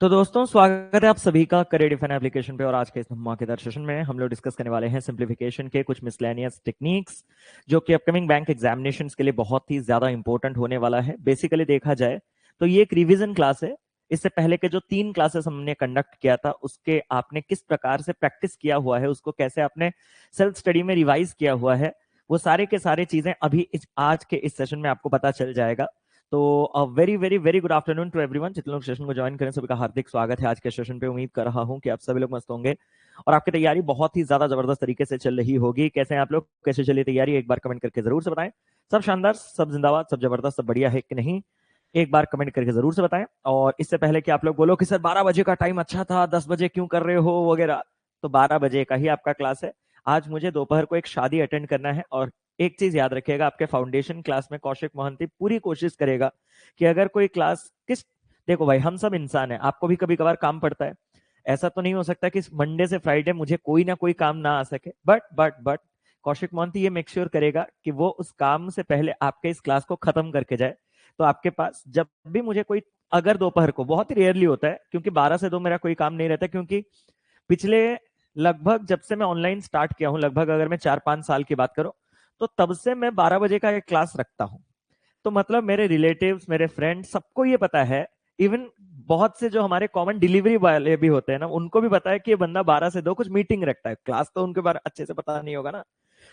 तो दोस्तों, स्वागत है आप सभी का करियर डिफाइन एप्लीकेशन पे। और आज के इस धमाकेदार सेशन में हम लोग डिस्कस करने वाले हैं सिंप्लीफिकेशन के कुछ मिसलेनियस टेक्निक्स, जो कि अपकमिंग बैंक एग्जामिनेशंस के लिए बहुत ही ज्यादा इंपॉर्टेंट होने वाला है। बेसिकली देखा जाए तो ये एक रिवीजन क्लास है। इससे पहले के जो 3 क्लासेस हमने कंडक्ट किया था, उसके आपने किस प्रकार से प्रैक्टिस किया हुआ है, उसको कैसे आपने सेल्फ स्टडी में रिवाइज किया हुआ है, वो सारे के सारे चीजें अभी आज के इस सेशन में आपको पता चल जाएगा। तो very very very good afternoon to everyone. जितने लोग सेशन को ज्वाइन करें सभी का हार्दिक स्वागत है आज के सेशन पे। उम्मीद कर रहा हूं कि आप सभी लोग मस्त होंगे और आपकी तैयारी बहुत ही ज्यादा जबरदस्त तरीके से चल रही होगी। कैसे हैं आप लोग, कैसे चली तैयारी, एक बार कमेंट करके जरूर से बताएं। सब शानदार, सब जिंदाबाद, सब जबरदस्त, सब बढ़िया है कि नहीं, एक बार कमेंट करके जरूर से बताएं। और इससे पहले कि आप लोग बोलो कि सर 12 बजे का टाइम अच्छा था, 10 बजे क्यों कर रहे हो वगैरह, तो 12 बजे का ही आपका क्लास है। आज मुझे दोपहर को एक शादी अटेंड करना है। और एक चीज याद रखिएगा, आपके फाउंडेशन क्लास में कौशिक मोहंती पूरी कोशिश करेगा कि अगर कोई क्लास किस, देखो भाई, हम सब इंसान है, आपको भी कभी कभार काम पड़ता है। ऐसा तो नहीं हो सकता कि मंडे से फ्राइडे मुझे कोई ना कोई काम ना आ सके। बट कौशिक मोहंती ये मेक श्योर करेगा कि वो उस काम से पहले आपके इस क्लास को खत्म करके जाए। तो आपके पास जब भी मुझे कोई, अगर दोपहर को, बहुत ही रेयरली होता है क्योंकि 12 से 2 मेरा कोई काम नहीं रहता, क्योंकि पिछले लगभग जब से मैं ऑनलाइन स्टार्ट किया हूं, लगभग अगर मैं 4-5 साल की बात करूं, तो तब से मैं 12 बजे का एक क्लास रखता हूं। तो मतलब मेरे रिलेटिव्स, मेरे फ्रेंड्स, सबको ये पता है। इवन बहुत से जो हमारे कॉमन डिलीवरी वाले भी होते हैं ना, उनको भी पता है कि ये बंदा 12 से 2 कुछ मीटिंग रखता है। क्लास तो उनके बारे अच्छे से पता नहीं होगा ना,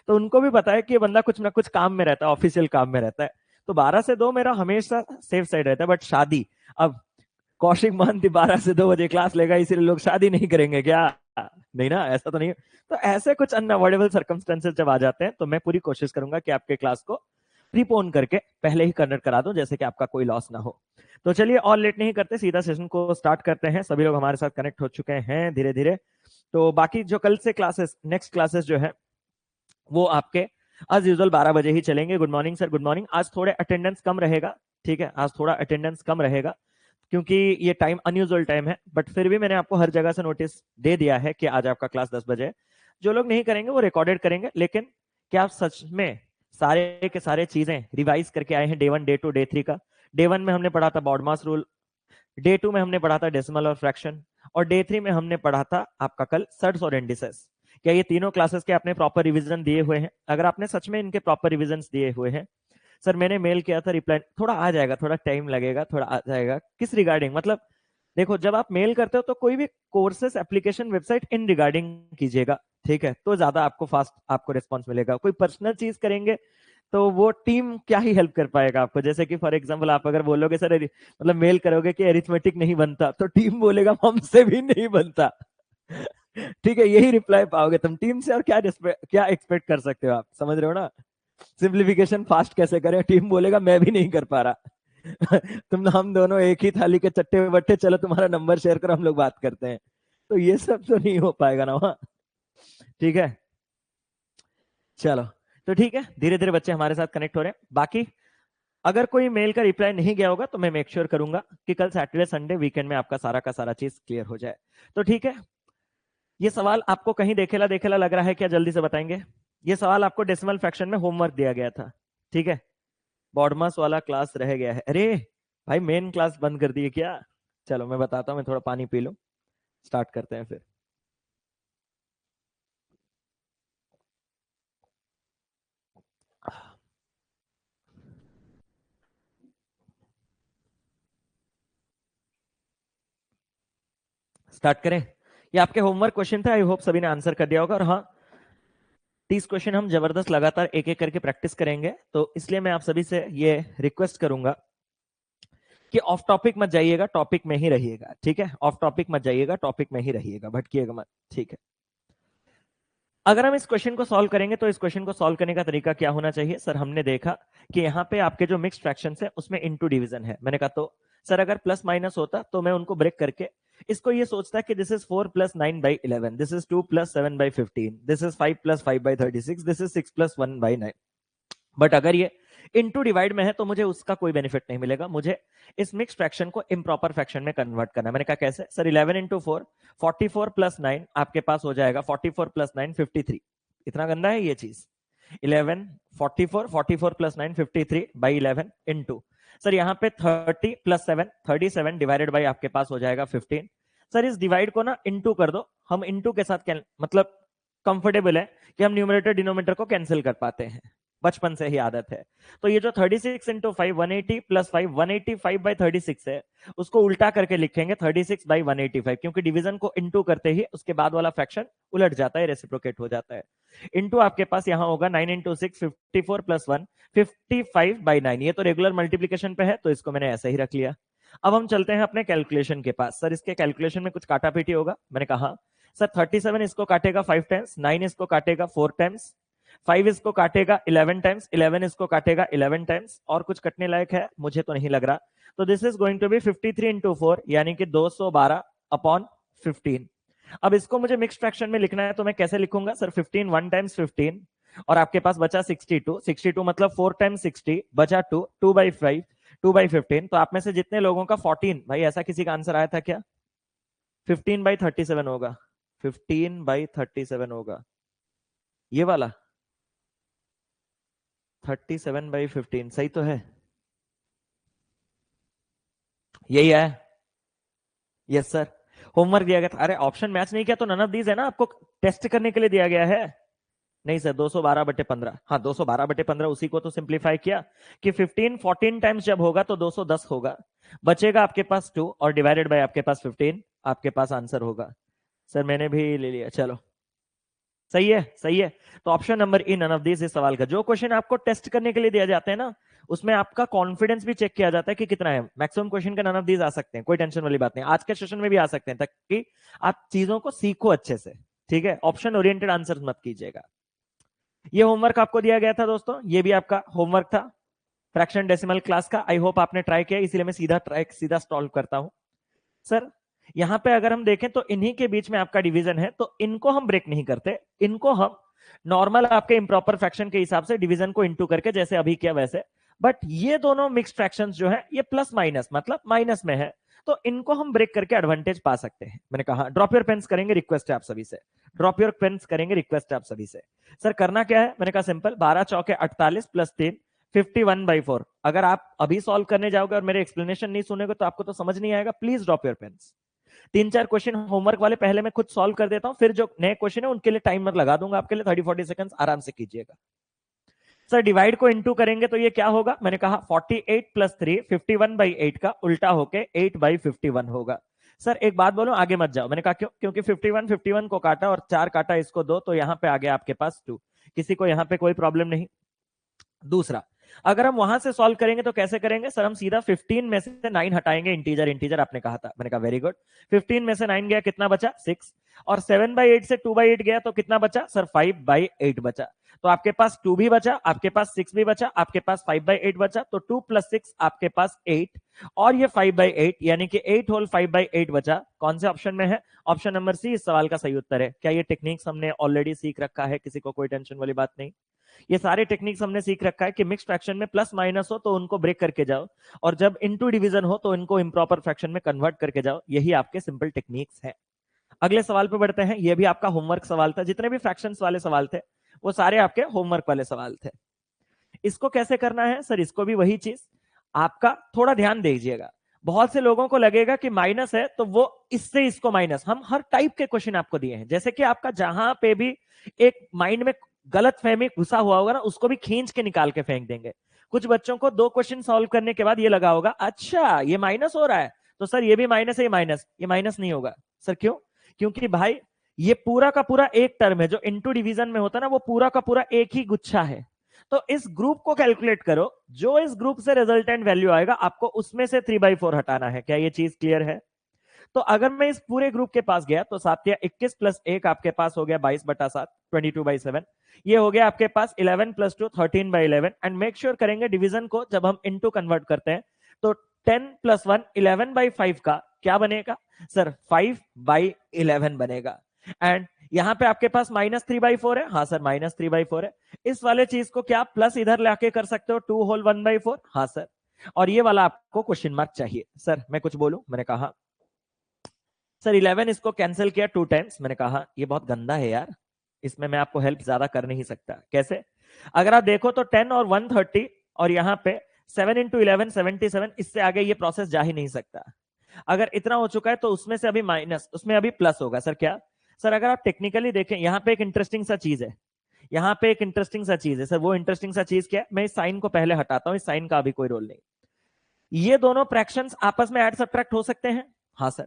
तो उनको भी पता है कि ये बंदा कुछ ना कुछ काम में रहता है, ऑफिशियल काम में रहता है। तो 12 से 2 मेरा हमेशा सेफ साइड रहता है। बट शादी, अब कौशिक महंती 12 से 2 बजे क्लास लेगा इसीलिए लोग शादी नहीं करेंगे क्या? नहीं ना, ऐसा तो नहीं। तो ऐसे कुछ अनअवॉइडेबल सर्कमस्टेंसेस जब आ जाते हैं, तो मैं पूरी कोशिश करूंगा कि आपके क्लास को प्रीपोन करके पहले ही कंडक्ट करा दूं, जैसे कि आपका कोई लॉस ना हो। तो चलिए और लेट नहीं करते, सीधा सेशन को स्टार्ट करते हैं। सभी लोग हमारे साथ कनेक्ट हो चुके हैं धीरे धीरे। तो बाकी जो कल से क्लासेस, नेक्स्ट क्लासेस जो है, वो आपके एज यूजुअल 12 बजे ही चलेंगे। Good morning sir, good morning. आज थोड़े अटेंडेंस कम रहेगा, ठीक है, आज थोड़ा अटेंडेंस कम रहेगा क्योंकि ये टाइम अनयूजुअल टाइम है। बट फिर भी मैंने आपको हर जगह से नोटिस दे दिया है कि आज आपका क्लास 10 बजे है। जो लोग नहीं करेंगे वो रिकॉर्डेड करेंगे। लेकिन क्या आप सच में सारे के सारे चीजें रिवाइज करके आए हैं? डे 1, डे 2, डे 3 का। डे 1 में हमने पढ़ा था बॉडमास रूल, डे 2 में हमने पढ़ा था डेसिमल और फ्रैक्शन, और डे 3 में हमने पढ़ा था आपका कल सर्ट्स और इंडिसेस। क्या ये तीनों क्लासेस के आपने प्रॉपर रिवीजन दिए हुए हैं? अगर आपने सच में इनके प्रॉपर रिवीजन दिए हुए हैं, सर मैंने मेल किया था, रिप्लाई थोड़ा आ जाएगा, थोड़ा टाइम लगेगा, थोड़ा आ जाएगा। किस रिगार्डिंग, मतलब देखो, जब आप मेल करते हो तो कोई भी कोर्सेस, एप्लीकेशन, वेबसाइट इन रिगार्डिंग कीजिएगा, ठीक है, तो ज्यादा आपको फास्ट आपको रिस्पॉन्स मिलेगा। कोई पर्सनल चीज करेंगे तो वो टीम क्या ही हेल्प कर पाएगा आपको। जैसे कि फॉर एग्जांपल आप अगर बोलोगे सर, मतलब मेल करोगे कि अरिथमेटिक नहीं बनता, तो टीम बोलेगा हमसे भी नहीं बनता। ठीक है, यही रिप्लाई पाओगे तुम टीम से। और क्या एक्सपेक्ट कर सकते हो आप, समझ रहे हो ना? सिंप्लीफिकेशन फास्ट कैसे करें, टीम बोलेगा मैं भी नहीं कर पा रहा। हम दोनों एक ही थाली के चट्टे बट्टे, चलो तुम्हारा नंबर शेयर करो, हम लोग बात करते हैं। तो ये सब तो नहीं हो पाएगा ना वहां, ठीक है। चलो, तो ठीक है, धीरे धीरे बच्चे हमारे साथ कनेक्ट हो रहे हैं। बाकी अगर कोई मेल का रिप्लाई नहीं गया होगा तो मैं मेक श्योर करूंगा कि कल सैटरडे संडे वीकेंड में आपका सारा का सारा चीज क्लियर हो जाए। तो ठीक है, ये सवाल आपको कहीं देखेला देखेला लग रहा है क्या? जल्दी से बताएंगे। ये सवाल आपको डेसिमल फ्रैक्शन में होमवर्क दिया गया था, ठीक है। बॉडमास वाला क्लास रह गया है। अरे भाई, मेन क्लास बंद कर दी है क्या? चलो मैं बताता हूँ, मैं थोड़ा पानी पी लूं, स्टार्ट करते हैं फिर। स्टार्ट करें। ये आपके होमवर्क क्वेश्चन थे, आई होप सभी ने आंसर कर दिया होगा। और हाँ, 30 क्वेश्चन हम जबरदस्त लगातार एक एक करके प्रैक्टिस करेंगे, तो इसलिए मैं आप सभी से ये रिक्वेस्ट करूंगा कि ऑफ टॉपिक मत जाइएगा, टॉपिक में ही रहिएगा, ठीक है। ऑफ टॉपिक मत जाइएगा, टॉपिक में ही रहिएगा, भटकिएगा मत, ठीक है। अगर हम इस क्वेश्चन को सॉल्व करेंगे तो इस क्वेश्चन को सॉल्व करने का तरीका क्या होना चाहिए? सर हमने देखा कि यहाँ पे आपके जो मिक्स फ्रैक्शंस है उसमें इनटू डिवीजन है। मैंने कहा तो सर अगर प्लस माइनस होता तो मैं उनको ब्रेक करके इसको ये सोचता कि this is 4 plus 9 by 11, this is 2 plus 7 by 15, this is 5 plus 5 by 36, this is 6 plus 1 by 9। But अगर ये इनटू डिवाइड में है तो मुझे उसका कोई बेनिफिट नहीं मिलेगा। मुझे इस मिक्स फ्रैक्शन को इम्प्रॉपर फ्रैक्शन में कन्वर्ट करना है। मैंने कहा कैसे? सर 11 इंटू 4, 44 प्लस 9 आपके पास हो जाएगा 44 प्लस 9 53। इतना गंदा है ये चीज? 11 44, 44 प्लस 9 53 बाई 11 इंटू सर यहाँ पे 30 प्लस 7, 37 डिवाइडेड बाई आपके पास हो जाएगा 15। सर इस डिवाइड को ना इनटू कर दो, हम इनटू के साथ मतलब कंफर्टेबल है कि हम न्यूमरेटर डिनोमिनेटर को कैंसिल कर पाते हैं, बचपन से ही आदत है। तो ये जो 36 इंटू 5 180 प्लस 5 185 बाई 36 है, उसको उल्टा करके लिखेंगे 36 बाई 185, क्योंकि डिवीजन को इनटू करते ही उसके बाद वाला फ्रैक्शन उलट जाता है, रेसिप्रोकेट हो जाता है। इनटू आपके पास यहां होगा 9 इंटू 6 54 प्लस 1 55 बाई 9। ये तो रेगुलर मल्टीप्लीकेशन पे है तो इसको मैंने ऐसे ही रख लिया। अब हम चलते हैं अपने कैलकुलेशन के पास। सर इसके कैलकुलेशन में कुछ काटा पीटी होगा, मैंने कहा सर 37 इसको काटेगा 5 टाइम्स, 9 इसको काटेगा 4 टाइम्स, 5 इसको काटेगा 11 टाइम्स, 11 इसको काटेगा 11 टाइम्स, और कुछ कटने लायक है मुझे तो नहीं लग रहा। तो this is going to be 53 into 4 यानी कि 212 अपॉन 15। अब इसको मुझे मिक्स फ्रैक्शन में लिखना है तो मैं कैसे लिखूंगा सर, 15 1 टाइम्स 15 और आपके पास बचा 62, 62 मतलब 4 टाइम्स 60 बचा 2, 2 बाई 5 2 बाई 15। तो आप में से जितने लोगों का 14, भाई ऐसा किसी का आंसर आया था क्या? 15 बाई 37 होगा, 15 बाई 37 होगा ये वाला, 37 बाई 15 सही तो है, यही है। यस सर, होमवर्क दिया गया था। अरे ऑप्शन मैच नहीं किया तो नन ऑफ दीज है ना, आपको टेस्ट करने के लिए दिया गया है। नहीं सर 212/15, हाँ 212/15 उसी को तो सिंप्लीफाई किया कि 15 14 टाइम्स जब होगा तो 210 होगा, बचेगा आपके पास 2 और डिवाइडेड बाय आपके पास 15, आपके पास आंसर होगा। सर मैंने भी ले लिया, चलो सही है सही है। तो option number E none of this इस सवाल का। जो क्वेश्चन आपको टेस्ट करने के लिए दिया जाते हैं ना, उसमें आपका कॉन्फिडेंस भी चेक किया जाता है कि कितना है। मैक्सिमम क्वेश्चन का नन ऑफ दिस आ सकते हैं, कोई टेंशन वाली बात नहीं, आज के सेशन में भी आ सकते हैं, ताकि आप चीजों को सीखो अच्छे से, ठीक है। ऑप्शन ओरिएंटेड आंसर मत कीजिएगा। ये होमवर्क आपको दिया गया था दोस्तों, ये भी आपका होमवर्क था फ्रैक्शन डेसिमल क्लास का। आई होप आपने ट्राई किया, इसीलिए मैं सीधा सॉल्व करता हूं। सर यहां पे अगर हम देखें तो इन्हीं के बीच में आपका डिवीजन है, तो इनको हम ब्रेक नहीं करते, इनको हम नॉर्मल आपके इंप्रॉपर फ्रैक्शन के हिसाब से डिवीजन को इनटू करके जैसे अभी किया वैसे। बट ये दोनों मिक्स्ड फ्रैक्शंस जो है ये प्लस माइनस मतलब माइनस में है, तो इनको हम ब्रेक करके एडवांटेज पा सकते हैं। मैंने कहा ड्रॉप योर पेन्स करेंगे, रिक्वेस्ट है आप सभी से, ड्रॉप योर पेन्स करेंगे, रिक्वेस्ट है आप सभी से। सर करना क्या है, मैंने कहा सिंपल, 12 चौके 48 प्लस 3 51/4। अगर आप अभी सॉल्व करने जाओगे और मेरे एक्सप्लेनेशन नहीं सुनेगे तो आपको तो समझ नहीं आएगा, please drop your pens. 3-4 question homework वाले पहले मैं खुद सॉल्व कर देता हूं, फिर जो नए क्वेश्चन है उनके लिए टाइमर लगा दूंगा आपके लिए, 30-40 सेकंड्स आराम से कीजिएगा। सर डिवाइड को इनटू करेंगे तो ये क्या होगा, मैंने कहा 48 प्लस 3 51/8 का उल्टा होके 8/51 होगा। सर एक बात बोलो, आगे मत जाओ। मैंने कहा क्यों, क्योंकि 51 को काटा और 4 काटा इसको 2, तो यहां पे आ गया आपके पास 2। किसी को यहां पे कोई प्रॉब्लम नहीं। दूसरा, अगर हम वहां से सॉल्व करेंगे तो कैसे करेंगे सर, हम सीधा 15 में से 9 हटाएंगे, इंटीजर इंटीजर आपने कहा था। मैंने कहा वेरी गुड, 15 में से 9 गया कितना बचा 6, और 7/8 से 2/8 गया तो कितना बचा सर 5/8 बचा। तो आपके पास 2 भी बचा, आपके पास 6 भी बचा, आपके पास 5/8 बचा, तो 2 + 6 आपके पास 8, और ये 5/8 यानी कि 8 होल 5/8 बचा। कौन से ऑप्शन में है, ऑप्शन नंबर सी इस सवाल का सही उत्तर है। क्या ये टेक्निक्स हमने ऑलरेडी सीख रखा है, किसी को कोई टेंशन वाली बात नहीं। ये सारे टेक्निक्स हमने सीख रखा है कि मिक्स फ्रैक्शन में प्लस माइनस हो तो उनको ब्रेक करके जाओ, और जब इनटू डिवीजन हो तो इनको इंप्रॉपर फ्रैक्शन में कन्वर्ट करके जाओ। यही आपके सिंपल टेक्निक्स हैं। अगले सवाल पे बढ़ते हैं। ये भी आपका होमवर्क सवाल था, जितने भी फ्रैक्शंस वाले सवाल थे वो सारे आपके होमवर्क वाले सवाल थे। इसको कैसे करना है सर, इसको भी वही चीज, आपका थोड़ा ध्यान दीजिएगा। बहुत से लोगों को लगेगा कि माइनस है तो वो इससे इसको माइनस, हम हर टाइप के क्वेश्चन आपको दिए हैं, जैसे कि आपका जहां पे भी एक माइंड में गलत फहमी घुसा हुआ होगा ना, उसको भी खींच के निकाल के फेंक देंगे। कुछ बच्चों को 2 क्वेश्चन सॉल्व करने के बाद ये लगा होगा अच्छा ये माइनस हो रहा है, तो सर ये भी माइनस है, ये माइनस नहीं होगा। सर क्यों, क्योंकि भाई ये पूरा का पूरा एक टर्म है, जो इनटू डिवीजन में होता है ना, वो पूरा का पूरा एक ही गुच्छा है। तो इस ग्रुप को कैलकुलेट करो, जो इस ग्रुप से रिजल्टेंट वैल्यू आएगा आपको उसमें से 3/4 हटाना है। क्या ये चीज क्लियर है? तो अगर मैं इस पूरे ग्रुप के पास गया तो 7 या 21 प्लस 1 आपके पास हो गया 22/7, 22/7। ये हो गया आपके पास 11 + 2 13/11। एंड मेक श्योर करेंगे डिवीजन को जब हम इनटू कन्वर्ट करते हैं तो 10 + 1 11/5 का क्या बनेगा सर, 5/11 बनेगा। एंड यहां पे आपके पास -3/4 है, हाँ सर -3/4 है। इस वाले चीज को क्या प्लस इधर लाके कर सकते हो, 2 होल 1/4, हाँ सर। और ये वाला आपको क्वेश्चन मार्क चाहिए। सर मैं कुछ बोलूं, मैंने कहा सर 11 इसको कैंसिल किया 2 टाइम्स, मैंने कहा ये बहुत गंदा है यार, इसमें मैं आपको हेल्प ज्यादा कर नहीं सकता। कैसे, अगर आप देखो तो 10 और 130 और यहाँ पे 7 इंटू 11 77, इससे आगे ये प्रोसेस जा ही नहीं सकता। अगर इतना हो चुका है तो उसमें से अभी माइनस, उसमें अभी प्लस होगा। सर क्या? सर अगर आप टेक्निकली देखें, यहां पे एक इंटरेस्टिंग सा चीज है, यहां पे एक इंटरेस्टिंग सा चीज है। सर वो इंटरेस्टिंग सा चीज क्या है? मैं इस साइन को पहले हटाता हूं, इस साइन का अभी कोई रोल नहीं। ये दोनों फ्रैक्शंस आपस में ऐड सब्ट्रैक्ट हो सकते हैं? हाँ सर।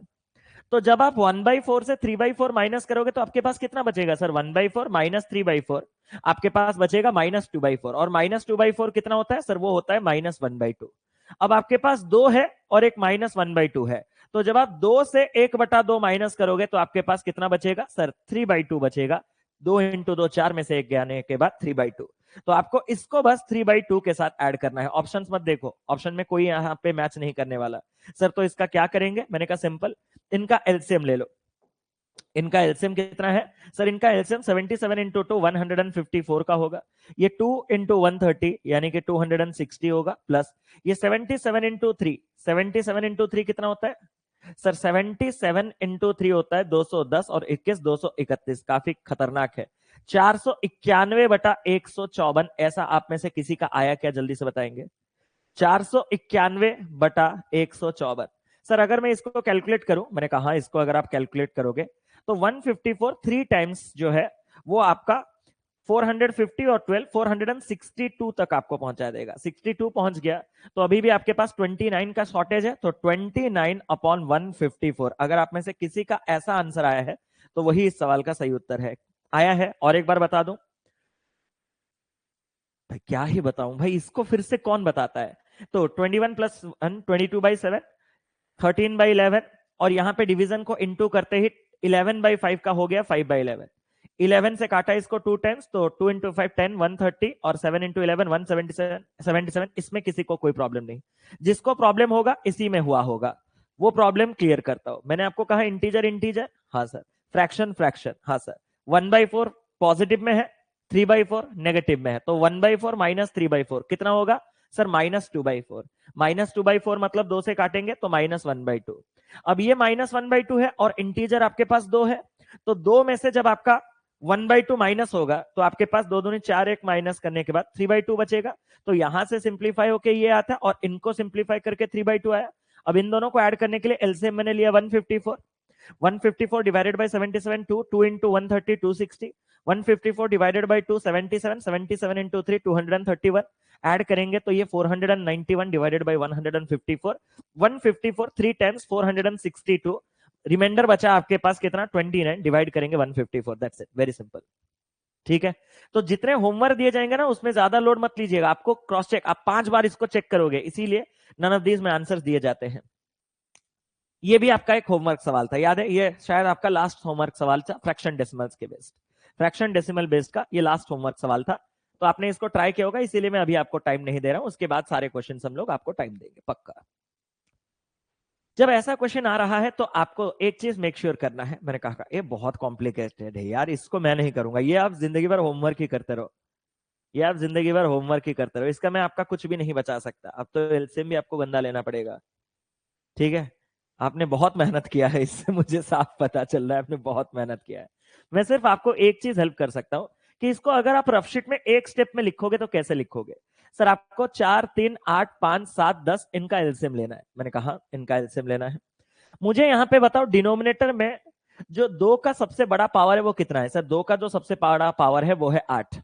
तो जब आप 1/4 से 3/4 माइनस करोगे तो आपके पास कितना बचेगा सर? 1/4 माइनस 3/4, आपके पास बचेगा -2/4। और -2/4 कितना होता है सर? वो होता है -1/2। अब आपके पास 2 है और एक -1/2 है, तो जब आप 2 से 1/2 माइनस करोगे तो आपके पास कितना बचेगा सर? 3/2 बचेगा। 2 इंटू 2 4 में से 1 जाने के बाद 3/2। तो आपको इसको बस 3/2 के साथ ऐड करना है। ऑप्शंस मत देखो, ऑप्शन में कोई यहां पे मैच नहीं करने वाला। सर तो इसका क्या करेंगे? मैंने कहा सिंपल, इनका एलसीएम ले लो। इनका एलसीएम कितना है सर? इनका एलसीएम 77 इंटू 2 154 का होगा। ये 2 इंटू 130 यानी कि 260 होगा, प्लस ये 77 इंटू 3, 77 इंटू 3 कितना होता है सर? 77 इंटू 3 होता है 210 और 21 231, काफी खतरनाक है। 491/154, ऐसा आप में से किसी का आया क्या? जल्दी से बताएंगे। 491/154। सर अगर मैं इसको कैलकुलेट करूं, मैंने कहा इसको अगर आप कैलकुलेट करोगे तो 154 3 टाइम्स जो है वो आपका 450 और 12 462 तक आपको पहुंचा देगा। 62 पहुंच गया तो अभी भी आपके पास 29 का शॉर्टेज है, तो 29/154। अगर आप में से किसी का ऐसा आंसर आया है तो वही इस सवाल का सही उत्तर है। आया है? और एक बार बता दूं भाई, क्या ही बताऊं भाई, इसको फिर से कौन बताता है? तो 21 प्लस 1 22/7, 13/11, और यहां पे डिवीजन को इनटू करते ही 11/5 का हो गया 5/11। 11 से काटा इसको 2 टाइम्स, तो 2 इंटू 5 10 130 और 7 इंटू 11 177। इसमें किसी को कोई प्रॉब्लम नहीं। जिसको प्रॉब्लम होगा इसी में हुआ होगा, वो प्रॉब्लम क्लियर करता हूं। मैंने आपको कहा इंटीजर इंटीजर, हाँ सर। फ्रैक्शन फ्रैक्शन, हाँ सर। 1/4 पॉजिटिव में है, 3/4 नेगेटिव में है, तो 1/4 माइनस 3/4 कितना होगा सर? -2/4। -2/4 मतलब 2 से काटेंगे तो -1/2। अब ये -1/2 है और इंटीजर आपके पास 2 है, तो 2 में से जब आपका 1/2 माइनस होगा तो आपके पास 2 दूनी 4, 1 माइनस करने के बाद 3/2 बचेगा। तो यहां से सिंप्लीफाई होके ये आता है और इनको सिंप्लीफाई करके 3/2 आया। अब इन दोनों को ऐड करने के लिए एलसीएम मैंने लिया 154। 154 divided by 77 2, 2 into 130 260, 154 divided by 2 77, 77 into 3 231। Add करेंगे तो ये 491 डिवाइडेड बाय 154, 154 3 टाइम्स 462। रिमाइंडर बचा आपके पास कितना? 29 डिवाइड करेंगे 154, दैट्स इट, वेरी सिंपल। ठीक है, तो जितने होमवर्क दिए जाएंगे ना उसमें ज्यादा लोड मत लीजिएगा। आपको क्रॉस चेक, आप 5 बार इसको चेक करोगे, इसीलिए नन ऑफ दीज में आंसर्स दिए जाते हैं। ये भी आपका एक होमवर्क सवाल था, याद है? ये शायद आपका लास्ट होमवर्क सवाल था फ्रैक्शन डेसिमल्स के बेस्ड, फ्रैक्शन डेसिमल बेस्ड का ये लास्ट होमवर्क सवाल था। तो आपने इसको ट्राई किया होगा, इसीलिए मैं अभी आपको टाइम नहीं दे रहा हूं। उसके बाद सारे क्वेश्चन हम लोग आपको टाइम देंगे पक्का। जब ऐसा क्वेश्चन आ रहा है तो आपको एक चीज मेक श्योर करना है। मैंने कहा ये बहुत कॉम्प्लिकेटेड है यार, इसको मैं नहीं करूंगा, ये आप जिंदगी भर होमवर्क ही करते रहो, ये आप जिंदगी भर होमवर्क ही करते रहो, इसका मैं आपका कुछ भी नहीं बचा सकता। अब तो एलसीएम भी आपको गंदा लेना पड़ेगा। ठीक है, आपने बहुत मेहनत किया है, इससे मुझे साफ पता चल रहा है आपने बहुत मेहनत किया है। मैं सिर्फ आपको एक चीज हेल्प कर सकता हूं कि इसको अगर आप रफ शीट में एक स्टेप में लिखोगे तो कैसे लिखोगे? सर आपको 4 3 8 5 7 10 इनका एलसीएम लेना है। मैंने कहा इनका एलसीएम लेना है। मुझे यहां पे बताओ डिनोमिनेटर में जो 2 का सबसे बड़ा पावर है वो कितना है? सर 2 का जो सबसे बड़ा पावर है वो है 8,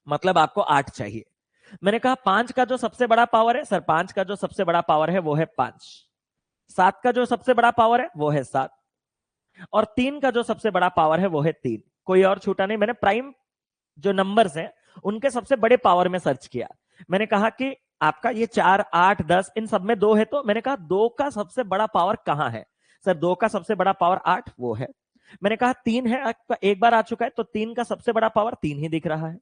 मतलब आपको 8 चाहिए। मैंने कहा 5 का जो सबसे बड़ा पावर है, सर 5 का जो सबसे बड़ा पावर है वो है 5। 7 का जो सबसे बड़ा पावर है वो है 7, और 3 का जो सबसे बड़ा पावर है वो है 3। कोई और छूटा नहीं। मैंने प्राइम जो नंबर्स हैं उनके सबसे बड़े पावर में सर्च किया। मैंने कहा कि आपका ये 4 8 10 इन सब में 2 है, तो मैंने कहा 2 का सबसे बड़ा पावर कहां है? सर 2 का सबसे बड़ा पावर 8 वो है। मैंने कहा 3 है, आपका एक बार आ चुका है, तो 3 का सबसे बड़ा पावर 3 ही दिख रहा है।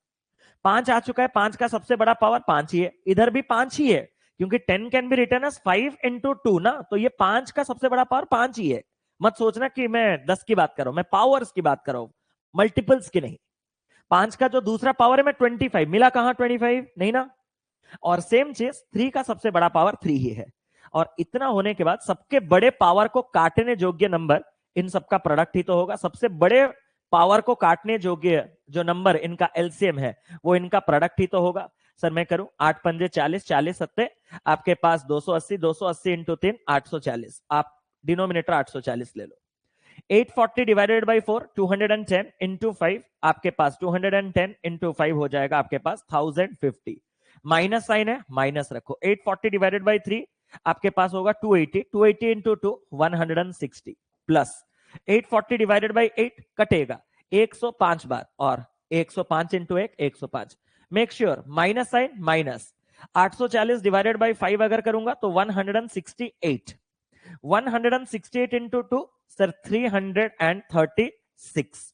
5 आ चुका है, 5 का सबसे बड़ा पावर 5 ही है, इधर भी 5 ही है, क्योंकि 10 can be written as 5 into 2 ना, तो ये 5 का सबसे बड़ा पावर 5 ही है। मत सोचना कि मैं 10 की बात कर रहा हूं, मैं पावर्स की बात कर रहा हूं, मल्टीपल्स की नहीं। 5 का जो दूसरा पावर है मैं 25, मिला कहां 25? नहीं ना। और सेम चीज 3 का सबसे बड़ा पावर 3 ही है। और इतना होने के बाद सबके बड़े पावर को काटने योग्य नंबर इन सबका प्रोडक्ट ही तो होगा। सबसे बड़े पावर को काटने योग्य जो नंबर इनका एलसीएम है वो इनका प्रोडक्ट ही तो होगा। सर मैं करूं 8 पंजे 40, 40 सत्ते आपके पास 280, 280 इंटू 3 840, आप डिनोमिनेटर 840 ले लो। 840 डिवाइडेड बाई 4 210 इंटू 5 आपके पास 210 इंटू 5 हो जाएगा आपके पास 1050। माइनस साइन है, माइनस रखो। 840 डिवाइडेड बाई 3 आपके पास होगा 280, 280 इंटू 2 160 प्लस 840 डिवाइडेड बाई 8 कटेगा 105 बार और 105 into 1 105। Make sure minus sign minus 840 divided by 5 अगर करूंगा तो 168, 168 इंटू 2 सर 336।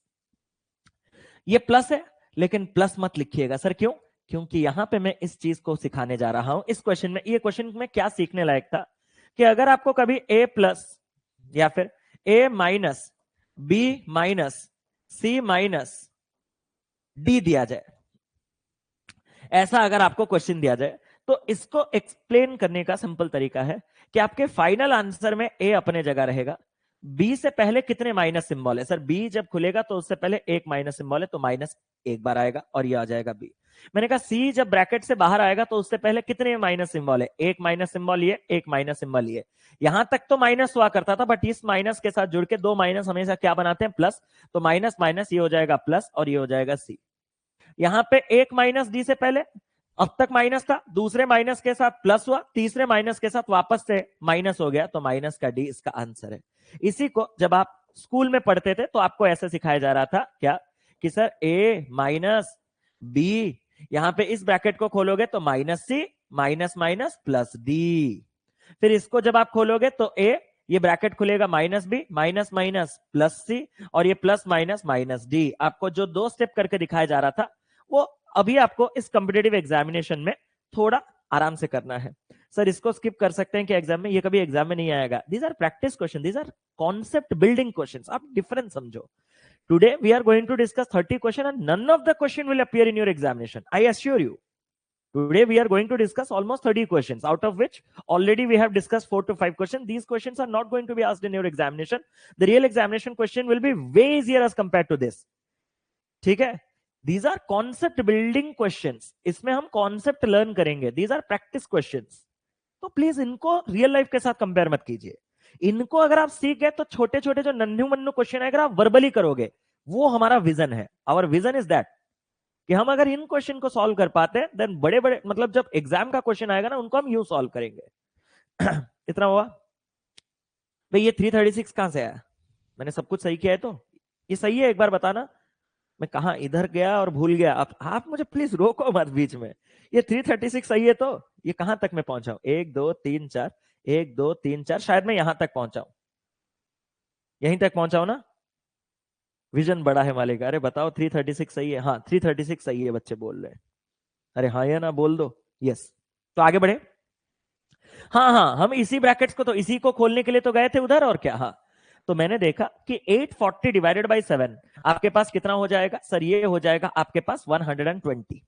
ये प्लस है लेकिन प्लस मत लिखिएगा सर, क्यों? क्योंकि यहां पे मैं इस चीज को सिखाने जा रहा हूं इस क्वेश्चन में। ये क्वेश्चन में क्या सीखने लायक था कि अगर आपको कभी a प्लस या फिर a minus b minus c minus d दिया जाए, ऐसा अगर आपको क्वेश्चन दिया जाए तो इसको एक्सप्लेन करने का सिंपल तरीका है कि आपके फाइनल आंसर में a अपने जगह रहेगा, b से पहले कितने माइनस सिंबल है सर, b जब खुलेगा तो उससे पहले एक माइनस सिंबल है तो माइनस एक बार आएगा और ये आ जाएगा b। मैंने कहा c जब ब्रैकेट से बाहर आएगा तो उससे पहले कितने माइनस सिंबल है, एक माइनस सिंबल ये, एक माइनस सिंबल ये। यहां तक तो माइनस हुआ करता था बट इस माइनस के साथ जुड़ के दो माइनस हमेशा क्या बनाते हैं, प्लस। तो माइनस माइनस ये हो जाएगा प्लस और ये हो जाएगा c। यहां पे एक माइनस डी से पहले अब तक माइनस था, दूसरे माइनस के साथ प्लस हुआ, तीसरे माइनस के साथ वापस से माइनस हो गया तो माइनस का डी इसका आंसर है। इसी को जब आप स्कूल में पढ़ते थे तो आपको ऐसे सिखाया जा रहा था क्या कि सर a माइनस बी, यहां पे इस ब्रैकेट को खोलोगे तो माइनस सी माइनस माइनस प्लस डी, फिर इसको जब आप खोलोगे तो a, ये ब्रैकेट खुलेगा minus B minus minus plus C और ये प्लस माइनस माइनस डी। आपको जो दो स्टेप करके दिखाया जा रहा था वो अभी आपको इस कॉम्पिटेटिव एग्जामिनेशन में थोड़ा आराम से करना है। सर इसको स्किप कर सकते हैं कि एग्जाम में, ये कभी एग्जाम में नहीं आएगा। These are practice question, these are concept building questions, आप डिफरेंस समझो। Today we are going to discuss 30 question and none of the question will appear in your examination, I assure you. Today we are going to discuss almost 30 questions, out of which already we have discussed 4 to 5 questions. These questions are not going to be asked in your examination. The real examination question will be way easier as compared to this. ठीक है? These are concept building questions. इसमें हम concept learn करेंगे. These are practice questions. तो please इनको real life के साथ compare मत कीजिए। इनको अगर आप सीख गए तो छोटे छोटे जो नन्नू मन्नू क्वेश्चन है अगर आप वर्बली करोगे, वो हमारा विजन है। आवर विजन इज दैट कि हम अगर इन क्वेश्चन को सॉल्व कर पाते हैं देन बड़े बड़े, मतलब जब एग्जाम का क्वेश्चन आएगा ना उनको हम यू सॉल्व करेंगे। इतना हुआ भाई। ये 336 कहां से आया? मैंने सब कुछ सही किया है तो ये सही है? एक बार बताना। मैं कहा इधर गया और भूल गया। आप मुझे प्लीज रोको मत बीच में। ये 336 सही है तो ये कहां तक मैं पहुंचा हूं? 1 2 3 4, 1 2 3 4, शायद मैं यहां तक पहुंचा हूं, यहीं तक पहुंचा हूं ना। विजन बड़ा है मालिक। अरे बताओ 336 सही है? हाँ 336 सही है, बच्चे बोल रहे हैं। अरे हाँ या ना बोल दो यस। तो आगे बढ़े। हाँ हाँ, हम इसी ब्रैकेट्स को, तो इसी को खोलने के लिए तो गए थे उधर, और क्या। हाँ तो मैंने देखा कि 840 डिवाइडेड बाई 7 आपके पास कितना हो जाएगा सर? ये हो जाएगा आपके पास 120।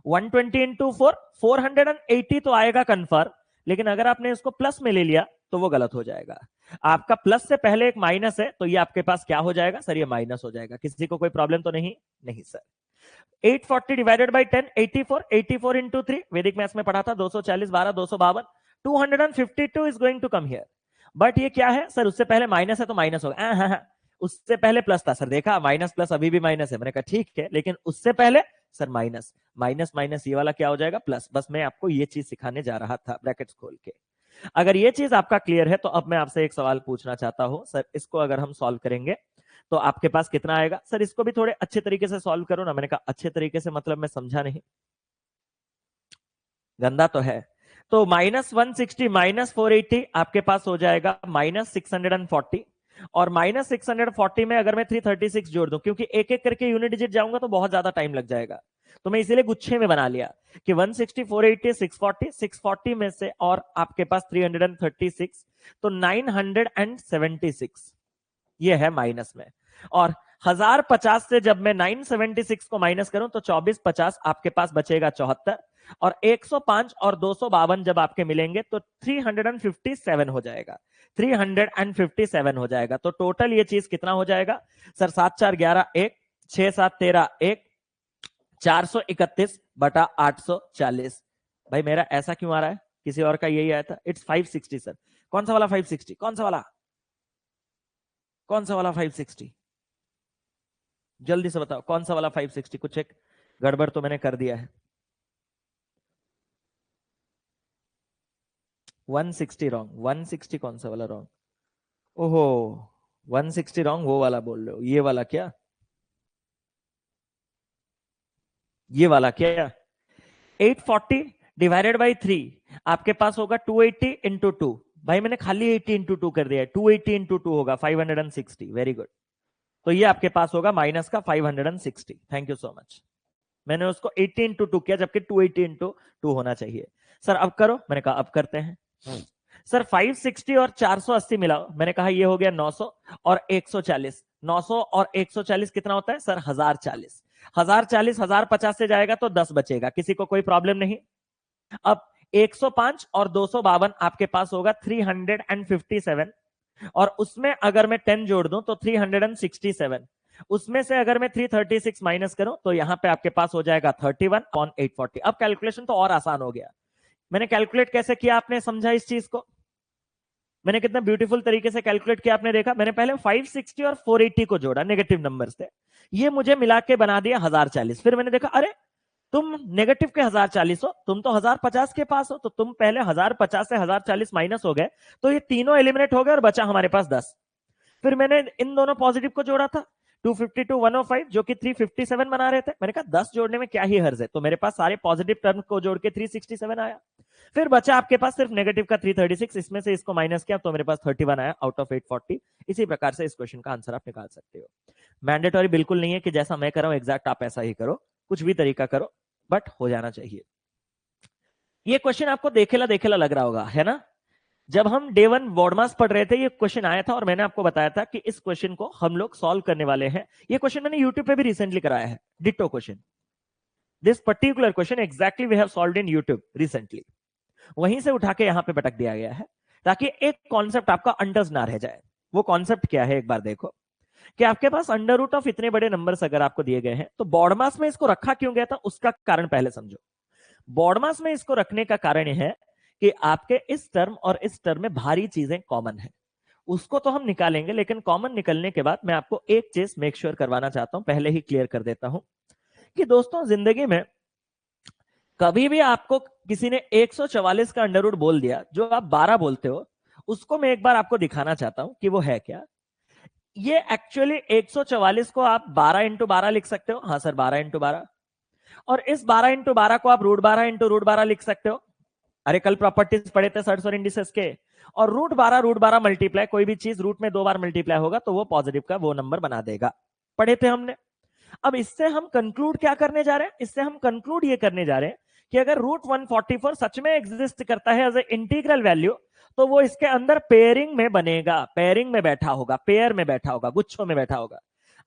120 इंटू 4 480 तो आएगा कन्फर्म, लेकिन अगर आपने इसको प्लस में ले लिया तो वो गलत हो जाएगा। आपका प्लस से पहले एक माइनस है तो ये आपके पास क्या हो जाएगा सर? ये माइनस हो जाएगा। किसी को कोई प्रॉब्लम तो नहीं? नहीं सर। 840 डिवाइडेड बाई 10 84, 84 इंटू 3 वैदिक मैथ्स में पढ़ा था 240 12 252, 252 is going to come here. But ये क्या है सर? उससे पहले माइनस है तो माइनस होगा। हाँ, उससे पहले प्लस था सर, देखा माइनस प्लस अभी भी माइनस है। मैंने कहा ठीक है, लेकिन उससे पहले सर माइनस माइनस माइनस ये वाला क्या हो जाएगा? प्लस। बस मैं आपको ये चीज सिखाने जा रहा था ब्रैकेट्स खोल के। अगर ये चीज आपका क्लियर है तो अब मैं आपसे एक सवाल पूछना चाहता हूं सर, इसको अगर हम सॉल्व करेंगे तो आपके पास कितना आएगा सर? इसको भी थोड़े अच्छे तरीके से सॉल्व करो ना। मैंने कहा अच्छे तरीके से मतलब मैं समझा नहीं, गंदा तो है। तो -160 -480 आपके पास हो जाएगा -640, और -640 में अगर मैं 336 जोड़ दूं, क्योंकि एक एक करके यूनिट डिजिट जाऊंगा तो बहुत ज्यादा टाइम लग जाएगा, तो मैं इसीलिए गुच्छे में बना लिया कि 160 480 640, 640 में से और आपके पास 336, तो 976 ये है माइनस में। और 1050 से जब मैं 976 को माइनस करूं तो 2450 आपके पास बचेगा 74, और 105 और 252 जब आपके मिलेंगे तो 357 हो जाएगा। 357 हो जाएगा। तो टोटल ये चीज कितना हो जाएगा सर? 7 4 11 1, 6 7 13 1, 431 बटा 840। भाई मेरा ऐसा क्यों आ रहा है, किसी और का यही आया था। It's 560 sir. कौन सा वाला 560, कौन सा वाला, कौन सा वाला 560, जल्दी से बताओ कौन सा वाला 560। कुछ एक गड़बड़ तो मैंने कर दिया है। 160 रॉन्ग, 160 कौन सा वाला रॉन्ग, ओहो 160 रॉन्ग, वो वाला बोल रहे हो, ये वाला क्या, ये वाला क्या। 840 डिवाइडेड बाई 3 आपके पास होगा 280 इंटू 2। भाई मैंने खाली 80 इंटू 2 कर दिया है, 280 इंटू 2 होगा 560। Very good. तो ये आपके पास होगा माइनस का 560। Thank you so much. मैंने उसको 80 इंटू 2 किया, जबकि 280 इंटू 2 होना चाहिए। सर अब करो, मैंने कहा अब करते हैं। सर 560 और 480 मिलाओ, मैंने कहा ये हो गया 900 और 140। 900 और 140 कितना होता है सर, 1040। 1040 1050 से जाएगा तो 10 बचेगा, किसी को कोई प्रॉब्लम नहीं। अब 105 और 252 आपके पास होगा 357, और उसमें अगर मैं 10 जोड़ दूं तो 367। उसमें से अगर मैं 336 माइनस करूं तो यहां पे आपके पास हो जाएगा 31 ऑन 840। अब कैलकुलेशन तो और आसान हो गया। मैंने कैलकुलेट कैसे किया, आपने समझा इस चीज को, मैंने कितना ब्यूटीफुल तरीके से कैलकुलेट किया आपने देखा। मैंने पहले 560 और 480 को जोड़ा, नेगेटिव नंबर्स थे, ये मुझे मिला के बना दिया 1040। फिर मैंने देखा अरे तुम नेगेटिव के 1040 हो, तुम तो 1050 के पास हो, तो तुम पहले 1050 से 1040 माइनस हो गए, तो ये तीनों एलिमिनेट हो गए और बचा हमारे पास 10। फिर मैंने इन दोनों पॉजिटिव को जोड़ा था, 252 105 जो कि 357 बना रहे थे। मैंने कहा 10 जोड़ने में क्या ही हर्ज है, तो मेरे पास सारे पॉजिटिव टर्म को जोड़ के 367 आया। फिर बचा आपके पास सिर्फ नेगेटिव का 336, इसमें से इसको माइनस किया तो मेरे पास 31 आया आउट ऑफ 840। इसी प्रकार से इस क्वेश्चन का आंसर आप निकाल सकते हो। मैंडेटरी बिल्कुल नहीं है कि जैसा मैं कर रहा हूं एग्जैक्ट आप ऐसा ही करो, कुछ भी तरीका करो, बट हो जाना चाहिए। ये क्वेश्चन आपको देखेला देखेला लग रहा होगा, है ना। जब हम डे 1 बॉडमास पढ़ रहे थे ये क्वेश्चन आया था, और मैंने आपको बताया था कि इस क्वेश्चन को हम लोग सॉल्व करने वाले हैं। ये क्वेश्चन मैंने यूट्यूब पे भी रिसेंटली कराया है, ditto question. This particular question exactly we have solved in YouTube recently. वहीं से उठा के यहां पे पटक दिया गया है, ताकि एक कॉन्सेप्ट आपका अंडर्स ना रह जाए। वो कॉन्सेप्ट क्या है, एक बार देखो कि आपके पास अंडर रूट ऑफ इतने बड़े नंबर्स अगर आपको दिए गए हैं, तो बॉडमास में इसको रखा क्यों गया था उसका कारण पहले समझो। बॉडमास में इसको रखने का कारण यह है कि आपके इस टर्म और इस टर्म में भारी चीजें कॉमन है, उसको तो हम निकालेंगे, लेकिन कॉमन निकलने के बाद मैं आपको एक चीज मेक श्योर करवाना चाहता हूं, पहले ही क्लियर कर देता हूं कि दोस्तों जिंदगी में कभी भी आपको किसी ने 144 का अंडर रूट बोल दिया, जो आप 12 बोलते हो, उसको मैं एक बार आपको दिखाना चाहता हूं कि वो है क्या। ये एक्चुअली 144 को आप 12 इंटू 12 लिख सकते हो, हाँ सर 12 इंटू 12, और इस 12 इंटू 12 को आप √12 इंटू √12 लिख सकते हो। अरे कल प्रॉपर्टीज पढ़े थे सर्ट्स और इंडिसेस के, और √12 मल्टीप्लाई, कोई भी चीज रूट में 2 बार मल्टीप्लाई होगा तो वो पॉजिटिव का वो नंबर बना देगा, पढ़े थे हमने। अब इससे हम कंक्लूड क्या करने जा रहे हैं, इससे हम कंक्लूड ये करने जा रहे हैं कि अगर √144 सच में एग्जिस्ट करता है एज ए इंटीग्रल वैल्यू, तो वो इसके अंदर पेयरिंग में बनेगा, पेयरिंग में बैठा होगा, पेयर में बैठा होगा, गुच्छों में बैठा होगा।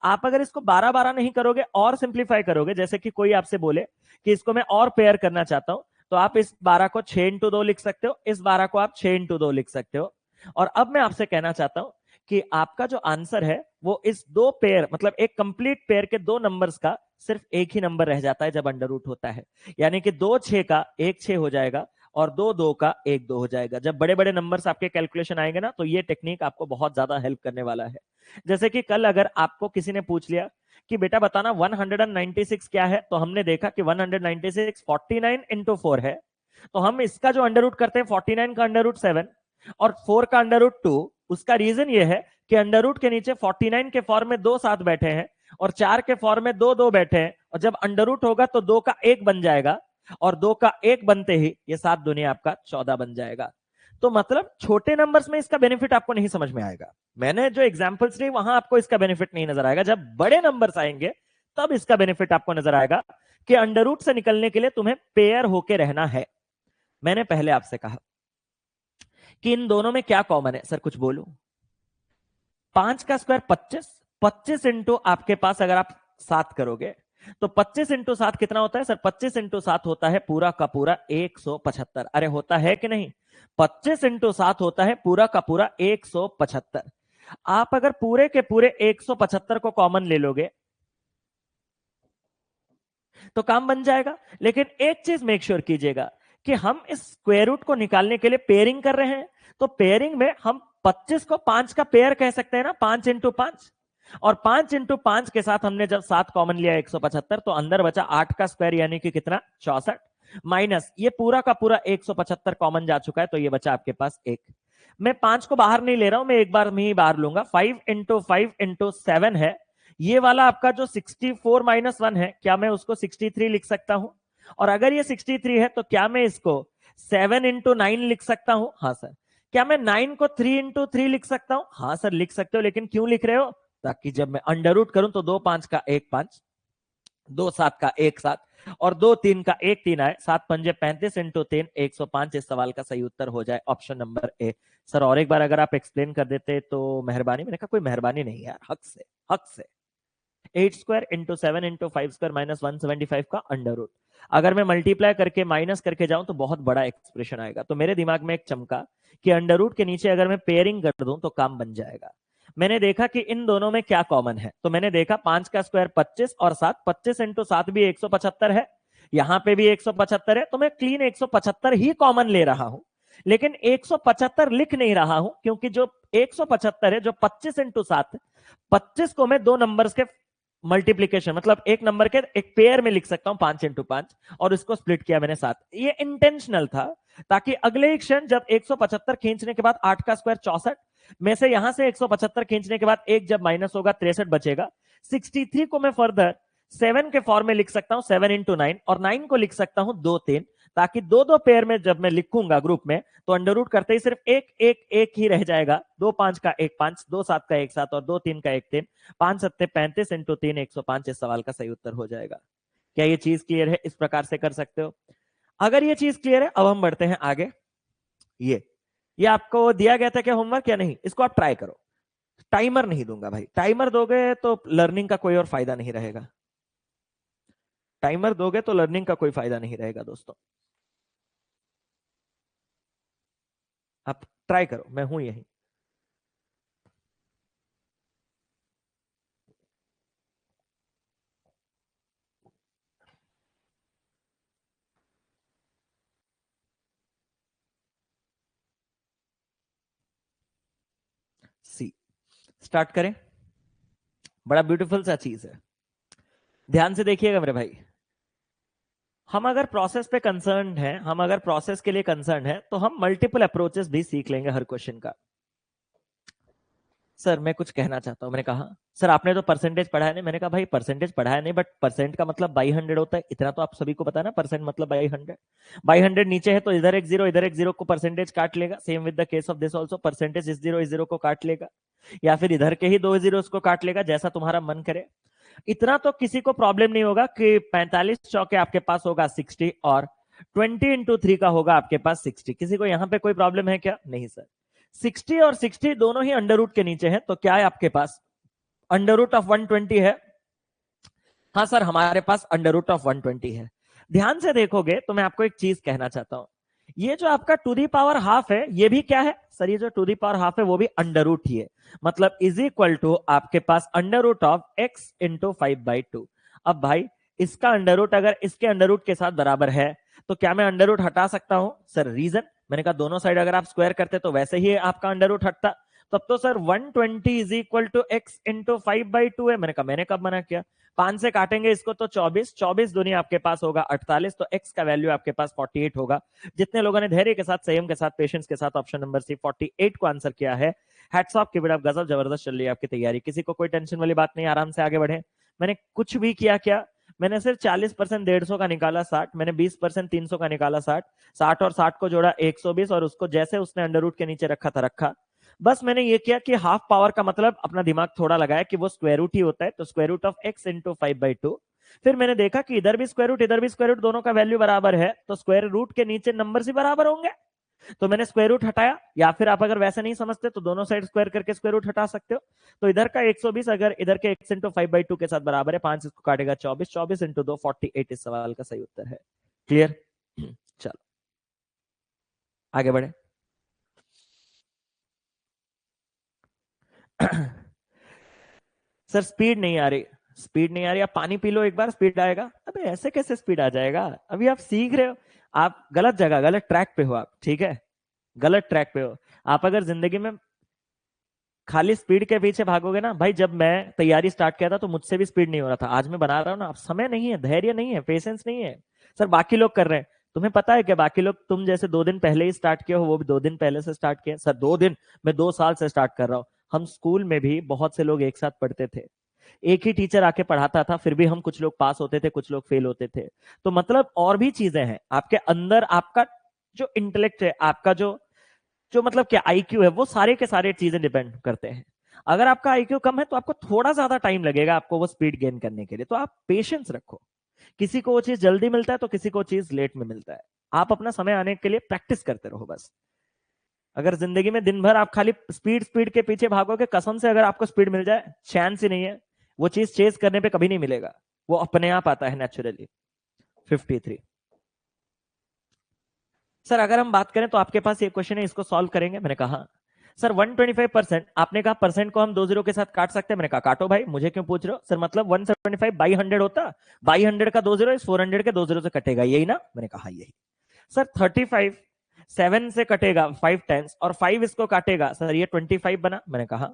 आप अगर इसको 12-12 नहीं करोगे और सिंप्लीफाई करोगे, जैसे कि कोई आपसे बोले कि इसको मैं और पेयर करना चाहता हूं, तो आप इस 12 को 6 इंटू 2 लिख सकते हो, इस 12 को आप 6 इंटू 2 लिख सकते हो। और अब मैं आपसे कहना चाहता हूं कि आपका जो आंसर है वो इस दो पेयर, मतलब एक कंप्लीट पेयर के दो नंबर्स का सिर्फ एक ही नंबर रह जाता है जब अंडर रूट होता है। यानी कि 2 6 का 1 6 हो जाएगा, और 2 2 का 1 2 हो जाएगा। जब बड़े बड़े नंबर्स आपके कैलकुलेशन आएंगे ना, तो ये टेक्निक आपको बहुत ज्यादा हेल्प करने वाला है। जैसे कि कल अगर आपको किसी ने पूछ लिया कि बेटा बताना 196 क्या है, तो हमने देखा कि 196 49 इंटू 4 है, तो हम इसका जो अंडर रूट करते हैं 49 का अंडर रूट 7 और 4 का अंडर रूट 2। उसका रीजन ये है कि अंडर रूट के नीचे 49 के फॉर्म में 2 साथ बैठे हैं, और 4 के फॉर्म में 2 2 बैठे हैं, और जब अंडर रूट होगा तो 2 का 1 बन जाएगा, और 2 का 1 बनते ही ये 7 दुनिया आपका 14 बन जाएगा। तो मतलब छोटे नंबर्स में इसका बेनिफिट आपको नहीं समझ में आएगा, मैंने जो एग्जांपल्स दी वहां आपको इसका बेनिफिट नहीं नजर आएगा। जब बड़े नंबर्स आएंगे तब इसका बेनिफिट आपको नजर आएगा कि अंडर रूट से निकलने के लिए तुम्हें पेयर होके रहना है। मैंने पहले आपसे कहा कि इन दोनों में क्या कॉमन है, सर कुछ बोलो। 5 का स्क्वायर 25, 25 इंटू आपके पास अगर आप 7 करोगे तो 25 इंटू 7 कितना होता है सर, 25 इंटू 7 होता है पूरा का पूरा 175। अरे होता है कि नहीं, 25 इंटू 7 होता है पूरा का पूरा 175। आप अगर पूरे के पूरे 175 को कॉमन ले लोगे तो काम बन जाएगा। लेकिन एक चीज मेक श्योर कीजिएगा कि हम इस स्क्वायर रूट को निकालने के लिए पेयरिंग कर रहे हैं, तो पेयरिंग में हम 25 को 5 का पेयर कह सकते हैं ना, 5 इंटू 5। और 5 इंटू 5 के साथ हमने जब 7 कॉमन लिया 175, तो अंदर बचा 8 का स्क्वायर यानी कि कितना, 64, माइनस ये पूरा का पूरा 175 कॉमन जा चुका है, तो ये बचा आपके पास एक। मैं 5 को बाहर नहीं ले रहा हूं, मैं एक बार में ही बाहर लूंगा। 5 इंटू 5 इंटू 7 है, ये वाला आपका जो 64 माइनस 1 है, क्या मैं उसको 63 लिख सकता हूं? और अगर ये 63 है तो क्या मैं इसको 7 इंटू 9 लिख सकता हूं? हाँ सर। क्या मैं 9 को 3 इंटू 3 लिख सकता हूं? हाँ सर लिख सकते हो, लेकिन क्यों लिख रहे हो? ताकि जब मैं अंडर रूट करूं तो 2 5 का 1 5, 2 7 का 1 7, और 2 3 का 1 3 आए, 7 पंजे 35 इंटू 3 105। इस सवाल का सही उत्तर हो जाए ऑप्शन नंबर ए। सर और एक बार अगर आप एक्सप्लेन कर देते तो मेहरबानी। मैंने कहा कोई मेहरबानी नहीं यार, हक से, हक से। 8 square into 7 into 5 square minus 175 का अंडर रूट। अगर मैं मल्टीप्लाई करके माइनस करके जाऊं तो बहुत बड़ा एक्सप्रेशन आएगा। तो मेरे दिमाग में एक चमका कि अंडर रूट के नीचे अगर मैं पेयरिंग कर दूं तो काम बन जाएगा। मैंने देखा कि इन दोनों में क्या कॉमन है, तो मैंने देखा 5 का स्क्वायर 25 और 7, 25 इंटू 7 भी 175 है, यहां पे भी 175 है, तो मैं क्लीन 175 ही कॉमन ले रहा हूं। लेकिन 175 लिख नहीं रहा हूं, क्योंकि जो 175 है, जो 25 इंटू 7, 25 को मैं दो नंबर्स के मल्टीप्लीकेशन, मतलब एक नंबर के एक पेयर में लिख सकता हूं, 5 इंटू 5, और इसको स्प्लिट किया मैंने 7। ये इंटेंशनल था, ताकि अगले ही क्षण जब 175 खींचने के बाद 8 का स्क्वायर 64 में से यहां से 175 खींचने के बाद एक जब माइनस होगा 63 बचेगा। 63 को मैं फर्दर 7 के फॉर्म में लिख सकता हूं, 7 इंटू 9, और 9 को लिख सकता हूं 2 3, ताकि दो दो पेयर में जब मैं लिखूंगा ग्रुप में तो अंडर रूट करते ही सिर्फ एक एक एक ही रह जाएगा। 2 5 का 1 5, 2 7 का 1 7, और 2 3 का 1 3, 5 सत्ते 35 इंटू 3 105। इस सवाल का सही उत्तर हो जाएगा। क्या ये चीज क्लियर है? इस प्रकार से कर सकते हो। अगर ये चीज क्लियर है, अब हम बढ़ते हैं आगे। ये आपको दिया गया था क्या होमवर्क या नहीं? इसको आप ट्राई करो। टाइमर नहीं दूंगा भाई, टाइमर दोगे तो लर्निंग का कोई और फायदा नहीं रहेगा। टाइमर दोगे तो लर्निंग का कोई फायदा नहीं रहेगा दोस्तों। आप ट्राई करो, मैं हूं यही। सी, स्टार्ट करें। बड़ा ब्यूटीफुल सा चीज है, ध्यान से देखिएगा मेरे भाई। हम अगर प्रोसेस पे कंसर्न है, हम अगर प्रोसेस के लिए कंसर्न है, तो हम मल्टीपल अप्रोचेस भी सीख लेंगे हर क्वेश्चन का। सर मैं कुछ कहना चाहता हूं। मैंने कहा सर आपने तो परसेंटेज पढ़ा है नहीं। मैंने कहा भाई परसेंटेज पढ़ा है नहीं, बट परसेंट का मतलब बाई 100 होता है, इतना तो आप सभी को पता है ना। परसेंट मतलब बाई 100, बाई 100 नीचे है तो इधर एक जीरो, इधर एक जीरो को परसेंटेज काट लेगा। Same with the case of this also, percentage इस जीरो को काट लेगा, या फिर इधर के ही दो जीरो को काट लेगा, जैसा तुम्हारा मन करे। इतना तो किसी को प्रॉब्लम नहीं होगा कि 45 चौके आपके पास होगा 60, और 20 इंटू 3 का होगा आपके पास 60। किसी को यहां पे कोई प्रॉब्लम है क्या? नहीं सर। 60 और 60 दोनों ही अंडर रूट के नीचे है, तो क्या है आपके पास? अंडर रूट ऑफ 120 है। हाँ सर हमारे पास अंडर रूट ऑफ 120 है। ध्यान से देखोगे तो मैं आपको एक चीज कहना चाहता हूं। ये जो आपका टू दी पावर हाफ है, ये भी क्या है सर? ये जो टू दी पावर हाफ है वो भी अंडर रूट ही है। मतलब इज इक्वल टू आपके पास under root of x into 5/2। अब भाई इसका अंडर रूट अगर इसके अंडर रूट के साथ बराबर है, तो क्या मैं अंडर रूट हटा सकता हूं? सर रीजन, मैंने कहा दोनों साइड अगर आप स्क्वायर करते तो वैसे ही आपका अंडर रूट हटता। तब तो sir 120 is equal to x into 5/2 है। मैंने कहा मैंने कब मना किया? 5 से काटेंगे इसको तो 24, 24 दुनिया आपके पास होगा 48, तो x का वैल्यू आपके पास 48 होगा। जितने लोगों ने धैर्य के साथ, संयम के साथ, पेशेंस के साथ ऑप्शन नंबर सी 48 को आंसर किया है, हैट्स ऑफ। की बेटा गजब जबरदस्त चल रही है आपकी तैयारी। किसी को कोई टेंशन वाली बात नहीं, आराम से आगे बढ़े। मैंने कुछ भी किया क्या? मैंने सिर्फ 40% 150 का निकाला 60, मैंने 20% 300 का निकाला 60, 60 और 60 को जोड़ा 120, और उसको जैसे उसने अंडर रूट के नीचे रखा था रखा। बस मैंने ये किया कि हाफ पावर का मतलब अपना दिमाग थोड़ा लगाया कि वो स्क्वायर रूट ही होता है, तो square root of x into 5/2। फिर मैंने देखा कि इधर भी स्क्वायर रूट इधर भी स्क्वायर रूट, दोनों का वैल्यू बराबर है, तो स्क्वायर रूट के नीचे नंबर ही बराबर होंगे, तो मैंने स्क्वायर रूट हटाया। या फिर आप अगर वैसे नहीं समझते तो दोनों साइड स्क्वायर करके स्क्वायर रूट हटा सकते हो। तो इधर का 120 अगर इधर के x इंटू 5/2 के साथ बराबर है, 5 इसको काटेगा 24, 24 इंटू 2 48 इस सवाल का सही उत्तर है। क्लियर? चलो आगे बढ़े। सर स्पीड नहीं आ रही, स्पीड नहीं आ रही। आप पानी पी लो एक बार, स्पीड आएगा। अबे ऐसे कैसे स्पीड आ जाएगा, अभी आप सीख रहे हो, आप गलत जगह गलत ट्रैक पे हो आप, ठीक है, गलत ट्रैक पे हो आप। अगर जिंदगी में खाली स्पीड के पीछे भागोगे ना भाई, जब मैं तैयारी स्टार्ट किया था तो मुझसे भी स्पीड नहीं हो रहा था, आज मैं बना रहा हूँ ना, अब समय नहीं है, धैर्य नहीं है, पेशेंस नहीं है। सर बाकी लोग कर रहे हैं, तुम्हें पता है कि बाकी लोग, तुम जैसे 2 दिन पहले ही स्टार्ट किए हो, वो भी 2 दिन पहले से स्टार्ट किए। सर 2 दिन, मैं 2 साल से स्टार्ट कर रहा हूँ। हम स्कूल में भी बहुत से लोग एक साथ पढ़ते थे, एक ही टीचर आके पढ़ाता था, फिर भी हम कुछ लोग पास होते थे, कुछ लोग फेल होते थे। तो मतलब और भी चीजें हैं आपके अंदर, आपका जो इंटेलेक्ट है, आपका जो जो मतलब क्या आईक्यू है, वो सारे के सारे चीजें डिपेंड करते हैं। अगर आपका आईक्यू कम है तो आपको थोड़ा ज्यादा टाइम लगेगा आपको वो स्पीड गेन करने के लिए, तो आप पेशेंस रखो। किसी को वो चीज जल्दी मिलता है तो किसी को चीज लेट में मिलता है। आप अपना समय आने के लिए प्रैक्टिस करते रहो बस। अगर जिंदगी में दिन भर आप खाली स्पीड स्पीड के पीछे भागोगे, कसम से अगर आपको स्पीड मिल जाए, चांस ही नहीं है, वो चीज चेज करने पे कभी नहीं मिलेगा, वो अपने आप आता है नेचुरली। 53। सर अगर हम बात करें तो आपके पास ये क्वेश्चन है, इसको सॉल्व करेंगे, मैंने कहा सर 125%, आपने कहा परसेंट को हम 2 जीरो के साथ काट सकते हैं, मैंने कहा काटो भाई, मुझे क्यों पूछ रहे हो सर, मतलब 175 बाई 100 होता, बाई 100 का 2 जीरो इस 400 के 2 जीरो से कटेगा, यही ना, मैंने कहा यही। सर 35 7 से कटेगा 5 टाइम्स, और 5 इसको काटेगा, सर ये 25 बना, मैंने कहा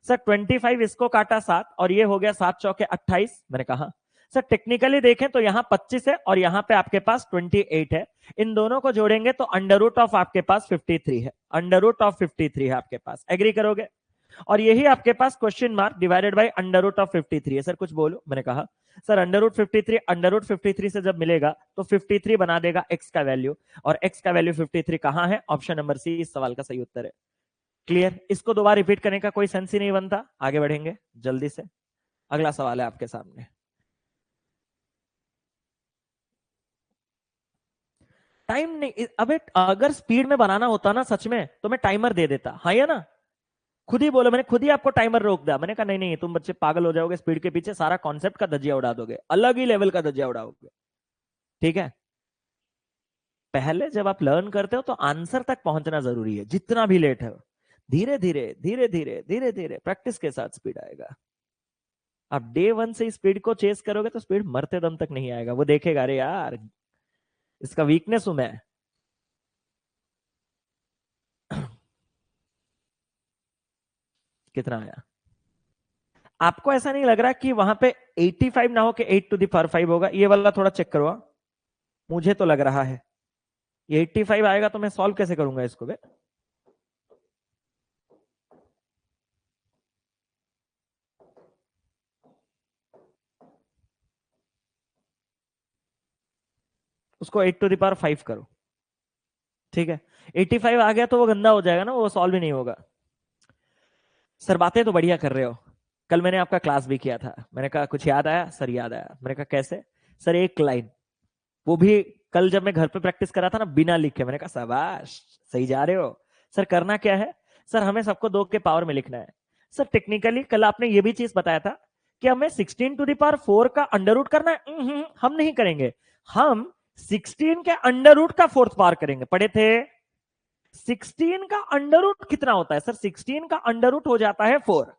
सर 25 इसको काटा 7, और ये हो गया 7 चौके 28, मैंने कहा सर टेक्निकली देखें तो यहाँ 25 है और यहाँ पे आपके पास 28 है, इन दोनों को जोड़ेंगे तो अंडर रूट ऑफ आपके पास 53 है, अंडर रूट ऑफ 53 है आपके पास, एग्री करोगे? और यही आपके पास question mark divided by under root of 53 है। सर कुछ बोलो, मैंने कहा सर अंडर रूट 53 से जब मिलेगा तो 53 बना देगा एक्स का वैल्यू, और एक्स का वैल्यू 53 कहां है, ऑप्शन नंबर सी इस सवाल का सही उत्तर है। क्लियर? इसको दोबारा रिपीट करने का कोई सेंस ही नहीं बनता। आगे बढ़ेंगे जल्दी से, अगला सवाल है आपके सामने। टाइम नहीं, अबे अगर स्पीड में बनाना होता ना सच में, तो मैं टाइमर दे देता, हाँ या ना? खुद ही बोलो, मैंने खुद ही आपको टाइमर रोक दिया, मैंने कहा नहीं नहीं तुम बच्चे पागल हो जाओगे, स्पीड के पीछे सारा कॉन्सेप्ट का धज्जिया उड़ा दोगे, अलग ही लेवल का धज्जिया उड़ाओगे। ठीक है, पहले जब आप लर्न करते हो तो आंसर तक पहुंचना जरूरी है, जितना भी लेट है। धीरे धीरे धीरे धीरे धीरे धीरे प्रैक्टिस के साथ स्पीड आएगा। आप डे वन से स्पीड को चेस करोगे तो स्पीड मरते दम तक नहीं आएगा, वो देखेगा अरे यार इसका वीकनेस हूं मैं। कितना आया? आपको ऐसा नहीं लग रहा कि वहां पे 85 ना हो के 8 टू द पावर 5 होगा? ये वाला थोड़ा चेक करो, मुझे तो लग रहा है ये 85 आएगा, तो मैं सॉल्व कैसे करूंगा इसको बे? उसको 8 टू द पावर 5 करो, ठीक है, 85 आ गया तो वो गंदा हो जाएगा ना, वो सॉल्व ही नहीं होगा। सर बातें तो बढ़िया कर रहे हो, कल मैंने आपका क्लास भी किया था, मैंने कहा कुछ याद आया? सर याद आया। मैंने कहा कैसे? सर एक लाइन, वो भी कल जब मैं घर पे प्रैक्टिस करा था ना बिना लिखे, मैंने कहा शाबाश, सही जा रहे हो। सर करना क्या है? सर हमें सबको 2 के पावर में लिखना है। सर टेक्निकली कल आपने ये भी चीज बताया था कि हमें 16 टू द पावर 4 का अंडर रूट करना है। हम नहीं करेंगे, हम 16 के अंडर रूट का फोर्थ पावर करेंगे, पढ़े थे। 16 का अंडर रूट कितना होता है? सर 16 का अंडर रूट हो जाता है 4,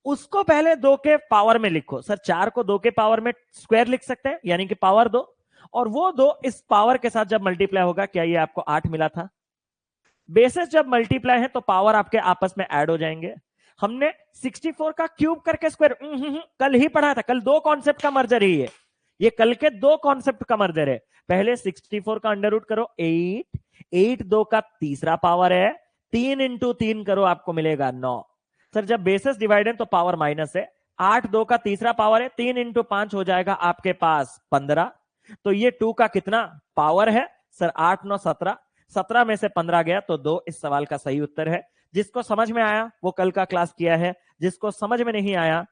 उसको पहले 2 के पावर में लिखो। सर 4 को 2 के पावर में स्क्वायर लिख सकते हैं, यानी कि पावर 2, और वो 2 इस पावर के साथ जब मल्टीप्लाई होगा, क्या ये आपको 8 मिला था? बेसिस जब मल्टीप्लाई है तो पावर आपके आपस में ऐड हो जाएंगे। हमने 64 का क्यूब करके स्क्वायर कल ही पढ़ा था, कल 2 कॉन्सेप्ट का मर्जर ही है ये, कल के 2 कॉन्सेप्ट का मर्जर है। पहले 64 का अंडर रूट करो 8, 8 2 का तीसरा पावर है, 3 इंटू 3 करो आपको मिलेगा 9। सर जब बेसिस डिवाइड है तो पावर माइनस है, 8 2 का तीसरा पावर है, 3 इंटू 5 हो जाएगा आपके पास 15। तो ये 2 का कितना पावर है? सर 8 9 17, 17 में से 15 गया तो 2 इस सवाल का सही उत्तर है। जिसको समझ में आया वो कल का क्लास किया है, जिसको समझ में नहीं आया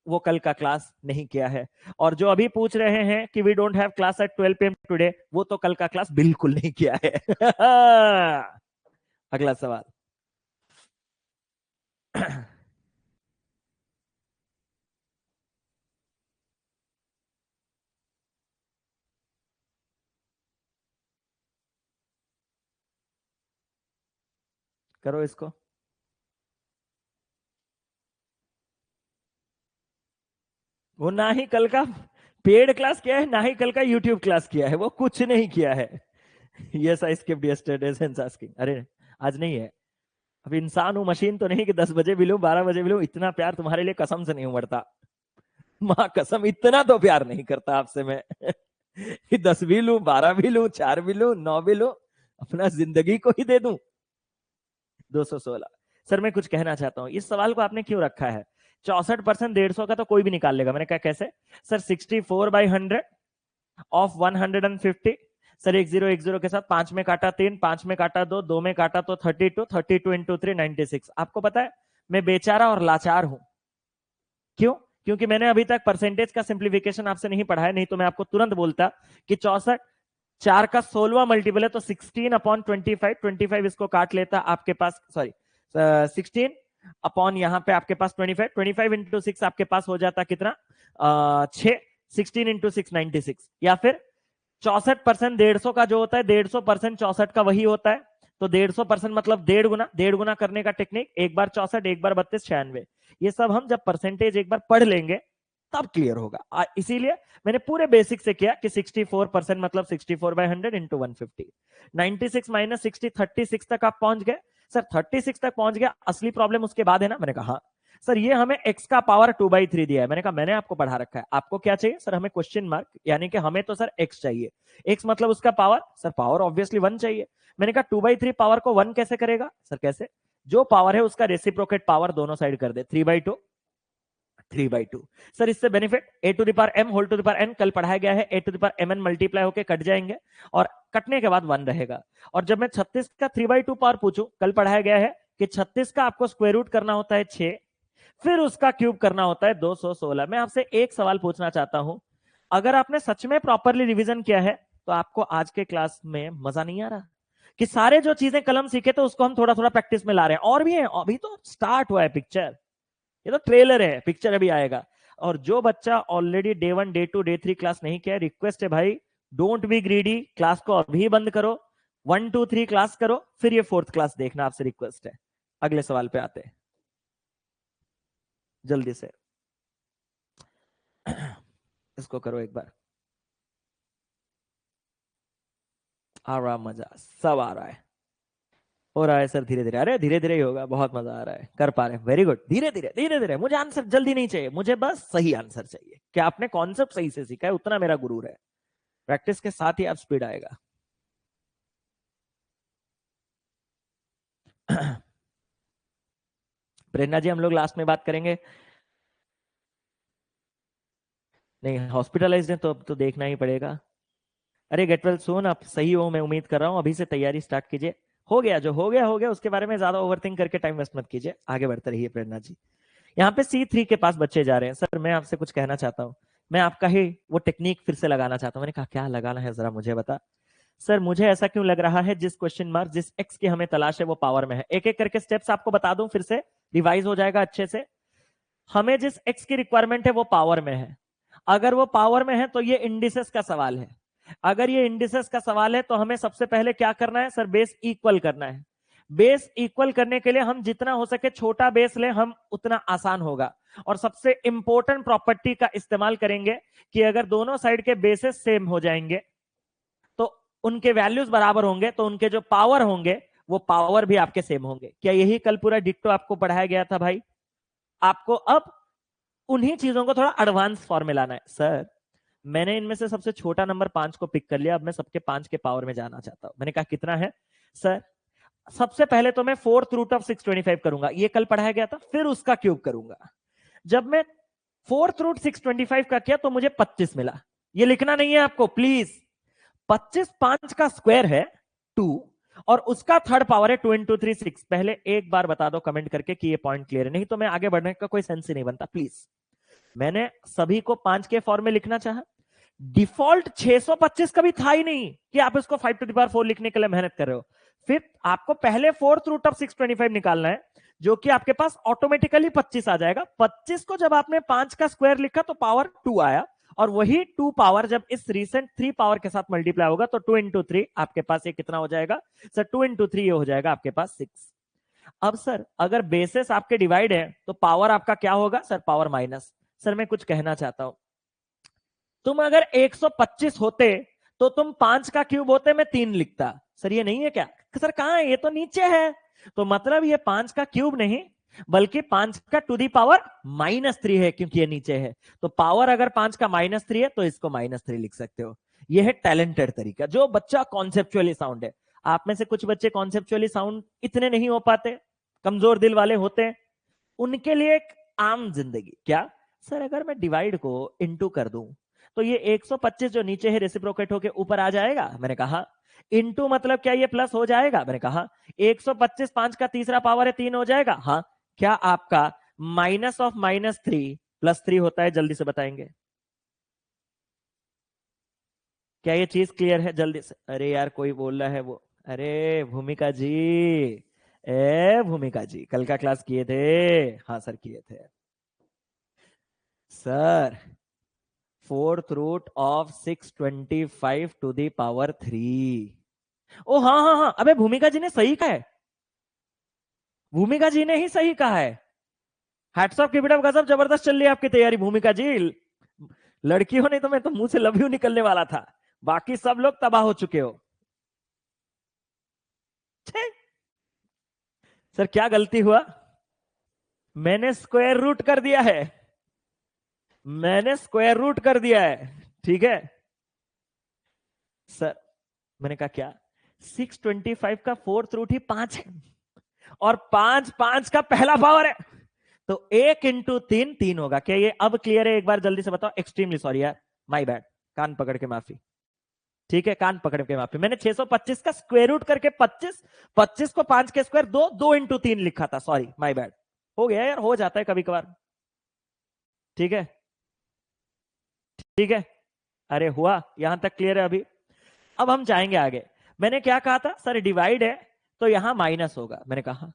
वो कल का क्लास नहीं किया है। और जो अभी पूछ रहे हैं कि we don't have class at 12 PM today, वो तो कल का क्लास बिल्कुल नहीं किया है। अगला सवाल। करो इसको। वो ना ही कल का पेड क्लास किया है, ना ही कल का यूट्यूब क्लास किया है, वो कुछ नहीं किया है। Yes I skipped yesterday since asking. अरे आज नहीं है, अब इंसान हूं, मशीन तो नहीं कि 10 बजे भी लूं 12 बजे भी लूं। इतना प्यार तुम्हारे लिए कसम से नहीं उमड़ता, माँ कसम, इतना तो प्यार नहीं करता आपसे मैं। कि 10 भी लूं 12 भी लूं 4 भी लूं 9 भी लूं, अपना जिंदगी को ही दे दूं। 216। सर मैं कुछ कहना चाहता हूं, इस सवाल को आपने क्यों रखा है? 64% 150 का तो कोई भी निकाल लेगा। मैंने कहा कैसे? Sir 64/100 of 150। सर 1010 के साथ 5 में काटा 3, 5 में काटा 2, 2 में काटा तो 32, 32 इंटू 3 96। आपको पता है मैं बेचारा और लाचार हूं। क्यों? क्योंकि मैंने अभी तक परसेंटेज का सिंप्लीफिकेशन आपसे नहीं पढ़ा है, नहीं तो मैं आपको तुरंत बोलता कि 64 4 का 16वां मल्टीपल है तो 16/25, 25 इसको काट लेता आपके पास, सॉरी 16 अपॉन यहां पे आपके पास 25, 25 इंटू 6 आपके पास हो जाता कितना? 6। 16 इंटू 6 96। या फिर 64% 150 का जो होता है 150% 64 का वही होता है, तो 150% मतलब 1.5 गुना। 1.5 गुना करने का टेक्निक, एक बार 64 एक बार 32 96। ये सब हम जब परसेंटेज एक बार पढ़ लेंगे तब क्लियर होगा। इसीलिए मैंने पूरे बेसिक से किया कि 64% मतलब 64/100 इंटू 150। 96 माइनस 60 36 तक आप पहुंच गए। सर 36 तक पहुंच गया, असली प्रॉब्लम उसके बाद है ना? मैंने कहा हाँ। सर ये हमें x का पावर 2/3 दिया है। मैंने कहा मैंने आपको पढ़ा रखा है, आपको क्या चाहिए? सर हमें क्वेश्चन मार्क, यानी कि हमें तो सर x चाहिए। x मतलब उसका पावर, सर पावर ऑब्वियसली 1 चाहिए। मैंने कहा 2/3 पावर को 1 कैसे करेगा? सर कैसे? जो पावर है उसका रेसिप्रोकेट पावर दोनों साइड कर दे, 3/2 3/2। सर इससे benefit a to the power m whole to the power n कल पढ़ाया गया है, a to the power mn multiply होकर कट जाएंगे और कटने के बाद 1 रहेगा। और जब मैं 36 का 3/2 पावर पूछूं, कल पढ़ाया गया है कि 36 का आपको स्क्वायर रूट करना होता है 6, फिर उसका क्यूब करना होता है 216। मैं आपसे एक सवाल पूछना चाहता हूं, अगर आपने सच में प्रॉपरली रिवीजन किया है तो आपको आज के क्लास में मजा नहीं आ रहा कि सारे जो चीजें कलम सीखे तो उसको हम थोड़ा थोड़ा प्रैक्टिस में ला रहे हैं? और भी है, अभी तो स्टार्ट हुआ है पिक्चर, ये तो ट्रेलर है, पिक्चर अभी आएगा। और जो बच्चा already day 1 day 2 day 3 class नहीं किया, रिक्वेस्ट है भाई, डोंट बी ग्रीडी, क्लास को अभी बंद करो, 1 2 3 क्लास करो, फिर ये 4th क्लास देखना, आपसे रिक्वेस्ट है। अगले सवाल पे आते हैं जल्दी से। इसको करो एक बार, आ रहा मजा, सब आ रहा है, हो रहा है सर धीरे धीरे। अरे धीरे धीरे ही होगा, बहुत मजा आ रहा है, कर पा रहे हैं, वेरी गुड। धीरे धीरे धीरे धीरे, मुझे आंसर जल्दी नहीं चाहिए, मुझे बस सही आंसर चाहिए। क्या आपने कॉन्सेप्ट सही से सीखा है, उतना मेरा गुरूर है। प्रैक्टिस के साथ ही आप स्पीड आएगा। प्रेरणा जी हम लोग लास्ट में बात करेंगे। नहीं हॉस्पिटलाइज्ड है तो अब तो देखना ही पड़ेगा। अरे गेट वेल सून, आप सही हो मैं उम्मीद कर रहा हूँ, अभी से तैयारी स्टार्ट कीजिए। हो गया जो हो गया हो गया, उसके बारे में ज्यादा ओवरथिंक करके टाइम वेस्ट मत कीजिए, आगे बढ़ते रहिए। प्रेरणा जी यहाँ पे C3 के पास बच्चे जा रहे हैं। सर मैं आपसे कुछ कहना चाहता हूँ, मैं आपका ही वो टेक्निक फिर से लगाना चाहता हूँ। मैंने कहा क्या लगाना है जरा मुझे बता। सर मुझे ऐसा क्यों लग रहा है, जिस क्वेश्चन मार्क जिस एक्स की हमें तलाश है वो पावर में है। एक एक करके स्टेप्स आपको बता दूं, फिर से रिवाइज हो जाएगा अच्छे से। हमें जिस एक्स की रिक्वायरमेंट है वो पावर में है। अगर वो पावर में है तो ये इंडिसेस का सवाल है। अगर ये इंडिसेस का सवाल है तो हमें सबसे पहले क्या करना है सर? बेस इक्वल करना है। बेस इक्वल करने के लिए हम जितना हो सके छोटा बेस ले, हम उतना आसान होगा। और सबसे इंपॉर्टेंट प्रॉपर्टी का इस्तेमाल करेंगे कि अगर दोनों साइड के बेसेस सेम हो जाएंगे तो उनके वैल्यूज बराबर होंगे, तो उनके जो पावर होंगे वो पावर भी आपके सेम होंगे। क्या यही कल पूरा डिक्टो आपको पढ़ाया गया था भाई? आपको अब उन्हीं चीजों को थोड़ा एडवांस फॉर्म में लाना है। सर मैंने इनमें से सबसे छोटा नंबर 5 को पिक कर लिया, अब मैं सबके 5 के पावर में जाना चाहता हूं। मैंने कहा कितना है? सर सबसे पहले तो मैं 4th रूट ऑफ 625 करूंगा, ये कल पढ़ाया गया था, फिर उसका क्यूब करूंगा। जब मैं 4th रूट 625 का किया तो मुझे 25 मिला। ये लिखना नहीं है आपको प्लीज, 25 5 का स्क्वायर है 2 और उसका थर्ड पावर है 2 इंटू 3 6। पहले एक बार बता दो कमेंट करके कि ये पॉइंट क्लियर है, नहीं तो मैं आगे बढ़ने का कोई सेंस ही नहीं बनता प्लीज। मैंने सभी को 5 के फॉर्म में लिखना चाहा। डिफॉल्ट 625 कभी था ही नहीं कि आप इसको 5 टू द पावर 4 लिखने के लिए मेहनत कर रहे हो। फिर आपको पहले 4th रूट ऑफ 625 निकालना है, जो कि आपके पास ऑटोमेटिकली 25 आ जाएगा। 25 को जब आपने 5 का स्क्वायर लिखा तो पावर 2 आया, और वही 2 पावर जब इस रिसेंट 3 पावर के साथ मल्टीप्लाई होगा तो 2 इंटू 3 आपके पास ये कितना हो जाएगा सर? 2 इंटू 3 ये हो जाएगा आपके पास 6। अब सर अगर बेसिस आपके डिवाइड है तो पावर आपका क्या होगा सर? Power minus. सर मैं कुछ कहना चाहता हूं, तुम अगर 125 होते तो तुम 5 का क्यूब होते, मैं 3 लिखता। सर ये नहीं है क्या? सर कहां है, ये तो नीचे है। तो मतलब ये 5 का क्यूब नहीं बल्कि 5 का टू दी पावर -3 है, क्योंकि ये नीचे है। तो पावर अगर 5 का -3 है तो इसको -3 लिख सकते हो। ये है टैलेंटेड तरीका, जो बच्चा कॉन्सेप्चुअली साउंड है। आप में से कुछ बच्चे कॉन्सेप्चुअली साउंड इतने नहीं हो पाते, कमजोर दिल वाले होते हैं, उनके लिए एक आम जिंदगी क्या, सर अगर मैं डिवाइड को इनटू कर दूं तो ये 125 जो नीचे है रेसिप्रोकेट होके ऊपर आ जाएगा। मैंने कहा इनटू मतलब क्या ये प्लस हो जाएगा? मैंने कहा 125 5 का तीसरा पावर है 3 हो जाएगा। हाँ, क्या आपका माइनस ऑफ -3 +3 होता है? जल्दी से बताएंगे। क्या ये चीज क्लियर है? जल्दी से। अरे यार कोई बोल रहा है वो, अरे भूमिका जी, भूमिका जी कल का क्लास किए थे? हाँ सर किए थे sir. Fourth root of 625 to the power 3। ओ हाँ हाँ हाँ, अबे भूमिका जी ने सही कहा है, भूमिका जी ने ही सही कहा है। Hats off, keep it up, गजब जबरदस्त चल रही है आपकी तैयारी भूमिका जी। लड़की हो नहीं तो मैं तो मुंह से लव यू निकलने वाला था, बाकी सब लोग तबाह हो चुके हो। छे! सर क्या गलती हुआ? मैंने स्क्वायर रूट कर दिया है, मैंने स्क्वायर रूट कर दिया है, ठीक है सर। मैंने कहा क्या? 625 का फोर्थ रूट ही 5 है, और 5 5 का पहला पावर है, तो 1 × 3 3 होगा। क्या ये अब क्लियर है? एक बार जल्दी से बताओ। एक्सट्रीमली सॉरी यार, माय बैड, कान पकड़ के माफी। ठीक है, कान पकड़ के माफी। मैंने 625 का स्क्वायर रूट करके 25 25 को 5 के स्क्वायर 2 2 × 3 लिखा था। Sorry, my bad. हो गया यार, हो जाता है कभी कभार। ठीक है, ठीक है। अरे हुआ, यहां तक क्लियर है अभी? अब हम जाएंगे आगे। मैंने क्या कहा था सर? डिवाइड है तो यहां माइनस होगा। मैंने कहा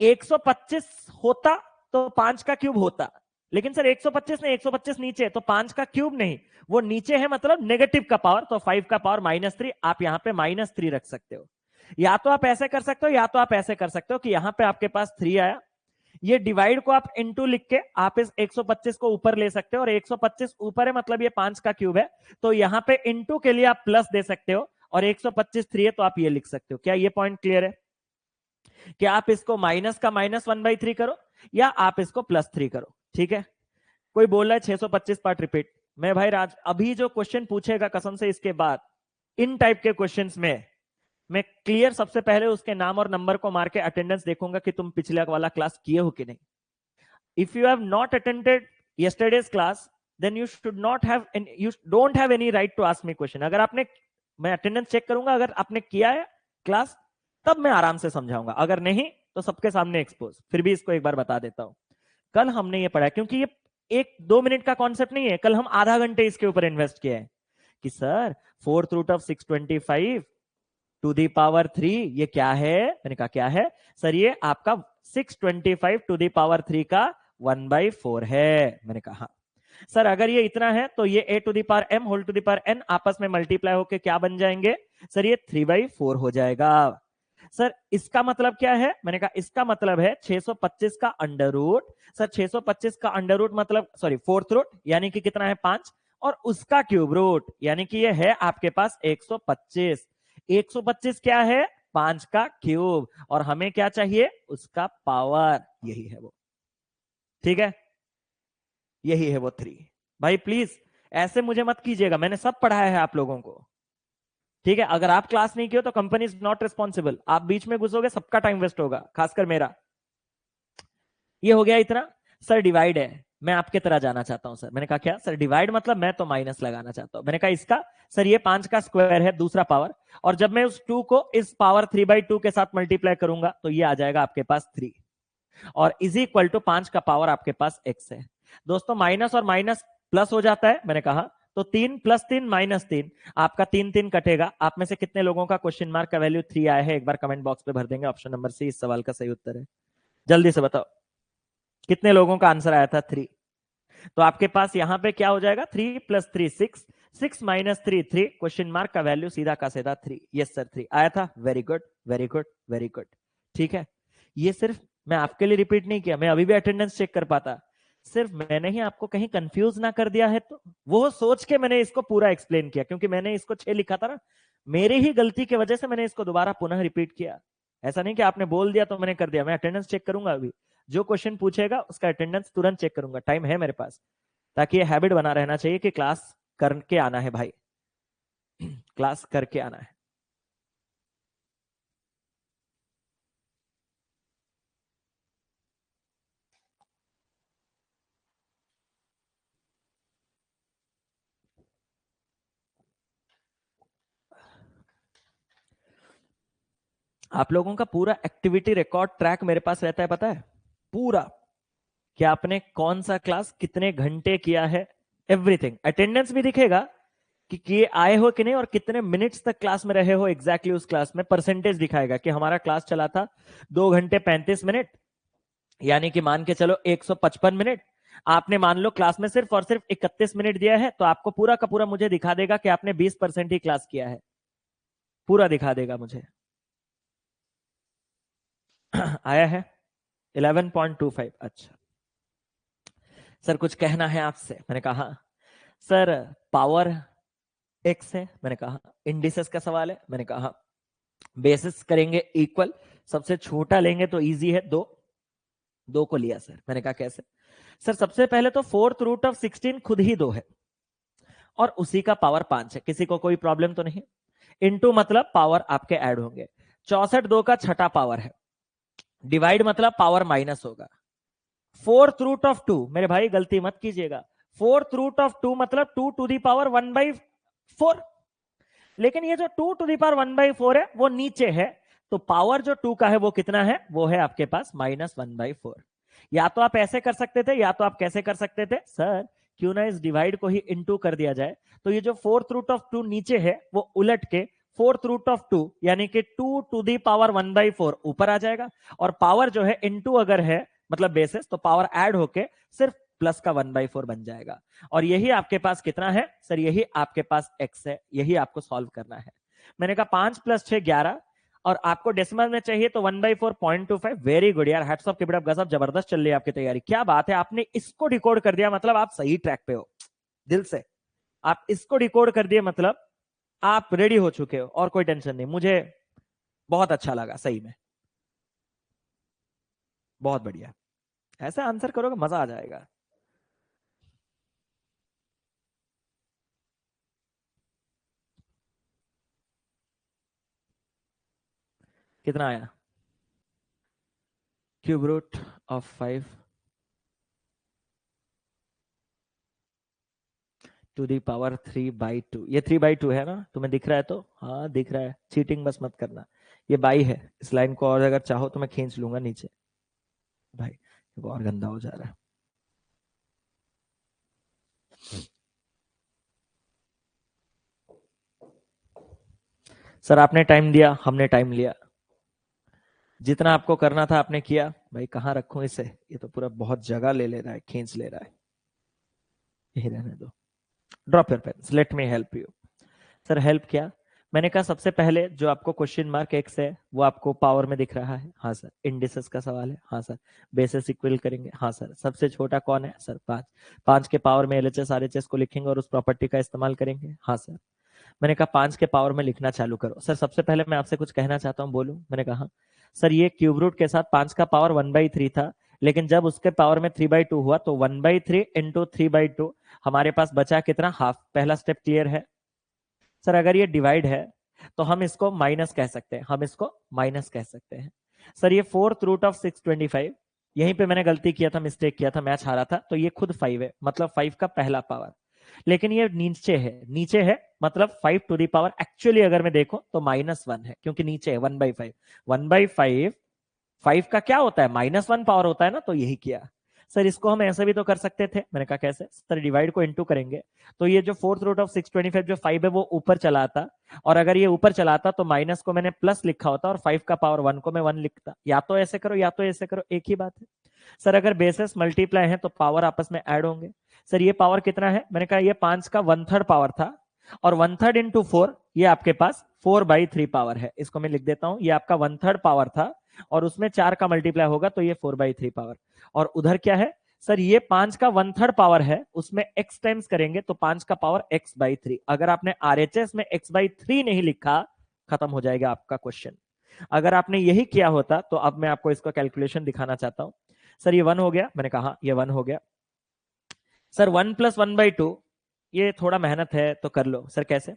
125 होता तो 5 का क्यूब होता, लेकिन सर 125 नहीं, 125 नीचे, तो 5 का क्यूब नहीं, वो नीचे है मतलब नेगेटिव का पावर, तो 5 का पावर -3। आप यहां पे -3 रख सकते हो। या तो आप ऐसे कर सकते हो, या तो आप ऐसे कर सकते हो कि यहां पे आपके पास 3 आया, ये डिवाइड को आप इनटू लिख के आप इस 125 को ऊपर ले सकते हो, और 125 ऊपर है मतलब ये 5 का क्यूब है, तो यहां पे इनटू के लिए आप प्लस दे सकते हो, और 125 3 है तो आप ये लिख सकते हो। क्या ये पॉइंट क्लियर है? कि आप इसको माइनस का -1/3 करो, या आप इसको +3 करो। ठीक है, कोई बोल रहा है 625 पार्ट रिपीट। मैं भाई राज, अभी जो क्वेश्चन पूछेगा कसम से इसके बाद इन टाइप के क्वेश्चंस में मैं क्लियर सबसे पहले उसके नाम और नंबर को मार के अटेंडेंस देखूंगा कि तुम पिछले वाला क्लास किए हो कि नहीं। If you have not attended yesterday's class, then you should not have, you don't have any right to ask me question. अगर आपने, मैं अटेंडेंस चेक करूंगा, अगर आपने किया है क्लास तब मैं आराम से समझाऊंगा, अगर नहीं तो सबके सामने एक्सपोज। फिर भी इसको एक बार बता देता हूं, कल हमने ये पढ़ा, क्योंकि ये 1-2 मिनट का कॉन्सेप्ट नहीं है, कल हम आधा घंटे इसके ऊपर इन्वेस्ट किए हैं कि sir fourth root of 625 to the power 3 ये क्या है? मैंने कहा क्या है सर? ये आपका 625 टू दी पावर 3 का 1/4 है। मैंने कहा सर अगर ये इतना है तो ये a to the power m whole to the power n आपस में मल्टीप्लाई होके क्या बन जाएंगे? सर ये 3/4 हो जाएगा। सर इसका मतलब क्या है? मैंने कहा इसका मतलब है 625 का अंडर रूट। सर 625 का अंडर रूट मतलब, सॉरी, फोर्थ रूट यानी कि कितना है? 5, और उसका क्यूब रूट यानी कि ये है आपके पास 125। 125 क्या है? 5 का क्यूब, और हमें क्या चाहिए? उसका पावर। यही है वो, ठीक है, यही है वो 3। भाई प्लीज ऐसे मुझे मत कीजिएगा, मैंने सब पढ़ाया है आप लोगों को, ठीक है? अगर आप क्लास नहीं किए तो कंपनी इज नॉट रिस्पॉन्सिबल। आप बीच में घुसोगे सबका टाइम वेस्ट होगा, खासकर मेरा। ये हो गया इतना। सर डिवाइड है, मैं आपके तरह जाना चाहता हूं सर। मैंने कहा क्या सर? डिवाइड मतलब मैं तो माइनस लगाना चाहता हूं। मैंने कहा इसका सर ये 5 का स्क्वायर है दूसरा पावर, और जब मैं उस 2 को इस पावर 3/2 के साथ मल्टीप्लाई करूंगा तो ये आ जाएगा आपके पास 3, और इज इक्वल टू 5 का पावर आपके पास x है। दोस्तों माइनस और माइनस प्लस हो जाता है, मैंने कहा, तो 3 + 3 -3, आपका 3 3 कटेगा। आप में से कितने लोगों का क्वेश्चन मार्क का वैल्यू 3 आया है? एक बार कमेंट बॉक्स पे भर देंगे। ऑप्शन नंबर सी इस सवाल का सही उत्तर है। जल्दी से बताओ कितने लोगों का आंसर आया था 3। तो आपके पास यहां पे क्या हो जाएगा? 3 + 3 6, 6 - 3 3, क्वेश्चन मार्क का वैल्यू सीधा का सीधा 3। यस सर 3 आया था। Very good, very good, very good. ठीक है, ये सिर्फ मैं आपके लिए रिपीट नहीं किया, मैं अभी भी अटेंडेंस चेक कर पाता। सिर्फ मैंने ही आपको कहीं कंफ्यूज ना कर दिया है तो वो सोच के मैंने इसको पूरा एक्सप्लेन किया, क्योंकि मैंने इसको 6 लिखा था ना, मेरी ही गलती की वजह से मैंने इसको दोबारा पुनः रिपीट किया। ऐसा नहीं कि आपने बोल दिया तो मैंने कर दिया। मैं अटेंडेंस चेक करूंगा, अभी जो क्वेश्चन पूछेगा उसका अटेंडेंस तुरंत चेक करूंगा, टाइम है मेरे पास, ताकि ये हैबिट बना रहना चाहिए कि क्लास करके आना है भाई, क्लास करके आना है। आप लोगों का पूरा एक्टिविटी रिकॉर्ड ट्रैक मेरे पास रहता है, पता है पूरा, कि आपने कौन सा क्लास कितने घंटे किया है, एवरीथिंग। अटेंडेंस भी दिखेगा कि आए हो कि नहीं, और कितने मिनट्स तक क्लास में रहे हो एग्जैक्टली उस क्लास में, परसेंटेज दिखाएगा कि हमारा क्लास चला था 2 घंटे 35 मिनट, यानी कि मान के चलो 155 मिनट। आपने मान लो क्लास में सिर्फ और सिर्फ 31 मिनट दिया है, तो आपको पूरा का पूरा मुझे दिखा देगा कि आपने 20% ही क्लास किया है, पूरा दिखा देगा मुझे। आया है 11.25। अच्छा सर कुछ कहना है आपसे, मैंने कहा सर पावर एक्स है, मैंने कहा इंडिसेस का सवाल है, मैंने कहा बेसिस करेंगे इक्वल, सबसे छोटा लेंगे तो इजी है, 2 को लिया सर। मैंने कहा कैसे सर? सबसे पहले तो 4th रूट ऑफ 16 खुद ही 2 है, और उसी का पावर 5 है, किसी को कोई प्रॉब्लम तो नहीं। इनटू मतलब पावर आपके ऐड होंगे, 64 2 का छठा पावर है, डिवाइड मतलब पावर माइनस होगा। 4th रूट ऑफ 2, मेरे भाई गलती मत कीजिएगा, 4th रूट ऑफ 2 मतलब 2 टू दी पावर 1/4, लेकिन ये जो 2 टू दी पावर 1/4 है वो नीचे है, तो पावर जो 2 का है वो कितना है? वो है आपके पास -1/4। या तो आप ऐसे कर सकते थे, या तो आप कैसे कर सकते थे सर, क्यों ना इस डिवाइड को ही इनटू कर दिया जाए, तो ये जो 4th रूट ऑफ 2 नीचे है वो उलट के 4th रूट ऑफ 2 यानी कि 2 टू दी पावर 1/4 ऊपर आ जाएगा, और पावर जो है इनटू अगर है मतलब बेसिस, तो पावर ऐड होके सिर्फ प्लस का 1/4 बन जाएगा। और यही आपके पास कितना है सर? यही आपके पास x है, यही आपको सॉल्व करना है। मैंने कहा 5 + 6 11, और आपको डेसिमल में चाहिए तो 1/4.25। वेरी गुड यार, hats off, keep it up, गजब, जबरदस्त चल रही है आपकी तैयारी, क्या बात है, आपने इसको डिकोड कर दिया, मतलब आप सही ट्रैक पे हो, दिल से आप इसको डिकोड कर दिए, मतलब आप रेडी हो चुके हो, और कोई टेंशन नहीं। मुझे बहुत अच्छा लगा सही में, बहुत बढ़िया। ऐसा आंसर करोगे मजा आ जाएगा। कितना आया? Cube root of 5 to the power 3/2, ये 3/2 है ना? तुम्हें दिख रहा है तो? हाँ दिख रहा है, चीटिंग बस मत करना। ये बाई है, इस लाइन को और अगर चाहो तो मैं खींच लूंगा नीचे, भाई वो और गंदा हो जा रहा है। सर आपने टाइम दिया, हमने टाइम लिया, जितना आपको करना था आपने किया। भाई कहाँ रखूं इसे, ये तो पूरा बहुत जगह ले रहा है, खींच ले रहा है, यही रहने दो। Drop your pens, let me help you. Sir help क्या? मैंने कहा सबसे पहले जो आपको क्वेश्चन मार्क एक्स है वो आपको पावर में दिख रहा है, हाँ सर। इंडिसेस का सवाल है, हाँ सर। बेसिस इक्वल करेंगे, हाँ सर। सबसे छोटा कौन है सर? 5। 5 के पावर में एलएचएस आरएचएस को लिखेंगे और उस प्रॉपर्टी का इस्तेमाल करेंगे, हाँ सर। मैंने कहा 5 के पावर में लिखना चालू करो। सर सबसे पहले मैं आपसे कुछ कहना चाहता हूँ, बोलूं? मैंने कहा सर ये क्यूब रूट के साथ 5 का पावर 1/3 था, लेकिन जब उसके पावर में 3/2 हुआ तो 1/3 इंटू 3/2, हमारे पास बचा कितना? हाफ। पहला स्टेप क्लियर है सर? अगर ये डिवाइड है तो हम इसको माइनस कह सकते हैं, हम इसको माइनस कह सकते हैं। सर ये 4th रूट ऑफ 625, यहीं पे मैंने गलती किया था, मिस्टेक किया था, मैच हारा था, तो ये खुद 5 है, मतलब 5 का पहला पावर। लेकिन ये नीचे है, नीचे है मतलब 5 टू दी पावर एक्चुअली अगर मैं देखूं तो -1 है, क्योंकि नीचे है 1/5। 1/5 5 का क्या होता है? -1 पावर होता है ना, तो यही किया। सर इसको हम ऐसे भी तो कर सकते थे, मैंने कहा कैसे? सर डिवाइड को इनटू करेंगे, तो ये जो 4th रूट ऑफ 625 जो 5 है वो ऊपर चला आता, और अगर ये ऊपर चला आता तो माइनस को मैंने प्लस लिखा होता, और 5 का पावर 1 को मैं 1 लिखता। या तो ऐसे करो या तो ऐसे करो, एक ही बात है। सर अगर बेसिस मल्टीप्लाई है तो पावर आपस में ऐड होंगे। सर ये पावर कितना है? मैंने कहा ये 5 का 1/3 पावर था, और 1/3 इंटू 4 ये आपके पास 4/3 पावर है। इसको मैं लिख देता हूं, ये आपका 1/3 पावर था, और उसमें 4 का मल्टीप्लाई होगा तो ये 4/3 पावर। और उधर क्या है सर ये 5 का 1/3 पावर है, उसमें x टाइम्स करेंगे तो 5 का पावर x/3। अगर आपने RHS में x/3 नहीं लिखा, खत्म हो जाएगा आपका क्वेश्चन। अगर आपने यही किया होता तो अब मैं आपको इसका कैलकुलेशन दिखाना चाहता हूं। सर ये 1 हो गया, मैंने कहा ये 1 हो गया। सर 1 + 1/2, ये थोड़ा मेहनत है तो कर लो। सर कैसे?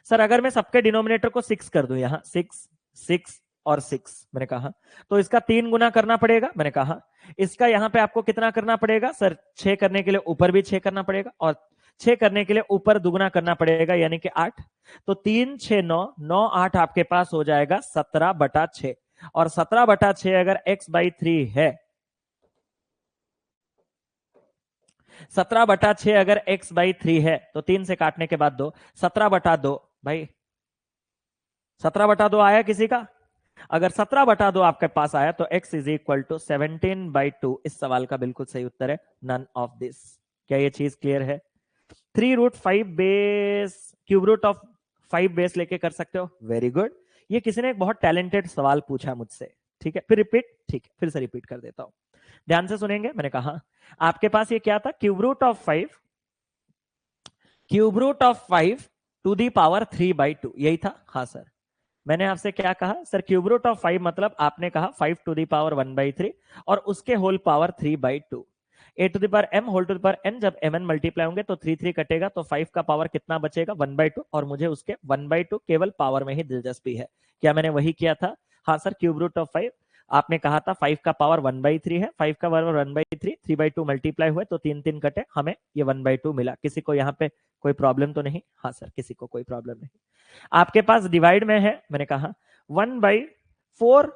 सर अगर मैं सबके डिनोमिनेटर को 6 कर दूं, यहां 6 6 और 6, मैंने कहा तो इसका 3 गुना करना पड़ेगा। मैंने कहा इसका यहां पे आपको कितना करना पड़ेगा? सर 6 करने के लिए ऊपर भी 6 करना पड़ेगा, और 6 करने के लिए ऊपर दुगुना करना पड़ेगा, यानी कि 8। तो 3 6 9 9 8 आपके पास हो जाएगा 17/6। और 17/6 अगर x/3 है, 17/6 अगर x/3 है तो 3 से काटने के बाद 2, 17/2 भाई, 17/2 आया किसी का? अगर 17/2 आपके पास आया तो x = 17/2। इस सवाल का बिल्कुल सही उत्तर है नन ऑफ दिस। क्या ये चीज क्लियर है? 3√5 base, cube root of 5 base लेके कर सकते हो। Very good. ये किसी ने एक बहुत टैलेंटेड सवाल पूछा मुझसे। ठीक है, फिर रिपीट, ठीक है, फिर से रिपीट कर देता हूं, ध्यान से सुनेंगे। मैंने कहा आपके पास ये क्या था? Cube root of 5, cube root of 5 to the power 3/2, यही था। हाँ सर, मैंने आपसे क्या कहा? सर क्यूब रूट ऑफ 5 मतलब आपने कहा 5 टू दी पावर 1/3 और उसके whole power 3/2। A to the power m whole to the power n, जब mn मल्टीप्लाई होंगे तो 3 3 कटेगा, तो 5 का पावर कितना बचेगा? 1/2। और मुझे उसके 1/2 केवल पावर में ही दिलचस्पी है। क्या मैंने वही किया था? हाँ सर, क्यूब रूट ऑफ 5 आपने कहा था 5 का पावर 1/3 है, 5 का पावर 1/3, 3/2 मल्टीप्लाई हुए तो 3 3 कटे, हमें ये 1/2 मिला। किसी को यहाँ पे कोई प्रॉब्लम तो नहीं? हाँ सर, किसी को कोई प्रॉब्लम नहीं। आपके पास डिवाइड में है, मैंने कहा 1/4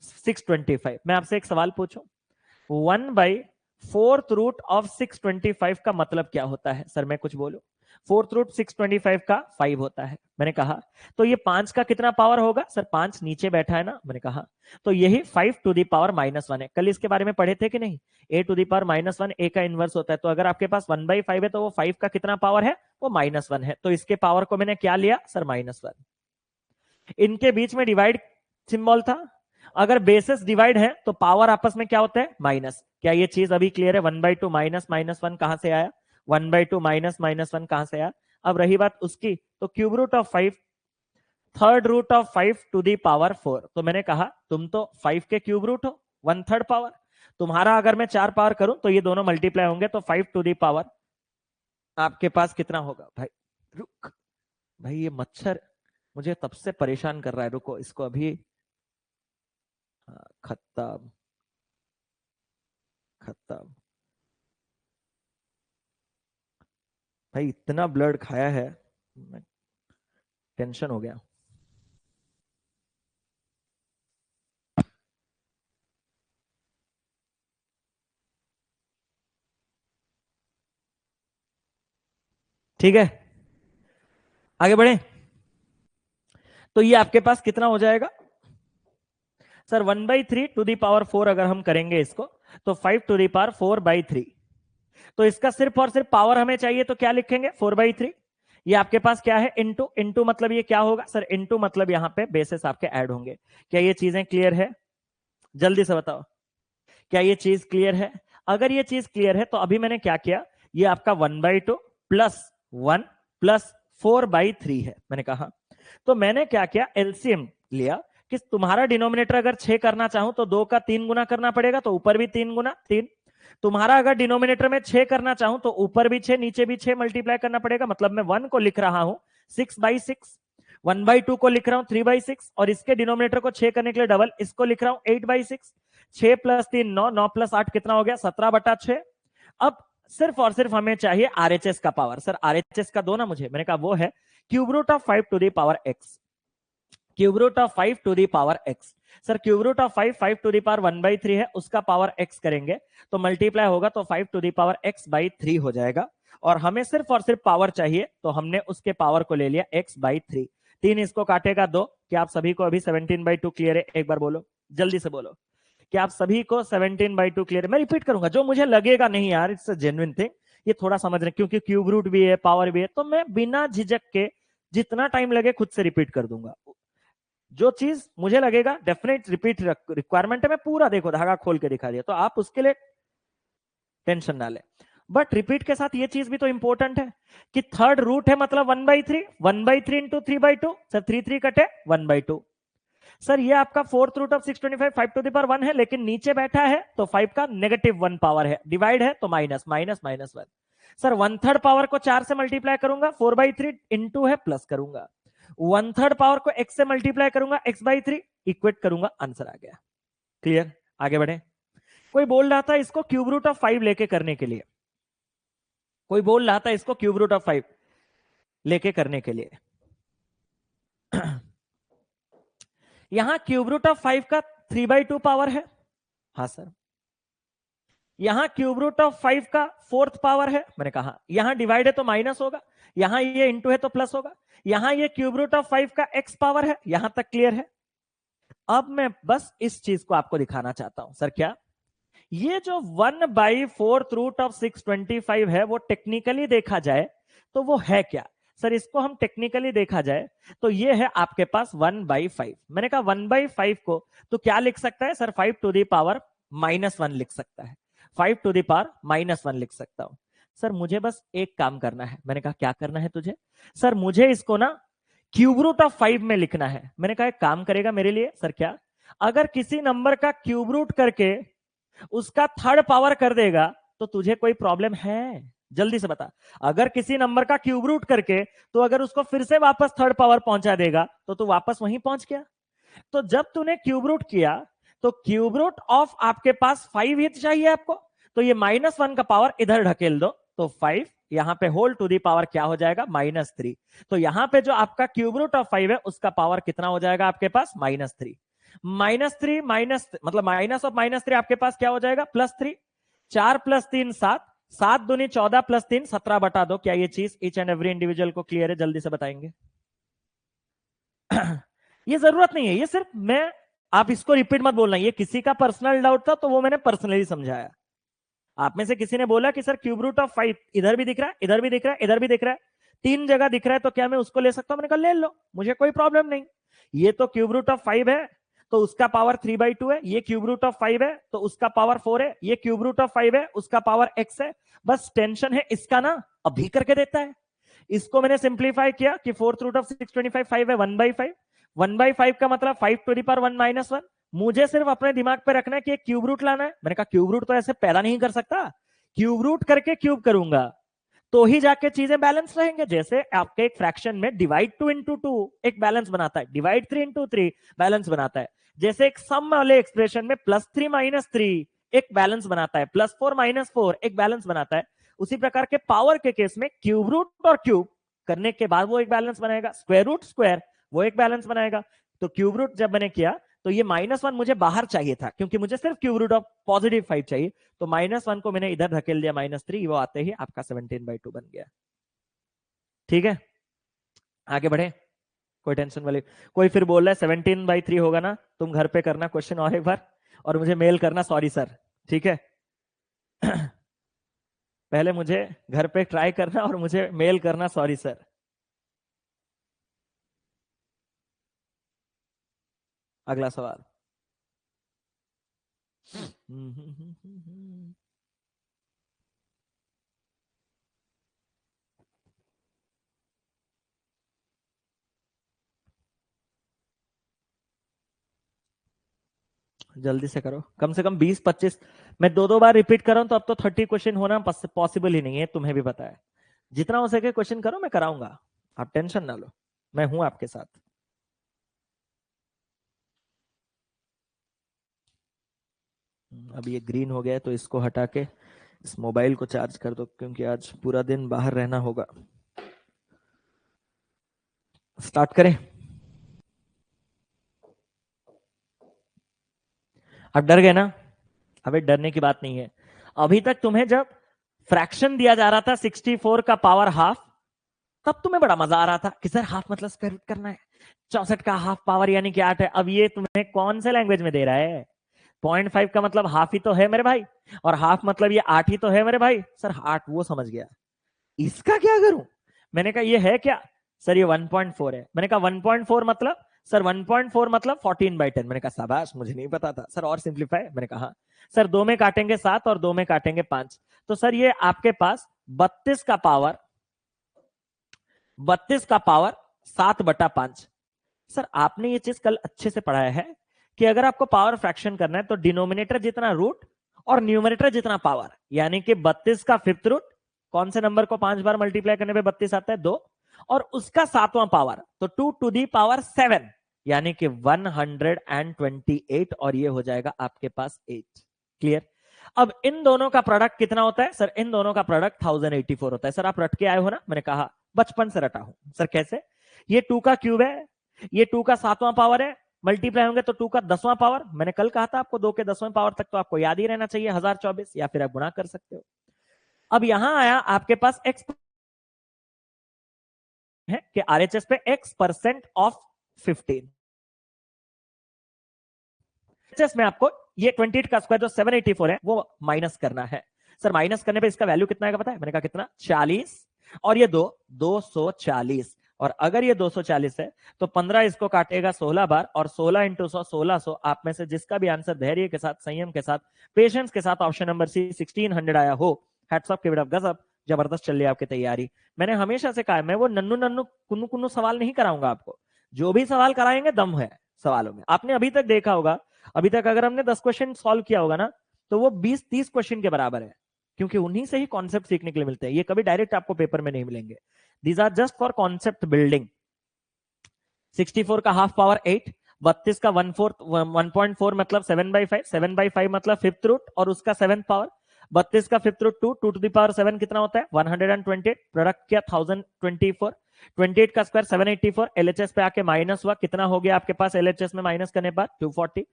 625। मैं आपसे एक सवाल पूछूं, 1/4 625 का मतलब क्या होता है? सर मैं कुछ बोलूं? 4 √625 का 5 होता है। मैंने कहा तो ये 5 का कितना पावर होगा? सर 5 नीचे बैठा है ना, मैंने कहा तो यही 5 टू दी पावर -1 है। कल इसके बारे में पढ़े थे कि नहीं? a to the power -1 a का इनवर्स होता है। तो अगर आपके पास 1/5 है तो वो 5 का कितना पावर है? वो -1 है। तो इसके पावर को मैंने क्या लिया? सर -1। इनके बीच में डिवाइड सिंबल था। अगर बेसिस डिवाइड है तो पावर आपस में क्या होता है? माइनस। क्या ये चीज अभी क्लियर है? 1/2 -1 कहां से आया? 1/2 -1 कहां से आया? अब रही बात उसकी, तो cube root of 5, third root of 5 to the power 4। तो मैंने कहा तुम तो 5 के क्यूब रूट हो, 1/3 पावर। तुम्हारा अगर मैं 4 पावर करूं तो ये दोनों मल्टीप्लाई होंगे, तो 5 टू दी पावर आपके पास कितना होगा? भाई रुक, भाई ये मच्छर मुझे तब से परेशान कर रहा है, रुको इसको अभी। खत्म, खत्म। भाई इतना ब्लड खाया है, टेंशन हो गया। ठीक है, आगे बढ़े। तो ये आपके पास कितना हो जाएगा? सर 1/3 टू दी पावर 4 अगर हम करेंगे इसको, तो 5 टू दी पावर 4/3। तो इसका सिर्फ और सिर्फ पावर हमें चाहिए, तो क्या लिखेंगे? 4/3। ये आपके पास क्या है? इनटू। इनटू मतलब ये क्या होगा? सर इनटू मतलब यहां पे बेसिस आपके ऐड होंगे। क्या ये चीजें क्लियर है? जल्दी से बताओ, क्या ये चीज क्लियर है? अगर ये चीज क्लियर है तो अभी मैंने क्या किया, ये आपका 1/2 +1 +4/3 है। मैंने कहा तो मैंने क्या किया, एलसीएम लिया कि तुम्हारा डिनोमिनेटर अगर 6 करना चाहूं तो 2 का 3 गुना करना पड़ेगा, तो ऊपर भी 3 गुना 3। तुम्हारा अगर डिनोमिनेटर में 6 करना चाहूं तो ऊपर भी 6 नीचे भी 6 मल्टीप्लाई करना पड़ेगा। मतलब मैं 1 को लिख रहा हूं 6/6, 1/2 को लिख रहा हूं 3/6, और इसके डिनोमिनेटर को 6 करने के लिए डबल इसको लिख रहा हूं 8/6। 6 + 3 9, 9 + 8 कितना हो गया? 17/6। अब सिर्फ और सिर्फ हमें चाहिए आरएचएस का पावर। सर आरएचएस का दो ना मुझे। मैंने कहा वो है cube root of 5 to the power x, cube root of 5 to the power x. Sir cube root of 5 5 to the power 1/3 है, उसका पावर x करेंगे तो मल्टीप्लाई होगा, तो 5 टू दी पावर x/3 हो जाएगा। और हमें सिर्फ और सिर्फ पावर चाहिए, तो हमने उसके पावर को ले लिया x/3। 3 इसको काटेगा 2। क्या आप सभी को अभी 17/2 क्लियर है? एक बार बोलो, जल्दी से बोलो, क्या आप सभी को 17/2 क्लियर है? मैं रिपीट करूंगा, जो मुझे लगेगा नहीं यार इट्स अ जेन्युइन थिंग, ये थोड़ा समझ रहे, क्योंकि क्यूब रूट भी है, पावर भी है, तो मैं बिना झिझक के जितना टाइम लगे खुद से रिपीट कर दूंगा। जो चीज मुझे लगेगा डेफिनेट रिपीट रिक्वायरमेंट है, मैं पूरा देखो धागा खोल के दिखा दिया, तो आप उसके लिए टेंशन ना ले। बट रिपीट के साथ ये चीज भी तो इंपॉर्टेंट है कि थर्ड रूट है मतलब 1/3, 1/3 इंटू 3/2, सर 3 कटे 1/2। सर ये आपका fourth root of 625 5 to the power 1 है, लेकिन नीचे बैठा है तो 5 का -1 पावर है, डिवाइड है तो minus minus minus 1। Sir 1/3 power को 4 से मल्टीप्लाई करूंगा, 4/3 इंटू है प्लस करूंगा, 1/3 पावर को x से मल्टीप्लाई करूंगा, x/3 इक्वेट करूंगा, आंसर आ गया। क्लियर, आगे बढ़े। कोई बोल रहा था इसको क्यूब रूट ऑफ 5 लेके करने के लिए, कोई बोल रहा था इसको क्यूब रूट ऑफ 5 लेके करने के लिए। यहां क्यूब रूट ऑफ 5 का 3/2 पावर है, हाँ सर। यहां क्यूब रूट ऑफ 5 का 4th पावर है, मैंने कहा यहां डिवाइड है तो माइनस होगा, यहां ये इंटू है तो प्लस होगा, यहां ये क्यूब रूट ऑफ 5 का x पावर है, यहां तक क्लियर है। अब मैं बस इस चीज को आपको दिखाना चाहता हूं, सर क्या ये जो 1/4 रूट ऑफ 625 है वो टेक्निकली देखा जाए तो वो है क्या? सर इसको हम टेक्निकली देखा जाए तो ये है आपके पास 1/5। मैंने कहा 1/5 को तो क्या लिख सकता है सर, 5 टू द पावर -1 लिख सकता है, 5 टू द पावर -1 लिख सकता हूं। सर मुझे बस एक काम करना है, मैंने कहा क्या करना है तुझे? सर मुझे इसको ना क्यूब रूट ऑफ 5 में लिखना है। मैंने कहा एक काम करेगा मेरे लिए? सर क्या? अगर किसी नंबर का क्यूब रूट करके उसका थर्ड पावर कर देगा तो तुझे कोई प्रॉब्लम है? जल्दी से बता। अगर किसी नंबर का क्यूब रूट करके तो अगर उसको फिर से वापस थर्ड पावर पहुंचा देगा तो तू वापस वहीं पहुंच गया। तो जब तूने क्यूब रूट किया तो क्यूब रूट ऑफ आपके पास 5 ही चाहिए आपको, तो ये -1 का पावर इधर ढकेल दो तो 5 यहां पे होल टू दी पावर क्या हो जाएगा, -3। तो यहां पे जो आपका क्यूब रूट ऑफ 5 है उसका पावर कितना हो जाएगा आपके पास, -3। -3 माइनस मतलब माइनस ऑफ -3 आपके पास क्या हो जाएगा, +3। 4 + 3 7, 7 दूनी 14 + 3 17 बटा दो। क्या ये चीज ईच एंड एवरी इंडिविजुअल को क्लियर है? जल्दी से बताएंगे। ये जरूरत नहीं है, ये सिर्फ मैं, आप इसको रिपीट मत बोलना, ये किसी का पर्सनल डाउट था तो वो मैंने पर्सनली समझाया। आप में से किसी ने बोला कि सर क्यूब रूट ऑफ 5 इधर भी दिख रहा है, इधर भी दिख रहा है, इधर भी दिख रहा है, 3 जगह दिख रहा है, तो क्या मैं उसको ले सकता हूं? मैंने कहा ले लो, मुझे कोई प्रॉब्लम नहीं। ये तो क्यूब रूट ऑफ 5 है तो उसका पावर 3/2 है, ये क्यूब रूट ऑफ 5 है तो उसका पावर 4 है, ये क्यूब रूट ऑफ 5 है उसका पावर x है। बस टेंशन है इसका ना, अभी करके देता है। इसको मैंने सिंप्लीफाई किया कि 4th रूट ऑफ 625 5 है 1/5, 1/5 का मतलब 5 टू द पावर 1 - 1। मुझे सिर्फ अपने दिमाग पे रखना है कि एक क्यूब रूट लाना है। मैंने कहा क्यूब रूट तो ऐसे पैदा नहीं कर सकता, क्यूब रूट करके क्यूब करूंगा तो ही जाके चीजें बैलेंस रहेंगे। जैसे आपके एक फ्रैक्शन में डिवाइड 2 × 2 एक बैलेंस बनाता है, डिवाइड 3 × 3 बैलेंस बनाता है, जैसे एक सम वाले एक्सप्रेशन में +3 - 3 एक बैलेंस बनाता है, +4 - 4 एक बैलेंस बनाता है, उसी प्रकार के पावर के केस में क्यूब रूट और क्यूब करने के बाद वो एक बैलेंस बनाएगा, स्क्वायर रूट स्क्वायर वो एक बैलेंस बनाएगा। तो क्यूब रूट जब मैंने किया तो ये -1 मुझे बाहर चाहिए था क्योंकि मुझे सिर्फ क्यूब रूट ऑफ +5 चाहिए, तो -1 को मैंने इधर धकेल दिया -3, वो आते ही आपका 17/2 बन गया। ठीक है, आगे बढ़े। कोई टेंशन वाली, कोई फिर बोल रहा है 17/3 होगा ना, तुम घर पे करना क्वेश्चन और एक बार और मुझे मेल करना सॉरी सर, ठीक है। पहले मुझे घर पे ट्राई करना और मुझे मेल करना सॉरी सर। अगला सवाल। जल्दी से करो, कम से कम 20-25। मैं 2-2 बार रिपीट कर रहा हूं तो अब तो 30 क्वेश्चन होना पॉसिबल ही नहीं है, तुम्हें भी पता है। जितना हो सके क्वेश्चन करो, मैं कराऊंगा, आप टेंशन ना लो, मैं हूं आपके साथ। अब ये ग्रीन हो गया है तो इसको हटा के इस मोबाइल को चार्ज कर दो क्योंकि आज पूरा दिन बाहर रहना होगा। स्टार्ट करें? अब डर गए ना? अबे डरने की बात नहीं है। अभी तक तुम्हें जब फ्रैक्शन दिया जा रहा था 64 का पावर हाफ, तब तुम्हें बड़ा मजा आ रहा था कि सर हाफ मतलब स्क्वायर रूट करना है, 64 का हाफ पावर यानी कि 8 है। अब ये तुम्हें कौन से लैंग्वेज में दे रहा है? 0.5 का मतलब हाफ ही तो है मेरे भाई, और हाफ मतलब ये 8 ही तो है मेरे भाई। सर 8 वो समझ गया, इसका क्या करूं? मैंने कहा ये है क्या? सर ये 1.4 है। मैंने कहा 1.4 मतलब? सर 1.4 मतलब 14/10। मैंने कहा शाबाश, मुझे नहीं पता था सर, और सिंप्लीफाई? मैंने कहा सर 2 में काटेंगे 7 और 2 में काटेंगे 5, तो सर ये आपके पास 32 का पावर 7/5। सर आपने ये चीज कल अच्छे से पढ़ाया है कि अगर आपको पावर फ्रैक्शन करना है तो डिनोमिनेटर जितना रूट और न्यूमरेटर जितना पावर, यानी कि 32 का फिफ्थ रूट, कौन से नंबर को 5 बार मल्टीप्लाई करने पे 32 आता है? 2, और उसका 7वां पावर, तो 2 टू दी पावर 7, यानी कि 128, और ये हो जाएगा आपके पास 8। क्लियर? अब इन दोनों का प्रोडक्ट कितना होता है? सर इन दोनों का प्रोडक्ट 1084 होता है। सर आप रट के आए हो ना? मैंने कहा बचपन से रटा हूं। सर कैसे? ये 2 का क्यूब है, ये 2 का 7वां पावर है, मल्टीप्लाई होंगे तो 2 का 10वां पावर। मैंने कल कहा था आपको 2 के 10वें पावर तक तो आपको याद ही रहना चाहिए 1024, या फिर आप गुणा कर सकते हो। अब यहां आया आपके पास एक्स है कि आरएचएस पे x% ऑफ 15। आरएचएस में आपको ये 28 का स्क्वायर जो 784 है वो माइनस करना है। सर माइनस करने पे इसका वैल्यू कितना आएगा पता है? मैंने कहा कितना? 40, और ये 240, और अगर ये 240 है तो 15 इसको काटेगा 16 बार, और 16 इंटू 100 1600। आप में से जिसका भी आंसर धैर्य के साथ, संयम के साथ, पेशेंस के साथ ऑप्शन नंबर सी 1600 आया हो, hats off, give it up, गजब, जबरदस्त चल रही है आपकी तैयारी। मैंने हमेशा से कहा है मैं वो नन्नू नन्नू कुन्नू कुन्नू सवाल नहीं कराऊंगा आपको, जो भी सवाल कराएंगे दम है सवालों में। आपने अभी तक देखा होगा, अभी तक अगर हमने 10 क्वेश्चन सॉल्व किया होगा ना, तो वो 20-30 क्वेश्चन के बराबर है, क्योंकि उन्हीं से ही कॉन्सेप्ट सीखने के लिए मिलते हैं। ये कभी डायरेक्ट आपको पेपर में नहीं मिलेंगे। These are just for concept building. 64 का हाफ पावर 8, 32 का 1/4 मतलब 7/5, 7/5 मतलब फिफ्थ रूट और उसका 7th पावर, 32 का fifth root 2 to the power 7 कितना होता है? 128। प्रोडक्ट किया 1024, 28 का स्क्वायर 784, एलएचएस पे आके माइनस हुआ, कितना हो गया आपके पास एलएचएस में माइनस करने पर? 240।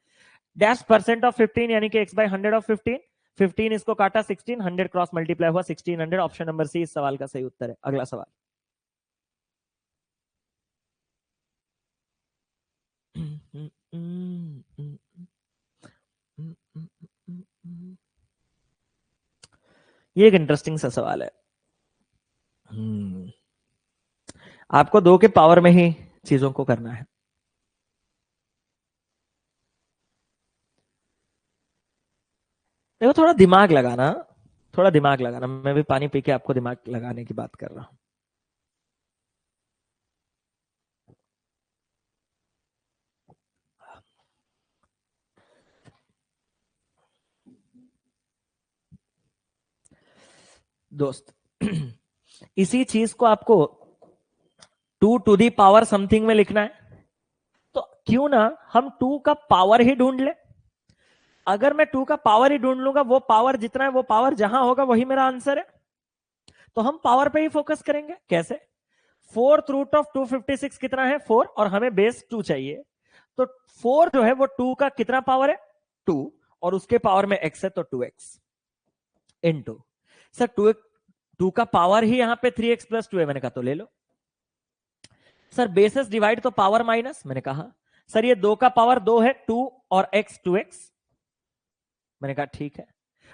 डैश परसेंट ऑफ 15 यानी कि x/100 ऑफ 15, 15 इसको काटा 16, 100 क्रॉस मल्टीप्लाई हुआ 1600। ऑप्शन नंबर सी इस सवाल का सही उत्तर है। अगला सवाल। ये एक इंटरेस्टिंग सा सवाल है। आपको 2 के पावर में ही चीजों को करना है। देखो थोड़ा दिमाग लगाना, थोड़ा दिमाग लगाना। मैं भी पानी पी के आपको दिमाग लगाने की बात कर रहा हूं। दोस्त इसी चीज को आपको 2 टू दी पावर समथिंग में लिखना है, तो क्यों ना हम 2 का पावर ही ढूंढ ले। अगर मैं 2 का पावर ही ढूंढ लूंगा, वो पावर जितना है वो पावर जहां होगा वही मेरा आंसर है, तो हम पावर पे ही फोकस करेंगे। कैसे? 4th रूट ऑफ 256 कितना है? 4, और हमें बेस 2 चाहिए, तो 4 जो है वो 2 का कितना पावर है? 2, और उसके पावर में x है तो 2x इनटू, सर 2 का पावर ही यहां पे 3x प्लस 2 है, मैंने कहा तो ले लो। सर बेसिस डिवाइड तो पावर माइनस, मैंने कहा सर ये 2 का पावर 2 है, 2 और x 2x, मैंने कहा ठीक है।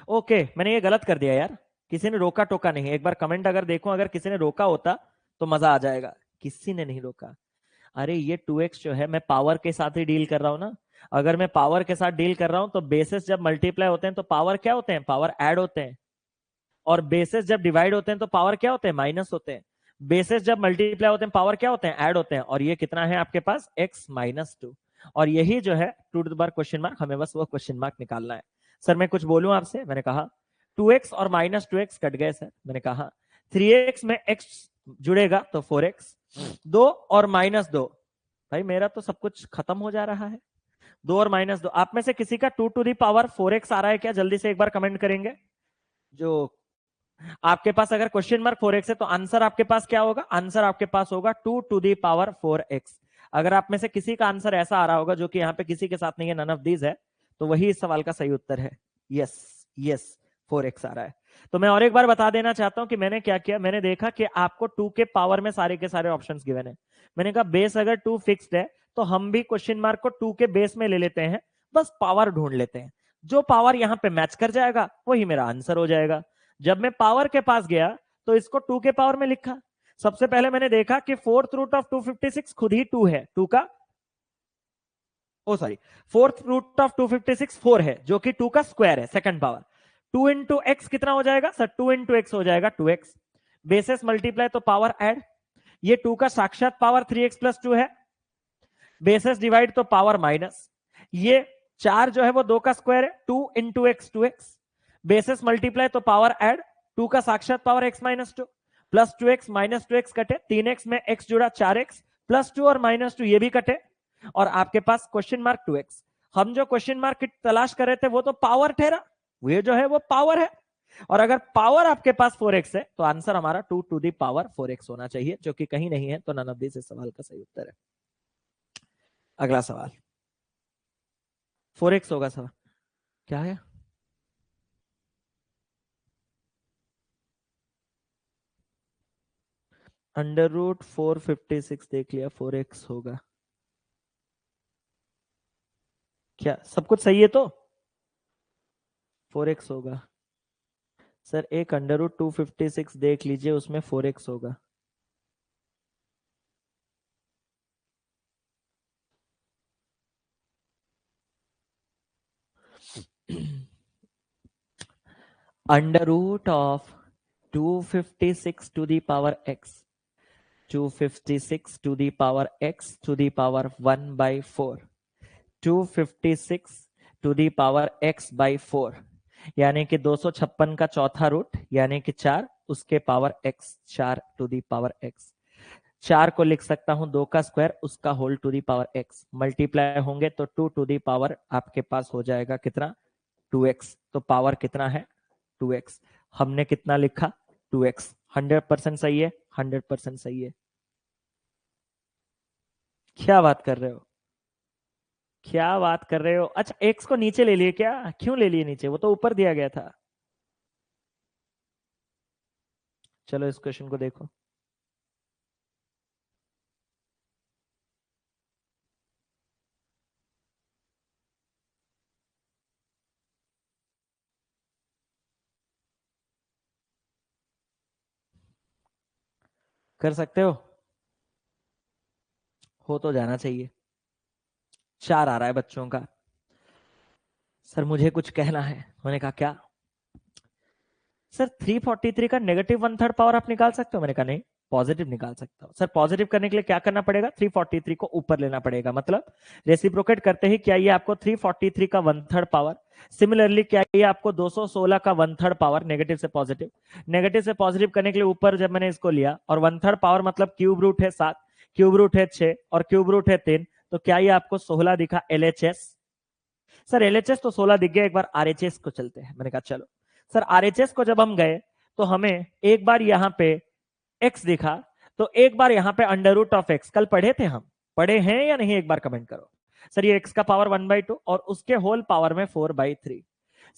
ओके मैंने ये गलत कर दिया यार, किसी ने रोका टोका नहीं। एक बार कमेंट अगर देखो, अगर किसी ने रोका होता तो मजा आ जाएगा। किसी ने नहीं रोका। अरे ये 2x जो है मैं पावर के साथ ही डील कर रहा हूं ना। अगर मैं पावर के साथ डील कर रहा हूं तो बेसिस जब मल्टीप्लाई होते हैं तो पावर क्या होते हैं? पावर ऐड होते हैं। और बेसिस जब डिवाइड होते हैं तो पावर क्या होते हैं? माइनस होते हैं। बेसिस जब मल्टीप्लाई होते हैं पावर क्या होते हैं? ऐड होते हैं। और ये कितना है आपके पास? x-2। और यही जो है to the power question mark, हमें बस वो क्वेश्चन मार्क निकालना है। सर मैं कुछ बोलूं आपसे? मैंने कहा 2x और -2x कट गए सर। मैंने कहा 3x में x जुड़ेगा तो 4x, 2 और -2, भाई मेरा तो सब कुछ खत्म हो जा रहा है। 2 और -2, आप में से किसी का 2 टू दी पावर 4x आ रहा है क्या? जल्दी से एक बार कमेंट करेंगे। जो आपके पास अगर क्वेश्चन मार्क 4x है तो आंसर आपके पास क्या होगा? आंसर आपके पास होगा 2 टू दी पावर 4x। अगर आप में से किसी का आंसर ऐसा आ रहा होगा जो कि यहाँ पे किसी के साथ नहीं है, नन ऑफ दीज है, तो वही इस सवाल का सही उत्तर है। यस यस 4x आ रहा है। तो मैं और एक बार बता देना चाहता हूं कि मैंने क्या किया। मैंने देखा कि आपको 2 के पावर में सारे के सारे ऑप्शंस गिवन है। मैंने कहा बेस अगर 2 फिक्स्ड है तो हम भी क्वेश्चन मार्क को 2 के बेस में ले लेते हैं, बस पावर ढूंढ लेते हैं। जो पावर यहां पे मैच कर जाएगा वही मेरा आंसर हो जाएगा। जब मैं पावर के पास गया तो इसको 2 के पावर में लिखा। सबसे पहले मैंने देखा कि 4th रूट ऑफ 256 खुद ही 2 है। 2 का ओ सॉरी, फोर्थ रूट ऑफ 256 4 है, जो कि 2 का स्क्वायर है, सेकंड पावर। 2 इंटू एक्स कितना हो जाएगा सर? 2 इंटू एक्स हो जाएगा 2x। बेसिस मल्टीप्लाई तो पावर ऐड, ये 2 का साक्षात पावर 3x प्लस 2 है। बेसिस डिवाइड तो पावर माइनस, ये 4 जो है वो 2 का स्क्वायर है, 2 into x 2x। Basis multiply तो पावर ऐड, 2 का साक्षात power x minus 2 plus 2x minus 2x कटे, 3x में x जुड़ा 4x प्लस 2 और माइनस 2 ये भी कटे, और आपके पास क्वेश्चन मार्क 2x। हम जो क्वेश्चन मार्क की तलाश कर रहे थे वो तो पावर ठहरा, ये जो है वो पावर है, और अगर पावर आपके पास 4x है तो आंसर हमारा 2 टू दी पावर 4x होना चाहिए, जो कि कहीं नहीं है, तो नन ऑफ दिस इस सवाल का सही उत्तर है। अगला सवाल 4x होगा सर, क्या है? अंडर रूट 456 देख लिया, 4x होगा क्या? सब कुछ सही है तो 4x होगा सर। एक अंडर रूट 256 देख लीजिए, उसमें 4x होगा। Under root of 256 to the power x, 256 to the power x to the power 1/4, 256 to the power x by 4, यानी कि 256 का चौथा रूट यानी कि 4, उसके power x, 4 to the power x। 4 को लिख सकता हूं 2 का स्क्वायर, उसका whole to the power x, multiply होंगे तो 2 टू दी पावर आपके पास हो जाएगा कितना? 2x। तो पावर कितना है? 2x। हमने कितना लिखा? 2x। 100% सही है, 100% सही है। क्या बात कर रहे हो, क्या बात कर रहे हो? अच्छा, x को नीचे ले लिए क्या? क्यों ले लिए नीचे? वो तो ऊपर दिया गया था। चलो इस क्वेश्चन को देखो। कर सकते हो तो जाना चाहिए। 4 आ रहा है बच्चों का। सर मुझे कुछ कहना है। मैंने कहा क्या? सर 343 का नेगेटिव 1/3 पावर आप निकाल सकते हो? मैंने कहा नहीं, पॉजिटिव निकाल सकता हूं। सर पॉजिटिव करने के लिए क्या करना पड़ेगा? 343 को ऊपर लेना पड़ेगा, मतलब रेसिप्रोकेट करते ही क्या ये आपको 343 का 1/3 पावर, सिमिलरली क्या ये आपको 216 का 1/3 पावर, नेगेटिव से पॉजिटिव, नेगेटिव से पॉजिटिव करने के लिए ऊपर जब मैंने इसको लिया, और 1/3 पावर मतलब क्यूब रूट है 7, क्यूब रूट है 6 और क्यूब रूट है 3, तो क्या ये आपको 16 दिखा LHS? सर LHS तो 16 दिख गया, एक बार RHS को चलते हैं। मैंने कहा चलो। सर RHS को जब हम गए तो हमें एक बार यहां पे x दिखा, तो एक बार यहां पे अंडर रूट ऑफ x, कल पढ़े थे हम, पढ़े हैं या नहीं एक बार कमेंट करो। सर ये x का पावर 1/2 और उसके होल पावर में 4/3।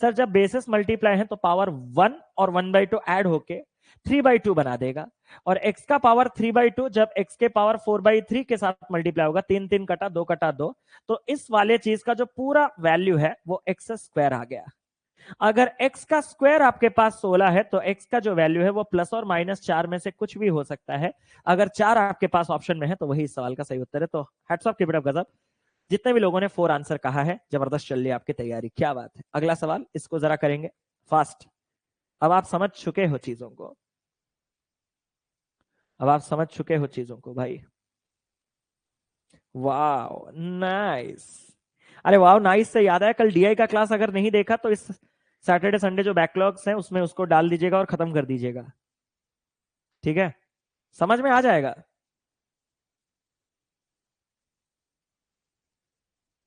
सर जब बेसिस मल्टीप्लाई है तो पावर 1 और 1/2 ऐड होके 3/2 बना देगा, और x का पावर 3/2 जब x के पावर 4/3 के साथ मल्टीप्लाई होगा, 3 3 कटा 2 कटा 2, तो इस वाले चीज का जो पूरा वैल्यू है वो x स्क्वायर आ गया। अगर x का स्क्वायर आपके पास 16 है तो x का जो वैल्यू है वो प्लस और माइनस 4 में से कुछ भी हो सकता है। अगर 4 आपके पास ऑप्शन में है तो वही इस सवाल का सही उत्तर है। तो hats off, keep it up गजब। जितने भी लोगों ने 4 आंसर कहा है, जबरदस्त चल रही है आपकी तैयारी, क्या बात है। अगला सवाल, इसको जरा करेंगे फास्ट। अब आप समझ चुके हो चीजों को, अब आप समझ चुके हो चीजों को भाई। वाह नाइस। अरे वाह नाइस से याद है, कल DI का क्लास अगर नहीं देखा तो इस सैटरडे संडे जो बैकलॉग्स हैं उसमें उसको डाल दीजिएगा और खत्म कर दीजिएगा, ठीक है? समझ में आ जाएगा।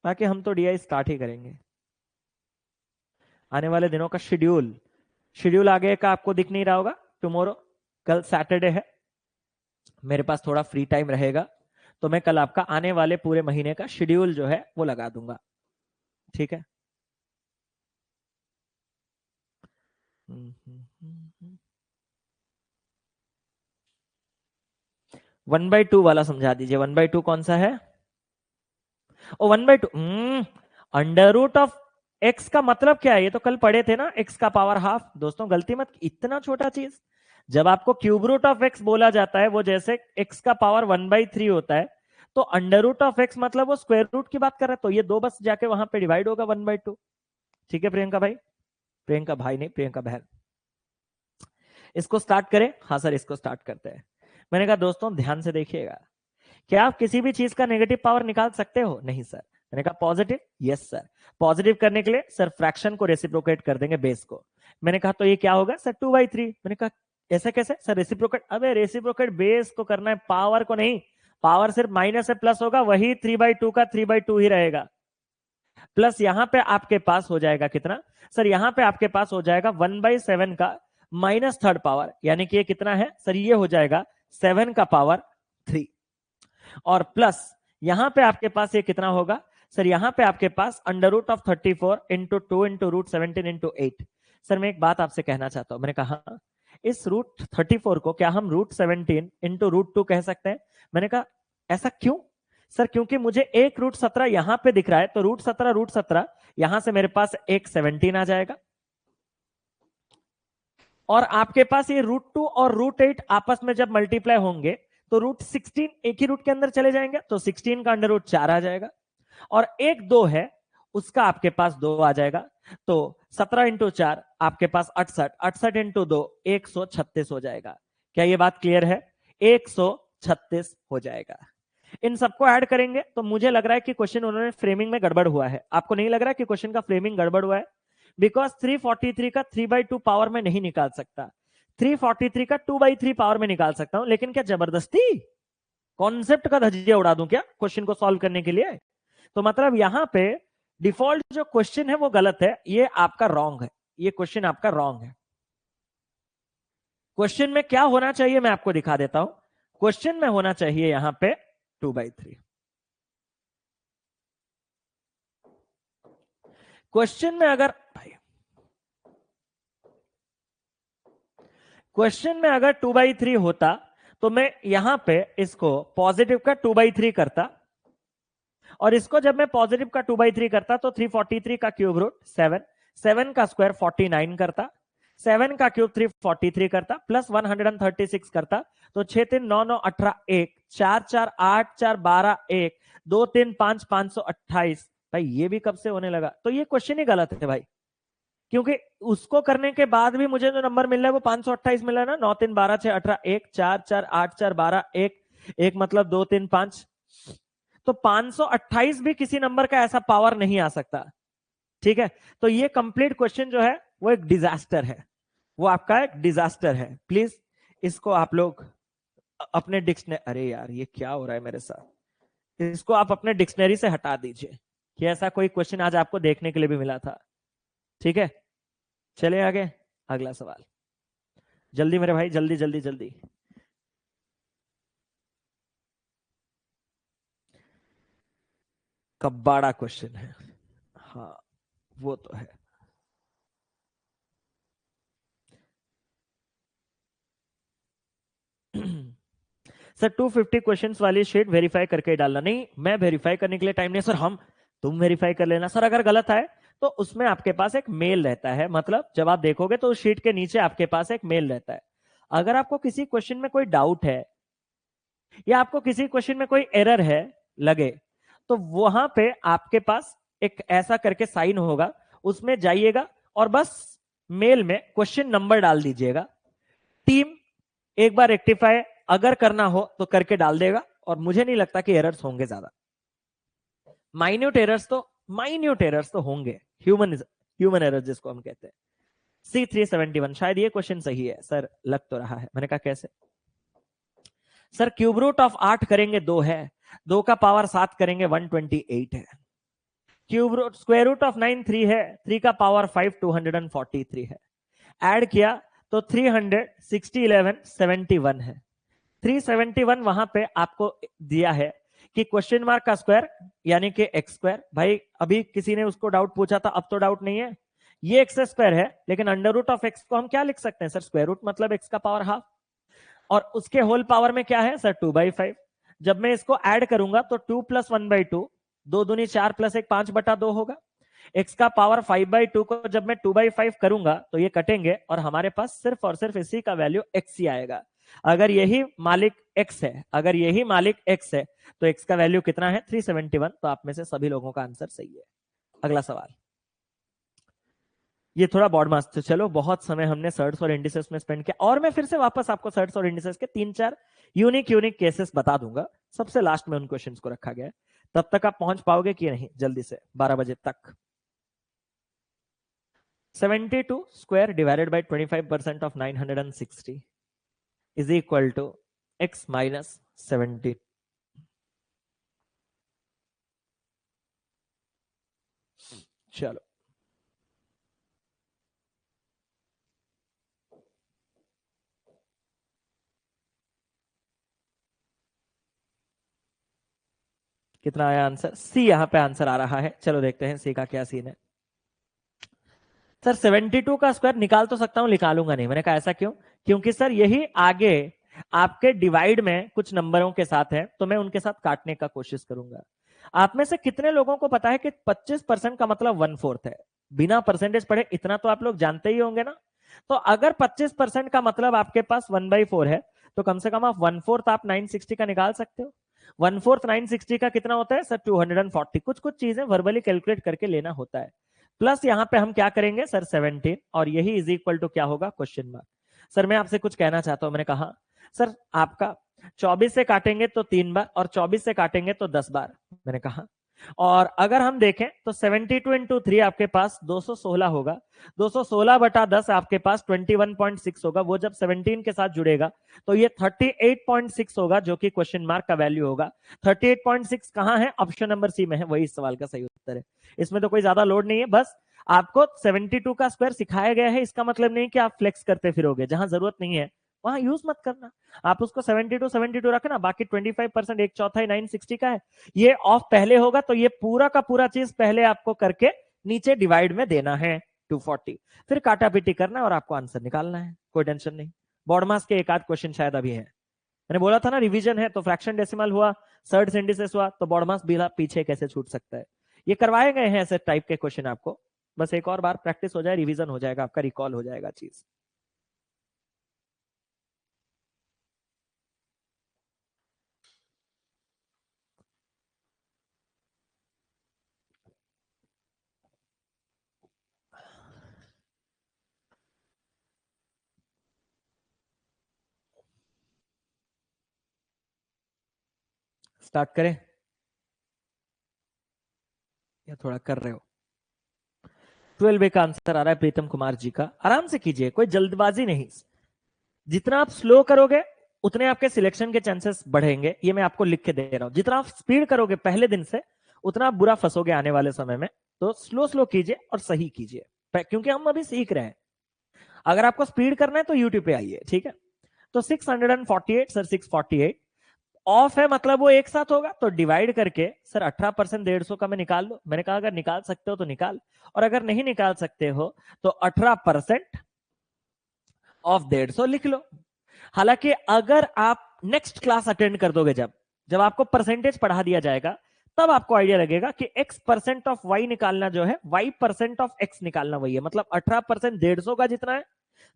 बाकी हम तो DI स्टार्ट ही करेंगे। आने वाले दिनों का शेड्यूल, शेड्यूल आगे का आपको दिख नहीं रहा होगा। टुमारो, कल सैटरडे है, मेरे पास थोड़ा फ्री टाइम रहेगा, तो मैं कल आपका आने वाले पूरे महीने का शेड्यूल जो है वो लगा दूंगा, ठीक है? 1/2 वाला समझा दीजिए। 1/2 कौन सा है? ओ 1/2, अंडर रूट ऑफ एक्स का मतलब क्या है? ये तो कल पढ़े थे ना, एक्स का पावर हाफ। दोस्तों गलती मत, इतना छोटा चीज। जब आपको क्यूब रूट ऑफ एक्स बोला जाता है, वो जैसे एक्स का पावर 1/3 होता है, तो अंडर रूट ऑफ एक्स मतलब वो स्क्वायर रूट की बात कर रहा है, तो ये 2 बस जाके वहां पे डिवाइड होगा 1/2। ठीक है प्रियंका भाई, प्रियंका भाई नहीं, प्रियंका बहन। इसको स्टार्ट करें? हाँ सर, इसको स्टार्ट करते हैं। मैंने कहा दोस्तों ध्यान से देखिएगा, क्या आप किसी भी चीज का नेगेटिव पावर निकाल सकते हो? नहीं सर। मैंने कहा पॉजिटिव? Yes sir. पॉजिटिव करने के लिए सर फ्रैक्शन को रेसिप्रोकेट कर देंगे बेस को। मैंने कहा तो ये क्या होगा सर? 2/3। मैंने कहा ऐसा कैसे सर? रेसिप्रोकेट, अबे रेसिप्रोकेट बेस को करना है, पावर को नहीं। पावर सिर्फ माइनस से प्लस होगा, वही 3/2 का 3/2 ही रहेगा। प्लस यहां पे आपके पास हो जाएगा कितना सर? यहां पे आपके पास हो जाएगा 1/7 का माइनस थर्ड पावर, यानी कि ये कितना है सर? ये हो जाएगा 7 का पावर 3। और प्लस यहां पे आपके पास ये कितना होगा सर? यहां पे आपके पास under root of 34 into 2 into root 17 into 8। Sir मैं एक बात आपसे कहना चाहता हूं। मैंने कहा इस रूट 34 को क्या हम रूट 17 इंटू रूट 2 कह सकते हैं? मैंने कहा ऐसा क्यों सर? क्योंकि मुझे एक रूट 17 यहां पे दिख रहा है, तो रूट 17 यहां से मेरे पास एक 17 आ जाएगा, और आपके पास ये रूट 2 और रूट 8 आपस में जब मल्टीप्लाई होंगे तो रूट 16 एक ही रूट के अंदर चले जाएंगे, तो 16 का अंडर रूट 4 आ जाएगा, और एक 2 है उसका आपके पास 2 आ जाएगा। तो 17 इंटू 4 आपके पास 68, 68 इंटू 2 136 हो जाएगा। क्या ये बात क्लियर है? 136 हो जाएगा। इन सबको ऐड करेंगे तो मुझे लग रहा है कि क्वेश्चन उन्होंने फ्रेमिंग में गड़बड़ हुआ है। आपको नहीं लग रहा कि क्वेश्चन का फ्रेमिंग गड़बड़ हुआ है? बिकॉज 343 का 3/2 पावर में नहीं निकाल सकता, 343 का 2/3 पावर में निकाल सकता हूं, लेकिन क्या जबरदस्ती कॉन्सेप्ट का धज्जिया उड़ा दूं क्या क्वेश्चन को सॉल्व करने के लिए? तो मतलब यहां पे डिफॉल्ट जो क्वेश्चन है वो गलत है, ये आपका रॉन्ग है, ये क्वेश्चन आपका रॉन्ग है। क्वेश्चन में क्या होना चाहिए मैं आपको दिखा देता हूं। क्वेश्चन में होना चाहिए यहां पे 2/3। क्वेश्चन में अगर क्वेश्चन में अगर 2/3 होता तो मैं यहां पे इसको पॉजिटिव का 2/3 करता, और इसको जब मैं पॉजिटिव का 2/3 करता तो 343 का क्यूब रूट 7, 7 का स्क्वायर 49 करता, 7 का क्यूब 343 करता, प्लस 136 करता, तो 6 3 9 9 18 1 4 4 8 4 12 1 2 3 5 528। भाई ये भी कब से होने लगा? तो ये क्वेश्चन ही गलत है भाई, क्योंकि उसको करने के बाद भी मुझे जो नंबर मिल रहा है वो 528 मिल रहा है ना। 9 3 12 6 18 1 4 4 8 4 12 1 1 मतलब 2 3 5, तो 528 भी किसी नंबर का ऐसा पावर नहीं आ सकता। ठीक है, तो ये कंप्लीट क्वेश्चन जो है वो एक डिजास्टर है, वो आपका एक डिजास्टर है। प्लीज इसको आप लोग अपने डिक्शनरी, अरे यार ये क्या हो रहा है मेरे साथ, इसको आप अपने डिक्शनरी से हटा दीजिए कि ऐसा कोई क्वेश्चन आज आपको देखने के लिए भी मिला था। ठीक है, चले आगे, अगला सवाल। जल्दी मेरे भाई, जल्दी जल्दी जल्दी। कब्बाड़ा क्वेश्चन है, हाँ वो तो है। सर 250 क्वेश्चंस वाली शीट वेरीफाई करके डालना। नहीं, मैं वेरीफाई करने के लिए टाइम नहीं सर, हम तुम वेरीफाई कर लेना सर। अगर गलत आए तो उसमें आपके पास एक मेल रहता है, मतलब जब आप देखोगे तो उस शीट के नीचे आपके पास एक मेल रहता है। अगर आपको किसी क्वेश्चन में कोई डाउट है या आपको किसी क्वेश्चन में कोई एरर है लगे, तो वहां पे आपके पास एक ऐसा करके साइन होगा, उसमें जाइएगा और बस मेल में क्वेश्चन नंबर डाल दीजिएगा। टीम एक बार रेक्टिफाई अगर करना हो तो करके डाल देगा, और मुझे नहीं लगता कि एरर्स होंगे ज्यादा। माइन्यूट एरर्स तो होंगे, ह्यूमन एरर्स जिसको हम कहते हैं। C371, शायद ये क्वेश्चन सही है सर, लग तो रहा है। मैंने कहा कैसे सर? क्यूब रूट ऑफ 8 करेंगे 2 है, 2 का पावर 7 करेंगे 128 है। Cube root square root of 9 3 है, 3 का पावर 5 243 है। ऐड किया तो 300 60 11 71 है। 371 वहां पे आपको दिया है कि क्वेश्चन मार्क का स्क्वायर यानी कि एक्स स्क्वायर। भाई अभी किसी ने उसको डाउट पूछा था, अब तो डाउट नहीं है, ये एक्स स्क्वायर है, लेकिन अंडर रूट ऑफ एक्स को हम क्या लिख सकते हैं सर? स्क्वायर रूट मतलब एक्स का पावर हाफ, और उसके होल पावर में क्या है सर? 2/5। जब मैं इसको ऐड करूंगा तो 2 + 1/2, 2 दूनी 4 + 1 5/2 होगा। एक्स का पावर 5/2 को जब मैं 2/5 करूंगा तो ये कटेंगे, और हमारे पास सिर्फ और सिर्फ इसी का वैल्यू एक्स ही आएगा। अगर यही मालिक x है, अगर यही मालिक x है तो x का वैल्यू कितना है 371। तो आप में से सभी लोगों का आंसर सही है। अगला सवाल, ये थोड़ा बॉड मास, तो चलो बहुत समय हमने सर्ट्स और इंडिसेस में स्पेंड किया, और मैं फिर से वापस आपको सर्ट्स और इंडिसेस के 3-4 यूनिक केसेस बता दूंगा। सबसे लास्ट में उन क्वेश्चंस को रखा गया है। तब तक आप पहुंच पाओगे कि नहीं जल्दी से 12 बजे तक। 72 square divided by 25% of 960 is equal to x minus 70। चलो कितना आया आंसर? सी यहां पे आंसर आ रहा है। चलो देखते हैं सी का क्या सीन है। सर 72 का स्क्वायर निकाल तो सकता हूं, निकालूंगा नहीं। मैंने कहा ऐसा क्यों? क्योंकि सर यही आगे आपके डिवाइड में कुछ नंबरों के साथ है, तो मैं उनके साथ काटने का कोशिश करूंगा। आप में से कितने लोगों को पता है कि 25% का मतलब 1/4 है? बिना परसेंटेज पढ़े इतना तो आप लोग जानते ही होंगे ना। तो अगर 25% का मतलब आपके पास 1/4 है, तो कम से कम आप 1/4 आप 960 का निकाल सकते हो। 1/4 960 का कितना होता है सर? 240। कुछ कुछ चीजें वर्बली कैलकुलेट करके लेना होता है। प्लस यहां पे हम क्या करेंगे सर? 17, और यही इज इक्वल टू क्या होगा? Question mark. सर मैं आपसे कुछ कहना चाहता हूं। मैंने कहा सर आपका 24 से काटेंगे तो 3 बार, और 24 से काटेंगे तो 10 बार। मैंने कहा, और अगर हम देखें तो 72 इंटू 3 आपके पास 216 होगा। 216 बटा 10 आपके पास 21.6 होगा। वो जब 17 के साथ जुड़ेगा तो ये 38.6 होगा, जो कि क्वेश्चन मार्क का वैल्यू होगा। 38.6 कहां है? ऑप्शन नंबर सी में है। वही इस सवाल का सही उत्तर है। इसमें तो कोई ज्यादा लोड नहीं है, बस आपको 72 का स्क्वायर सिखाया गया है। इसका मतलब नहीं कि आप फ्लेक्स करते फिरोगे, जहां जरूरत नहीं है वहां यूज मत करना। आप उसको 72 रखना, बाकी 25% 1/4 960 का है। ये ऑफ पहले होगा तो ये पूरा का पूरा चीज पहले आपको करके नीचे डिवाइड में देना है 240, फिर काटा पीटी करना है और आपको आंसर निकालना है। कोई टेंशन नहीं। बॉड मास के एक आध क्वेश्चन शायद अभी है। मैंने बोला था ना रिवीजन है, तो फ्रैक्शन डेसिमल हुआ, सर्ड्स इंडिसेस हुआ, तो बॉड मास बिना पीछे कैसे छूट सकता है? ये करवाए गए हैं ऐसे टाइप के क्वेश्चन आपको। बस एक और बार प्रैक्टिस हो जाए, रिवीजन हो जाएगा, आपका रिकॉल हो जाएगा चीज। स्टार्ट करें या थोड़ा कर रहे हो? 12 का आंसर आ रहा है प्रीतम कुमार जी का। आराम से कीजिए, कोई जल्दबाजी नहीं। जितना आप स्लो करोगे उतने आपके सिलेक्शन के चांसेस बढ़ेंगे। ये मैं आपको लिख के दे रहा हूं। जितना आप स्पीड करोगे पहले दिन से, उतना आप बुरा फंसोगे आने वाले समय में। तो स्लो स्लो कीजिए और सही कीजिए, क्योंकि हम अभी सीख रहे हैं। अगर आपको स्पीड करना है तो यूट्यूब पे आइए, ठीक है? तो 648 सर, 648 ऑफ है, मतलब वो एक साथ होगा, तो डिवाइड करके सर 18% 150 का मैं निकाल लो। मैंने कहा अगर निकाल सकते हो तो निकाल, और अगर नहीं निकाल सकते हो तो 18% ऑफ 150 लिख लो। हालांकि अगर आप नेक्स्ट क्लास अटेंड कर दोगे, जब जब आपको परसेंटेज पढ़ा दिया जाएगा, तब आपको आइडिया लगेगा कि x% ऑफ y निकालना जो है, y% ऑफ x निकालना वही है। मतलब 18% 150 का जितना है,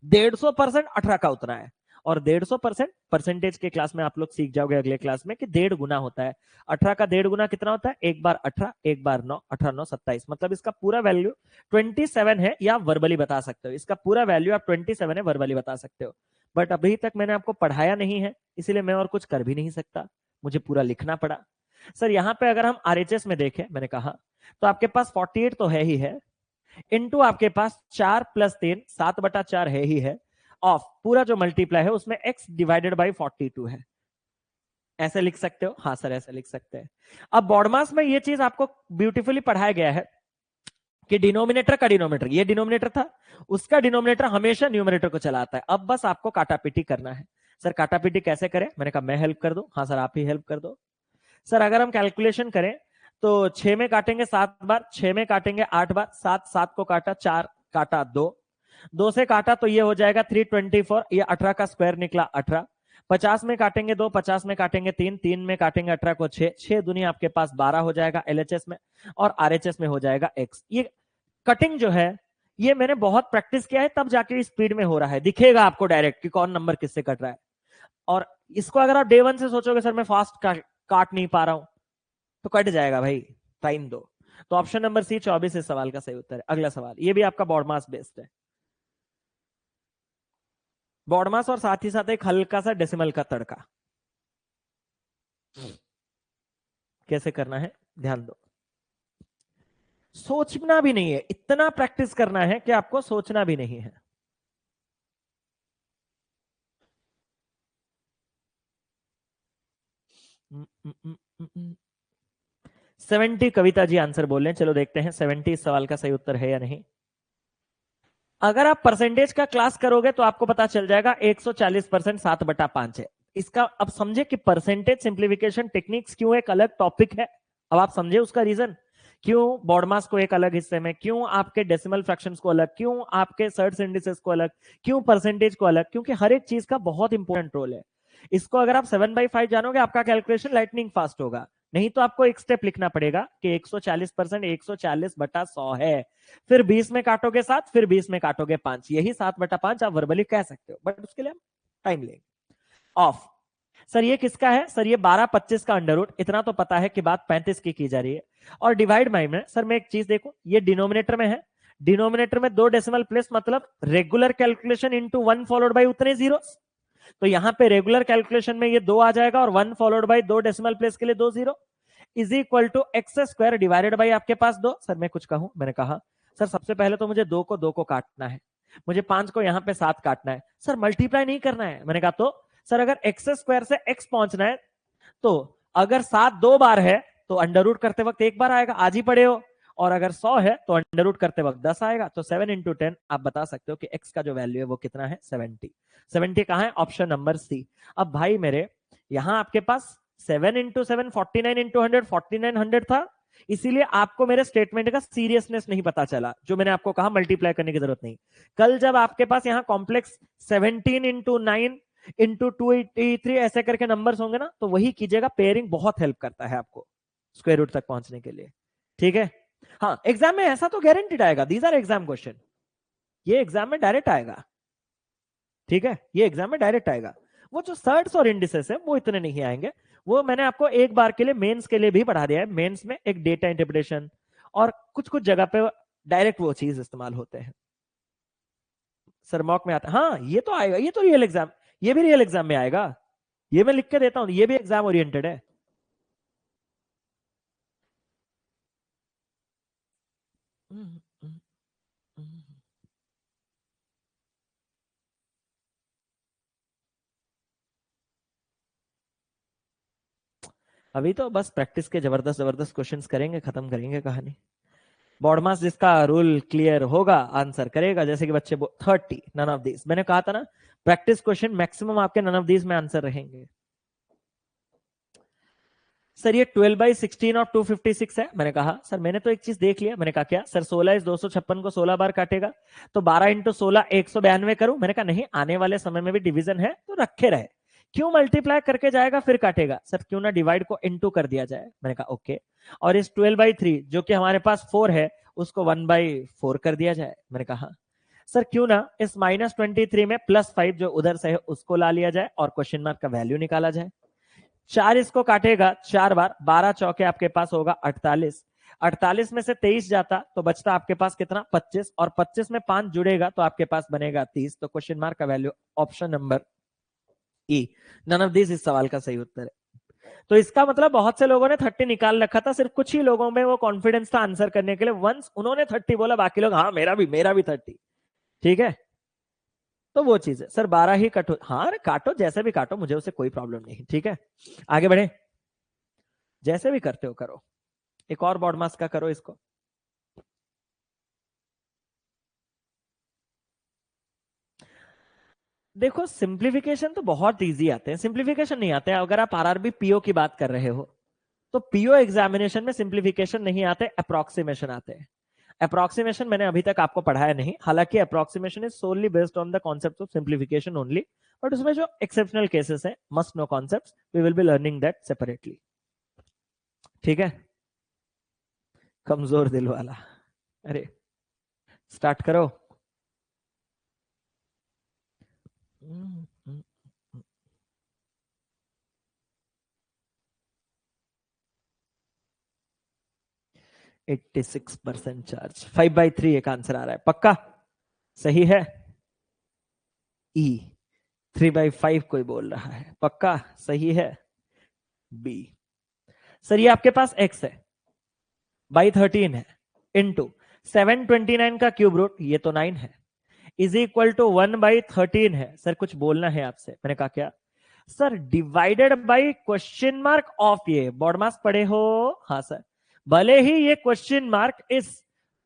150% 18 का उतना है। और 150% परसेंटेज के क्लास में आप लोग सीख जाओगे अगले क्लास में कि 1.5 गुना होता है। 18 का 1.5 गुना कितना होता है? एक बार 18, एक बार 9, 18 9 27। मतलब इसका पूरा वैल्यू 27 है, या वर्बली बता सकते हो। इसका पूरा वैल्यू आप 27 है, वर्बली बता सकते हो। बट अभी तक मैंने आपको पढ़ाया नहीं है, इसलिए मैं और कुछ कर भी नहीं सकता, मुझे पूरा लिखना पड़ा। सर यहां पे अगर हम आरएचएस में देखें, मैंने कहा तो आपके पास 48 तो है ही है, इनटू आपके पास 4 + 3 7/4 है ही है, ऑफ पूरा जो मल्टीप्लाई है उसमें x डिवाइडेड बाई 42 है। ऐसे लिख सकते हो? हाँ सर ऐसे लिख सकते हैं। अब बॉडमास में ये चीज आपको ब्यूटीफुली पढ़ाया गया है कि डिनोमिनेटर का डिनोमिनेटर, ये डिनोमिनेटर था, उसका डिनोमिनेटर हमेशा न्यूमरेटर को चलाता है। अब बस आपको काटापीटी करना है। सर काटापीटी कैसे करें? मैंने कहा मैं हेल्प कर दूं। हाँ सर आप ही हेल्प कर दो। सर अगर हम कैलकुलेशन करें तो 6 में काटेंगे 7 बार, 6 में काटेंगे 8 बार, 7 7 को काटा, 4 काटा 2, 2 से काटा तो ये हो जाएगा 324। ये 18 का स्क्वायर निकला 18। 50 में काटेंगे 2, 50 में काटेंगे 3, 3 में काटेंगे 18 को 6, 6 दुनिया आपके पास 12 हो जाएगा एलएचएस में, और आरएचएस में हो जाएगा x। ये कटिंग जो है ये मैंने बहुत प्रैक्टिस किया है, तब जाके स्पीड में हो रहा है। दिखेगा आपको डायरेक्ट कि कौन नंबर किससे कट रहा है। और इसको अगर आप डे वन से सोचोगे सर मैं फास्ट काट नहीं पा रहा हूं, तो कट जाएगा भाई, टाइम दो। तो ऑप्शन नंबर सी 24 इस सवाल का सही उत्तर है। अगला सवाल, ये भी आपका बॉड मास बेस्ड है, बॉड मास और साथ ही साथ एक हल्का सा डेसिमल का तड़का। कैसे करना है ध्यान दो, सोचना भी नहीं है, इतना प्रैक्टिस करना है कि आपको सोचना भी नहीं है। हम्म, हम्म, हम्म, हम्म। 70 कविता जी आंसर बोल रहे हैं, चलो देखते हैं 70 इस सवाल का सही उत्तर है या नहीं। अगर आप परसेंटेज का क्लास करोगे तो आपको पता चल जाएगा 140% 7/5 है। इसका अब समझे कि परसेंटेज सिंप्लीफिकेशन टेक्निक्स क्यों एक अलग टॉपिक है। अब आप समझे उसका रीजन, क्यों बॉडमास को एक अलग हिस्से में, क्यों आपके डेसिमल फ्रैक्शंस को अलग, क्यों आपके सर्ट्स इंडिसेस को अलग, क्यों परसेंटेज को अलग, क्योंकि हर एक चीज का बहुत इंपॉर्टेंट रोल है। इसको अगर आप 7/5 जानोगे आपका कैलकुलेशन लाइटनिंग फास्ट होगा। नहीं तो आपको एक स्टेप लिखना पड़ेगा कि 140% 140/100 है, फिर 20 में काटोगे 7, फिर 20 में काटोगे 5, यही 7/5 आप वर्बली कह सकते हो, बट उसके लिए हम टाइम लेंगे। ऑफ सर ये किसका है, सर ये 12/25 का अंडर रूट, इतना तो पता है कि बात 35 की जा रही है। और डिवाइड बाई में सर मैं एक चीज देखो, ये डिनोमिनेटर में है, डिनोमिनेटर में 2 डेसिमल प्लेस, मतलब regular calculation into 1 followed by उतने जीरो। तो यहां पे रेगुलर कैलकुलेशन में ये 2 आ जाएगा और 1 फॉलोड बाई 2 डेसिमल प्लेस के लिए 2 zero is equal to x square divided by आपके पास 2। सर मैं कुछ कहूं, मैंने कहा सर सबसे पहले तो मुझे 2 को काटना है, मुझे 5 को यहां पे 7 काटना है, सर मल्टीप्लाई नहीं करना है। मैंने कहा तो सर अगर एक्स स्क्वायर से एक्स पहुंचना है तो अगर 7 2 बार है तो अंडर रूट करते वक्त एक बार आएगा, आज ही पढ़े हो, और अगर 100 है तो अंडर रूट करते वक्त 10 आएगा। तो 7 इंटू 10 आप बता सकते हो कि x का जो वैल्यू है वो कितना है, 70। 70 कहां है, ऑप्शन नंबर सी। अब भाई मेरे यहां आपके पास 7 इंटू 7 49 इंटू 100 4900 था, इसीलिए आपको मेरे स्टेटमेंट का सीरियसनेस नहीं पता चला, जो मैंने आपको कहा मल्टीप्लाई करने की जरूरत नहीं। कल जब आपके पास यहां कॉम्प्लेक्स 17 इंटू 9 इंटू 283 ऐसे करके नंबर्स होंगे ना, तो वही कीजिएगा, पेयरिंग बहुत हेल्प करता है आपको स्क्वायर रूट तक पहुंचने के लिए। ठीक है, हाँ एग्जाम में ऐसा तो गारंटीड आएगा, दीज आर एग्जाम क्वेश्चन, ये एग्जाम में डायरेक्ट आएगा। ठीक है, ये एग्जाम में डायरेक्ट आएगा। वो जो सर्ट्स और इंडिसेस है वो इतने नहीं आएंगे, वो मैंने आपको एक बार के लिए मेंस के लिए भी पढ़ा दिया है। मेंस में एक डेटा इंटरप्रिटेशन और कुछ कुछ जगह पे डायरेक्ट वो चीज इस्तेमाल होते हैं। सर मॉक में आता, हाँ ये तो आएगा, ये तो रियल एग्जाम, ये भी रियल एग्जाम में आएगा, ये मैं लिख के देता हूं, ये भी एग्जाम ओरिएंटेड है। अभी तो बस प्रैक्टिस के जबरदस्त जबरदस्त क्वेश्चंस करेंगे, खत्म करेंगे कहानी। बॉडमास जिसका रूल क्लियर होगा आंसर करेगा, जैसे कि बच्चे 30 नन ऑफ दिस, मैंने कहा था ना प्रैक्टिस क्वेश्चन मैक्सिमम आपके नन ऑफ दिस में आंसर रहेंगे। सर ये 12/16 और 256 है, मैंने कहा सर मैंने तो एक चीज देख लिया, मैंने कहा क्या सर 16 इस 256 को 16 बार काटेगा, तो 12 इंटू 16 192 करूं, मैंने कहा नहीं आने वाले समय में भी डिवीजन है तो रखे रहे, क्यों मल्टीप्लाई करके जाएगा फिर काटेगा, सर क्यों ना डिवाइड को इनटू कर दिया जाए, मैंने कहा ओके, और इस 12/3 जो कि हमारे पास 4 है उसको 1/4 कर दिया जाए, मैंने कहा सर क्यों ना इस -23 में +5 जो उधर से है उसको ला लिया जाए और क्वेश्चन मार्क का वैल्यू निकाला जाए। 4 इसको काटेगा 4 बार, 12 चौके आपके पास होगा 48, 48 में से 23 जाता तो बचता आपके पास कितना 25, और 25 में 5 जुड़ेगा तो आपके पास बनेगा 30। तो क्वेश्चन मार्क का value option number E, none of this इस सवाल का सही उत्तर है। तो इसका मतलब बहुत से लोगों ने 30 निकाल रखा था, सिर्फ कुछ ही लोगों में वो कॉन्फिडेंस था आंसर करने के लिए, वंस उन्होंने 30 बोला बाकी लोग हाँ मेरा भी 30। ठीक है, तो वो चीज है सर 12 ही कटो, हाँ अरे काटो जैसे भी काटो, मुझे उससे कोई प्रॉब्लम नहीं। ठीक है, आगे बढ़े, जैसे भी करते हो करो। एक और बॉड मास का करो इसको। देखो सिंप्लीफिकेशन तो बहुत इजी आते हैं, सिंप्लीफिकेशन नहीं आते हैं। अगर आप आरआरबी पीओ की बात कर रहे हो तो पीओ एग्जामिनेशन में सिंप्लीफिकेशन नहीं आते, अप्रोक्सीमेशन आते हैं। अप्रोक्सीमेशन मैंने अभी तक आपको पढ़ाया नहीं, हालांकि approximation is solely based on the concept of simplification only, but उसमें जो एक्सेप्शनल केसेस है must know concepts, we will be learning that separately. ठीक है, कमजोर दिल वाला, अरे स्टार्ट करो। 86% चार्ज। 5/3 एक आंसर आ रहा है, पक्का सही है। ई 3/5 कोई बोल रहा है, पक्का सही है। बी। सर ये आपके पास x है बाई 13 है इंटू 729 का क्यूब रूट, ये तो 9 है, इज इक्वल टू 1/13 है। सर कुछ बोलना है आपसे। मैंने कहा क्या sir, divided by question mark of, ये बोर्ड मार्क्स पढ़े हो? हाँ सर। भले ही ये क्वेश्चन मार्क इस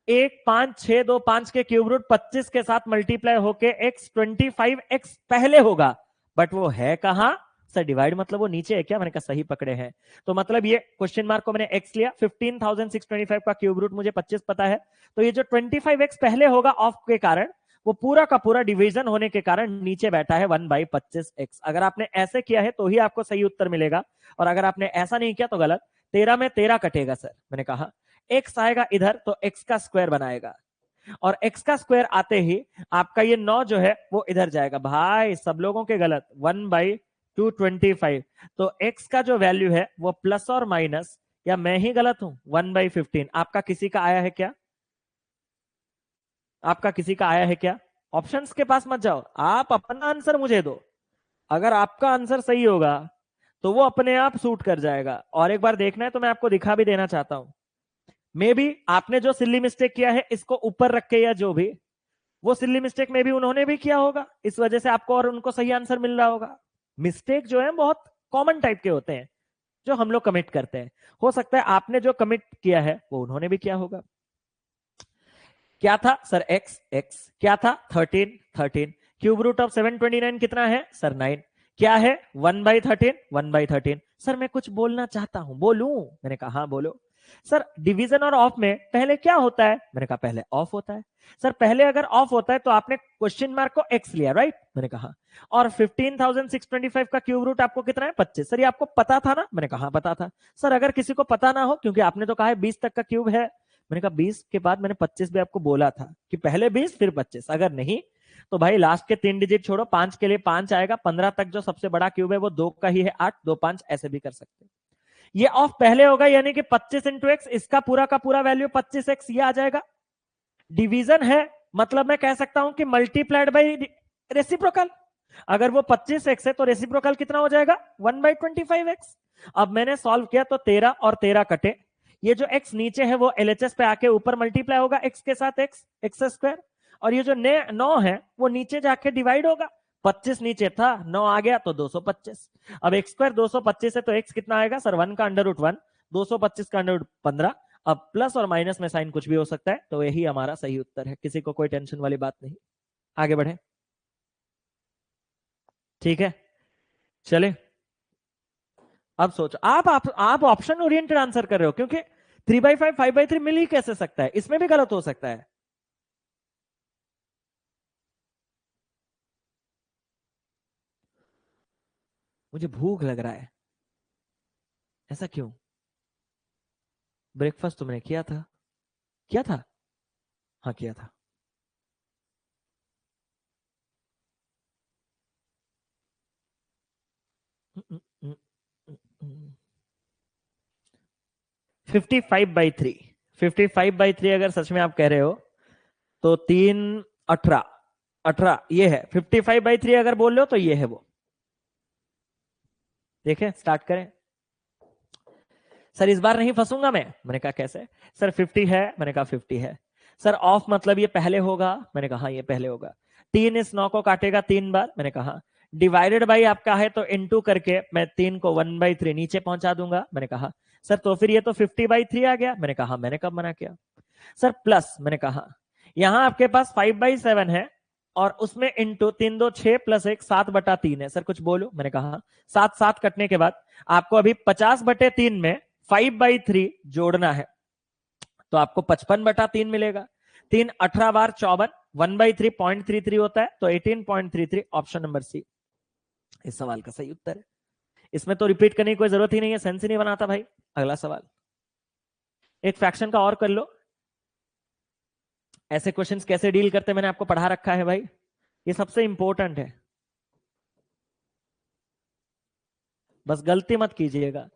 1 5 6 2 5 के क्यूब रूट 25 के साथ मल्टीप्लाई होके x 25x पहले होगा, बट वो है कहां सर? डिवाइड मतलब वो नीचे है क्या? मैंने कहा सही पकड़े हैं। तो मतलब ये क्वेश्चन मार्क को मैंने x लिया, 15,625 का क्यूब रूट मुझे 25 पता है, तो ये जो 25x पहले होगा ऑफ के कारण, वो पूरा का पूरा डिवीजन होने के कारण नीचे बैठा है 1/25x। अगर आपने ऐसे किया है तो ही आपको सही उत्तर मिलेगा, और अगर आपने ऐसा नहीं किया तो गलत। 13 में 13 कटेगा सर। मैंने कहा x आएगा इधर तो x का स्क्वायर बनाएगा, और x का स्क्वायर आते ही आपका ये 9 जो है वो इधर जाएगा। भाई सब लोगों के गलत, 1/225। तो x का जो वैल्यू है वो प्लस और माइनस, या मैं ही गलत हूं, 1/15। आपका किसी का आया है क्या? आपका किसी का आया है क्या? ऑप्शंस के पास मत जाओ, आप अपना आंसर मुझे दो। अगर आपका आंसर सही होगा तो वो अपने आप सूट कर जाएगा। और एक बार देखना है तो मैं आपको दिखा भी देना चाहता हूं। मे बी आपने जो सिल्ली मिस्टेक किया है इसको ऊपर रख के, या जो भी वो सिल्ली मिस्टेक में भी उन्होंने भी किया होगा, इस वजह से आपको और उनको सही आंसर मिल रहा होगा। मिस्टेक जो है बहुत कॉमन टाइप के होते हैं जो हम लोग कमिट करते हैं। हो सकता है आपने जो कमिट किया है वो उन्होंने भी किया होगा। क्या था सर? x क्या था? 13 क्यूब रूट ऑफ 729 कितना है सर? 9। क्या है? 1/13 सर मैं कुछ बोलना चाहता हूं, बोलूं? मैंने कहा हाँ बोलो। सर डिवीजन और ऑफ में पहले क्या होता है? मैंने कहा पहले ऑफ होता है। सर पहले अगर ऑफ होता है तो आपने क्वेश्चन मार्क को x लिया, राइट? मैंने कहा और 15,625 का क्यूब रूट आपको कितना है? 25। सर ये आपको पता था ना? मैंने कहा पता था। सर अगर किसी को पता ना हो, क्योंकि आपने तो कहा है 20 तक का क्यूब है, मैंने कहा 20 के बाद मैंने 25 भी आपको बोला था कि पहले 20 फिर 25। अगर नहीं तो भाई लास्ट के 3 डिजिट छोड़ो, 5 के लिए 5 आएगा, 15 तक जो सबसे बड़ा क्यूब है वो 2 का ही है, 8 2 5 ऐसे भी कर सकते हैं। ये ऑफ पहले होगा, यानी कि 25 इंटू एक्स, इसका पूरा का पूरा वैल्यू 25x ये आ जाएगा। डिवीजन है मतलब मैं कह सकता हूं कि मल्टीप्लाइड बाई रेसिप्रोकल। अगर वो 25x है तो रेसिप्रोकल कितना हो जाएगा? 1/25x। अब मैंने सॉल्व किया तो 13 और 13 कटे, ये जो x नीचे है वो LHS पे आके ऊपर मल्टीप्लाई होगा x के साथ, x स्क्वायर, और ये जो 9 है वो नीचे जाके डिवाइड होगा। 25 नीचे था, 9 आ गया तो 225। अब x स्क्वायर 225 है तो x कितना आएगा सर? 1 का अंडर रूट 1, 225 का अंडर रूट 15। अब प्लस और माइनस में साइन कुछ भी हो सकता है, तो यही हमारा सही उत्तर है। किसी को कोई टेंशन वाली बात नहीं। आगे बढ़े, ठीक है? चले अब सोचो, आप ऑप्शन ओरिएंटेड आंसर कर रहे हो, क्योंकि 3/5 5/3 मिल ही कैसे सकता है? इसमें भी गलत हो सकता है। मुझे भूख लग रहा है, ऐसा क्यों? ब्रेकफास्ट तुमने किया था? किया था? हाँ किया था। 55/3, 55/3 अगर सच में आप कह रहे हो तो 3 18 18 ये है। 55/3 अगर बोल रहे हो तो ये है वो। देखें, स्टार्ट करें। सर इस बार नहीं फंसूंगा मैं। मैंने कहा कैसे? सर 50 है। मैंने कहा 50 है। सर ऑफ मतलब ये पहले होगा। मैंने कहा ये पहले होगा। 3 इस 9 को काटेगा 3 बार। मैंने कहा डिवाइडेड बाई आपका है तो इनटू करके मैं 3 को 1/3 नीचे पहुंचा दूंगा। मैंने कहा सर तो फिर ये तो 50/3 आ गया। मैंने कहा मैंने कब मना किया? सर प्लस, मैंने कहा यहां आपके पास 5/7 है और उसमें इंटू 3 2 6 प्लस 1 7/3 है। सर कुछ बोलो? मैंने कहा 7 7 कटने के बाद आपको अभी 50/3 में 5/3 जोड़ना है, तो आपको 55/3 मिलेगा। 3 18 बार 54, 1/3 0.33 होता है, तो 18.33 ऑप्शन नंबर सी इस सवाल का सही उत्तर है। इसमें तो रिपीट करने की कोई जरूरत ही नहीं है, सेंस ही नहीं बनाता भाई। अगला सवाल, एक फ्रैक्शन का और कर लो। ऐसे क्वेश्चंस कैसे डील करते मैंने आपको पढ़ा रखा है भाई, ये सबसे इंपॉर्टेंट है। बस गलती मत कीजिएगा।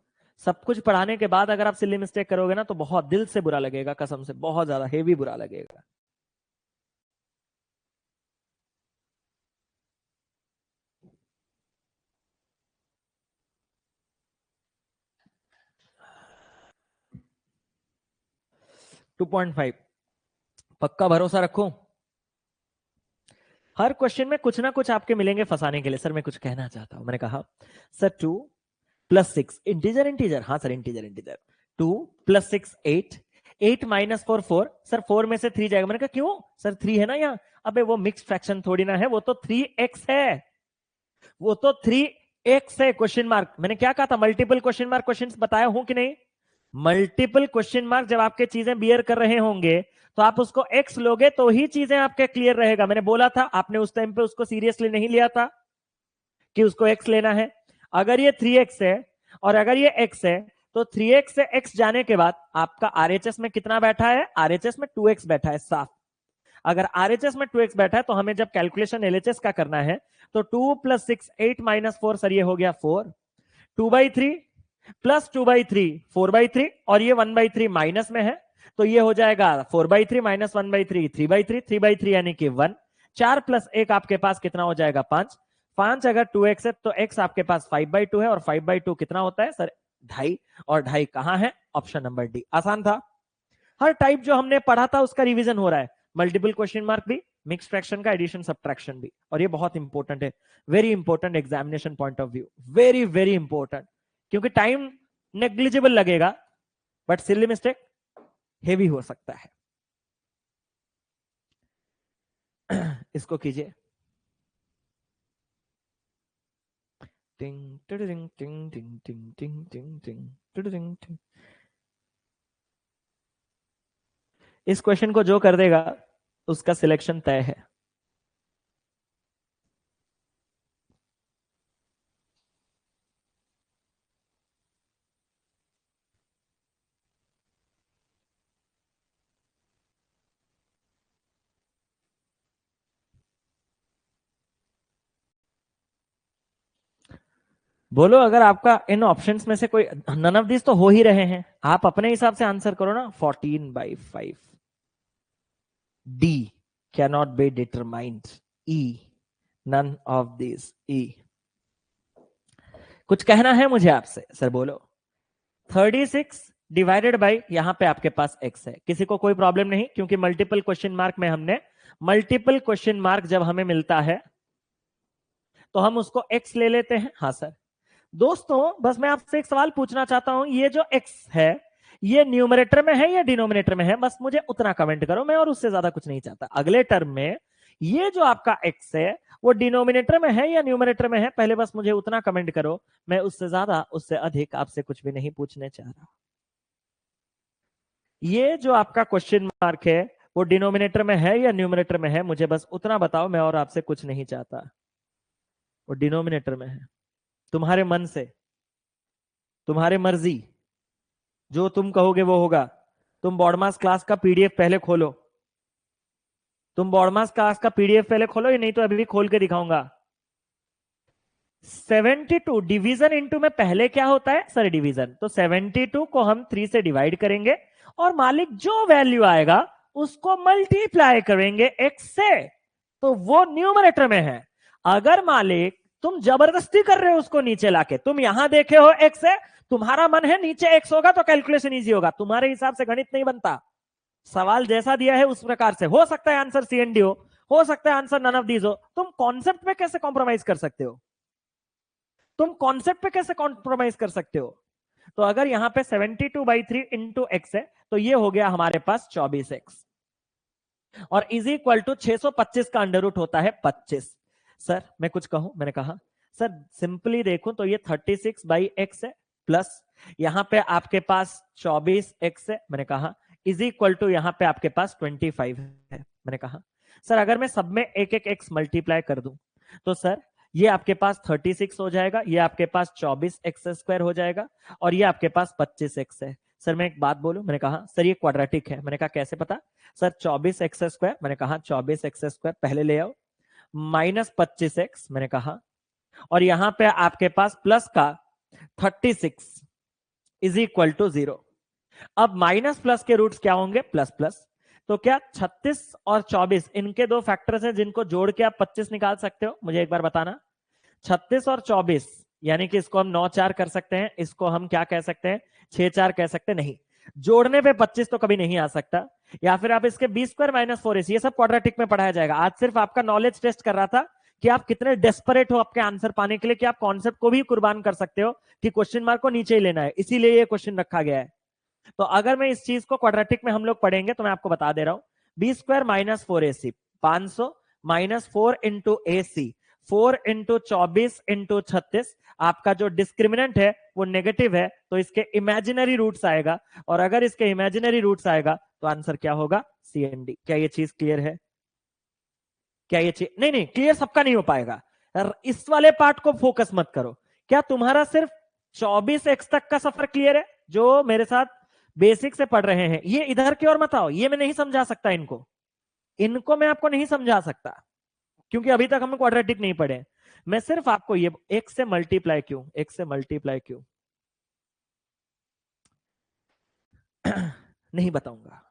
सब कुछ पढ़ाने के बाद अगर आप सिली मिस्टेक करोगे ना तो बहुत दिल से बुरा लगेगा, कसम से बहुत ज्यादा हेवी बुरा लगेगा। टू 2.5 पक्का भरोसा रखो। हर क्वेश्चन में कुछ ना कुछ आपके मिलेंगे फंसाने के लिए। सर मैं कुछ कहना चाहता हूं। मैंने कहा सर 2 + 6 इंटीजर इंटीजर, हाँ सर इंटीजर इंटीजर। 2 + 6 8, 8 - 4 4। सर 4 में से 3 जाएगा। मैंने कहा क्यों सर 3 है ना यहाँ। अबे वो मिक्स फ्रैक्शन थोड़ी ना है, वो तो 3x है, वो तो 3x है। क्वेश्चन मार्क, मैंने क्या कहा था, मल्टीपल क्वेश्चन मार्क क्वेश्चन बताया हूं कि नहीं। मल्टीपल क्वेश्चन मार्क जब आपके चीजें बियर कर रहे होंगे तो आप उसको x लोगे तो ही चीजें आपके क्लियर रहेगा। मैंने बोला था, आपने उस टाइम पे उसको सीरियसली नहीं लिया था कि उसको x लेना है। अगर ये 3x है और अगर ये x है तो 3x से x जाने के बाद आपका RHS में कितना बैठा है, RHS में 2x बैठा है साफ। अगर RHS में 2x बैठा है तो हमें जब कैलकुलेशन LHS का करना है तो 2 + 6 8 - 4, सर ये हो गया 4, 2/3 प्लस 2/3 4/3, और ये 1/3 माइनस में है तो ये हो जाएगा 4/3 - 1/3 3/3, 3/3 यानी कि 1। 4 + 1 आपके पास कितना हो जाएगा 5। 5 अगर 2x है तो x आपके पास 5/2 है, और 5/2 कितना होता है सर 2.5, और 2.5 कहां है, ऑप्शन नंबर डी। आसान था। हर टाइप जो हमने पढ़ा था उसका रिवीजन हो रहा है। मल्टीपल क्वेश्चन मार्क भी, मिक्स फ्रैक्शन का, एडिशन सब्ट्रैक्शन भी, और ये बहुत इंपॉर्टेंट है, very important examination point of view, very very important. क्योंकि टाइम नेग्लिजिबल लगेगा बट सिली मिस्टेक हेवी हो सकता है। इसको कीजिए। टिंग टिंग टिंग टिंग टिंग टिंग टिंग टिंग टिंग टिंग। इस क्वेश्चन को जो कर देगा उसका सिलेक्शन तय है। बोलो अगर आपका इन ऑप्शंस में से कोई, नन ऑफ दिस तो हो ही रहे हैं, आप अपने हिसाब से आंसर करो ना। 14/5 D cannot be determined, E none of this, E. कुछ कहना है मुझे आपसे, सर बोलो। 36 डिवाइडेड बाई, यहां पे आपके पास x है, किसी को कोई प्रॉब्लम नहीं, क्योंकि मल्टीपल क्वेश्चन मार्क में हमने, मल्टीपल क्वेश्चन मार्क जब हमें मिलता है तो हम उसको x ले लेते हैं। हाँ सर। दोस्तों बस मैं आपसे एक सवाल पूछना चाहता हूं, ये जो x है ये न्यूमरेटर में है या डिनोमिनेटर में है, बस मुझे उतना कमेंट करो, मैं और उससे ज्यादा कुछ नहीं चाहता। अगले टर्म में ये जो आपका x है वो डिनोमिनेटर में है या न्यूमरेटर में है, पहले बस मुझे उतना कमेंट करो। मैं उससे ज्यादा उससे अधिक आपसे कुछ भी नहीं पूछने चाह रहा। ये जो आपका क्वेश्चन मार्क है वो डिनोमिनेटर में है या न्यूमरेटर में है, मुझे बस उतना बताओ, मैं और आपसे कुछ नहीं चाहता। वो डिनोमिनेटर में है। तुम्हारे मन से, तुम्हारे मर्जी, जो तुम कहोगे वो होगा। तुम बॉडमास क्लास का पीडीएफ पहले खोलो, तुम बॉडमास क्लास का पीडीएफ पहले खोलो, ये नहीं तो अभी भी खोल के दिखाऊंगा। 72 डिवीजन इनटू में पहले क्या होता है सर, डिवीजन। तो 72 को हम 3 से डिवाइड करेंगे और मालिक जो वैल्यू आएगा उसको मल्टीप्लाई करेंगे x से, तो वो न्यूमरेटर में है। अगर मालिक तुम जबरदस्ती कर रहे हो उसको नीचे लाके, तुम यहां देखे हो x है, तुम्हारा मन है नीचे x होगा तो कैलकुलेशन इजी होगा, तुम्हारे हिसाब से गणित नहीं बनता। सवाल जैसा दिया है उस प्रकार से हो सकता है आंसर CND हो सकता है आंसर नन ऑफ दीज हो। तुम कॉन्सेप्ट पे कैसे कॉम्प्रोमाइज कर सकते हो, तुम कॉन्सेप्ट पे कैसे कॉम्प्रोमाइज कर सकते हो। तो अगर यहां पे 72/3 इंटू एक्स है तो ये हो गया हमारे पास 24x, और इज इक्वल टू 625 का अंडर रूट होता है 25। सर मैं कुछ कहूं, मैंने कहा सर सिंपली देखूं तो ये 36/x है, प्लस यहां पे आपके पास 24x है, मैंने कहा इज इक्वल टू यहां पे आपके पास 25 है। मैंने कहा सर अगर मैं सब में एक एक x मल्टीप्लाई कर दूं तो सर ये आपके पास 36 हो जाएगा, ये आपके पास 24x² हो जाएगा, और ये आपके पास 25x है। सर मैं एक बात बोलूं, मैंने कहा सर ये क्वाड्रेटिक है। मैंने कहा कैसे पता सर, 24x², मैंने कहा 24x² पहले ले आओ, माइनस 25x, मैंने कहा, और यहां पे आपके पास प्लस का 36, इज इक्वल टू 0। अब माइनस प्लस के रूट्स क्या होंगे? Plus plus. तो क्या 36 और 24 इनके दो फैक्टर्स हैं जिनको जोड़ के आप 25 निकाल सकते हो? मुझे एक बार बताना। 36 और 24, यानी कि इसको हम 9 4 कर सकते हैं, इसको हम क्या कह सकते हैं? 6 4 कह सकते हैं। नहीं, जोड़ने पे 25 तो कभी नहीं आ सकता। या फिर आप इसके बी स्क्वायर माइनस 4ac, ये सब क्वाड्रेटिक में पढ़ाया जाएगा। आज सिर्फ आपका नॉलेज टेस्ट कर रहा था कि आप कितने डेस्परेट हो आपके आंसर पाने के लिए, कि आप कॉन्सेप्ट को भी कुर्बान कर सकते हो कि क्वेश्चन मार्क को नीचे ही लेना है, इसीलिए ये क्वेश्चन रखा गया है। तो अगर मैं इस चीज को क्वाड्रेटिक में हम लोग पढ़ेंगे तो मैं आपको बता दे रहा हूं, B square minus 4ac 500 minus 4 into ac 4 into 24 into 36, आपका जो डिस्क्रिमिनेंट है वो नेगेटिव है, तो इसके इमेजिनरी रूट्स आएगा। और अगर इसके इमेजिनरी रूट्स आएगा तो आंसर क्या होगा? CND। क्या ये चीज क्लियर है? क्या ये चीज नहीं नहीं क्लियर सबका नहीं हो पाएगा। इस वाले पार्ट को फोकस मत करो। क्या तुम्हारा सिर्फ 24x तक का सफर क्लियर है? जो मेरे साथ बेसिक से पढ़ रहे हैं, ये इधर की ओर मत आओ, ये मैं नहीं समझा सकता इनको मैं आपको नहीं समझा सकता, क्योंकि अभी तक हमने क्वाड्रेटिक नहीं पढ़े। मैं सिर्फ आपको ये x से मल्टीप्लाई क्यों, x से मल्टीप्लाई क्यों नहीं बताऊंगा।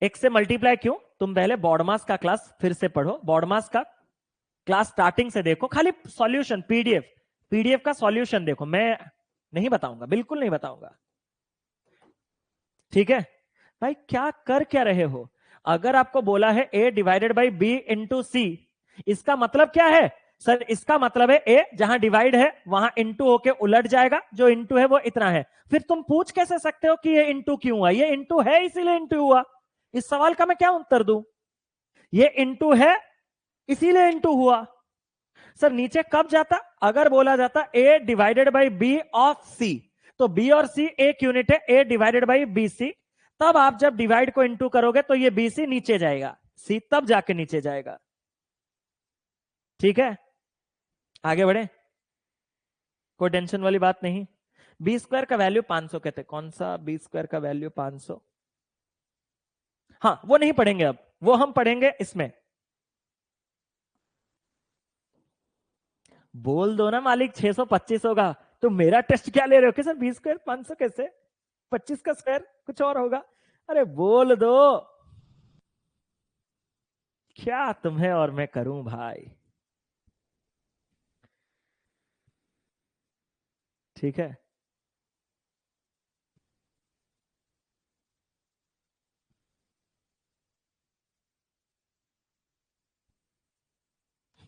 x से मल्टीप्लाई क्यों, तुम पहले बॉडमास का क्लास फिर से पढ़ो, बॉडमास का क्लास स्टार्टिंग से देखो, खाली सॉल्यूशन पीडीएफ का सॉल्यूशन देखो, मैं नहीं बताऊंगा, बिल्कुल नहीं बताऊंगा। ठीक है भाई, क्या कर क्या रहे हो? अगर आपको बोला है a divided by b into C, इसका मतलब क्या है? सर इसका मतलब है a जहां डिवाइड है वहां इंटू होके उलट जाएगा, जो इंटू है वो इतना है। फिर तुम पूछ कैसे सकते हो कि ये इंटू क्यों हुआ? ये इंटू है इसीलिए इंटू हुआ। इस सवाल का मैं क्या उत्तर दूं? ये इंटू है इसीलिए इंटू हुआ। सर नीचे कब जाता? अगर बोला जाता a divided by b of c, तो b और c एक यूनिट है, a divided by B C, तब आप जब डिवाइड को इंटू करोगे तो ये बी सी नीचे जाएगा, c तब जाके नीचे जाएगा। ठीक है, आगे बढ़े, कोई टेंशन वाली बात नहीं। बी स्क्वायर का वैल्यू 500 कहते, कौन सा बी स्क्वायर का वैल्यू 500? हाँ वो नहीं पढ़ेंगे अब, वो हम पढ़ेंगे इसमें। बोल दो ना मालिक 625 होगा, तो मेरा टेस्ट क्या ले रहे हो कि सर बी स्क्वायर 500 कैसे, 25 का स्क्वायर कुछ और होगा? अरे बोल दो, क्या तुम्हें और मैं करूं भाई। ठीक है,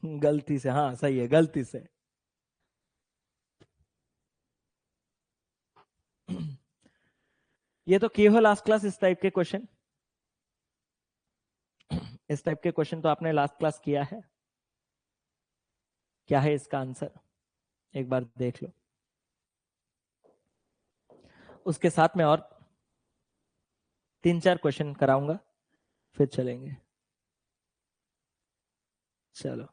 गलती से, हाँ सही है, गलती से। ये तो किए हो लास्ट क्लास इस टाइप के क्वेश्चन, इस टाइप के क्वेश्चन तो आपने लास्ट क्लास किया है। क्या है इसका आंसर, एक बार देख लो। उसके साथ में और 3 4 क्वेश्चन कराऊंगा, फिर चलेंगे। चलो,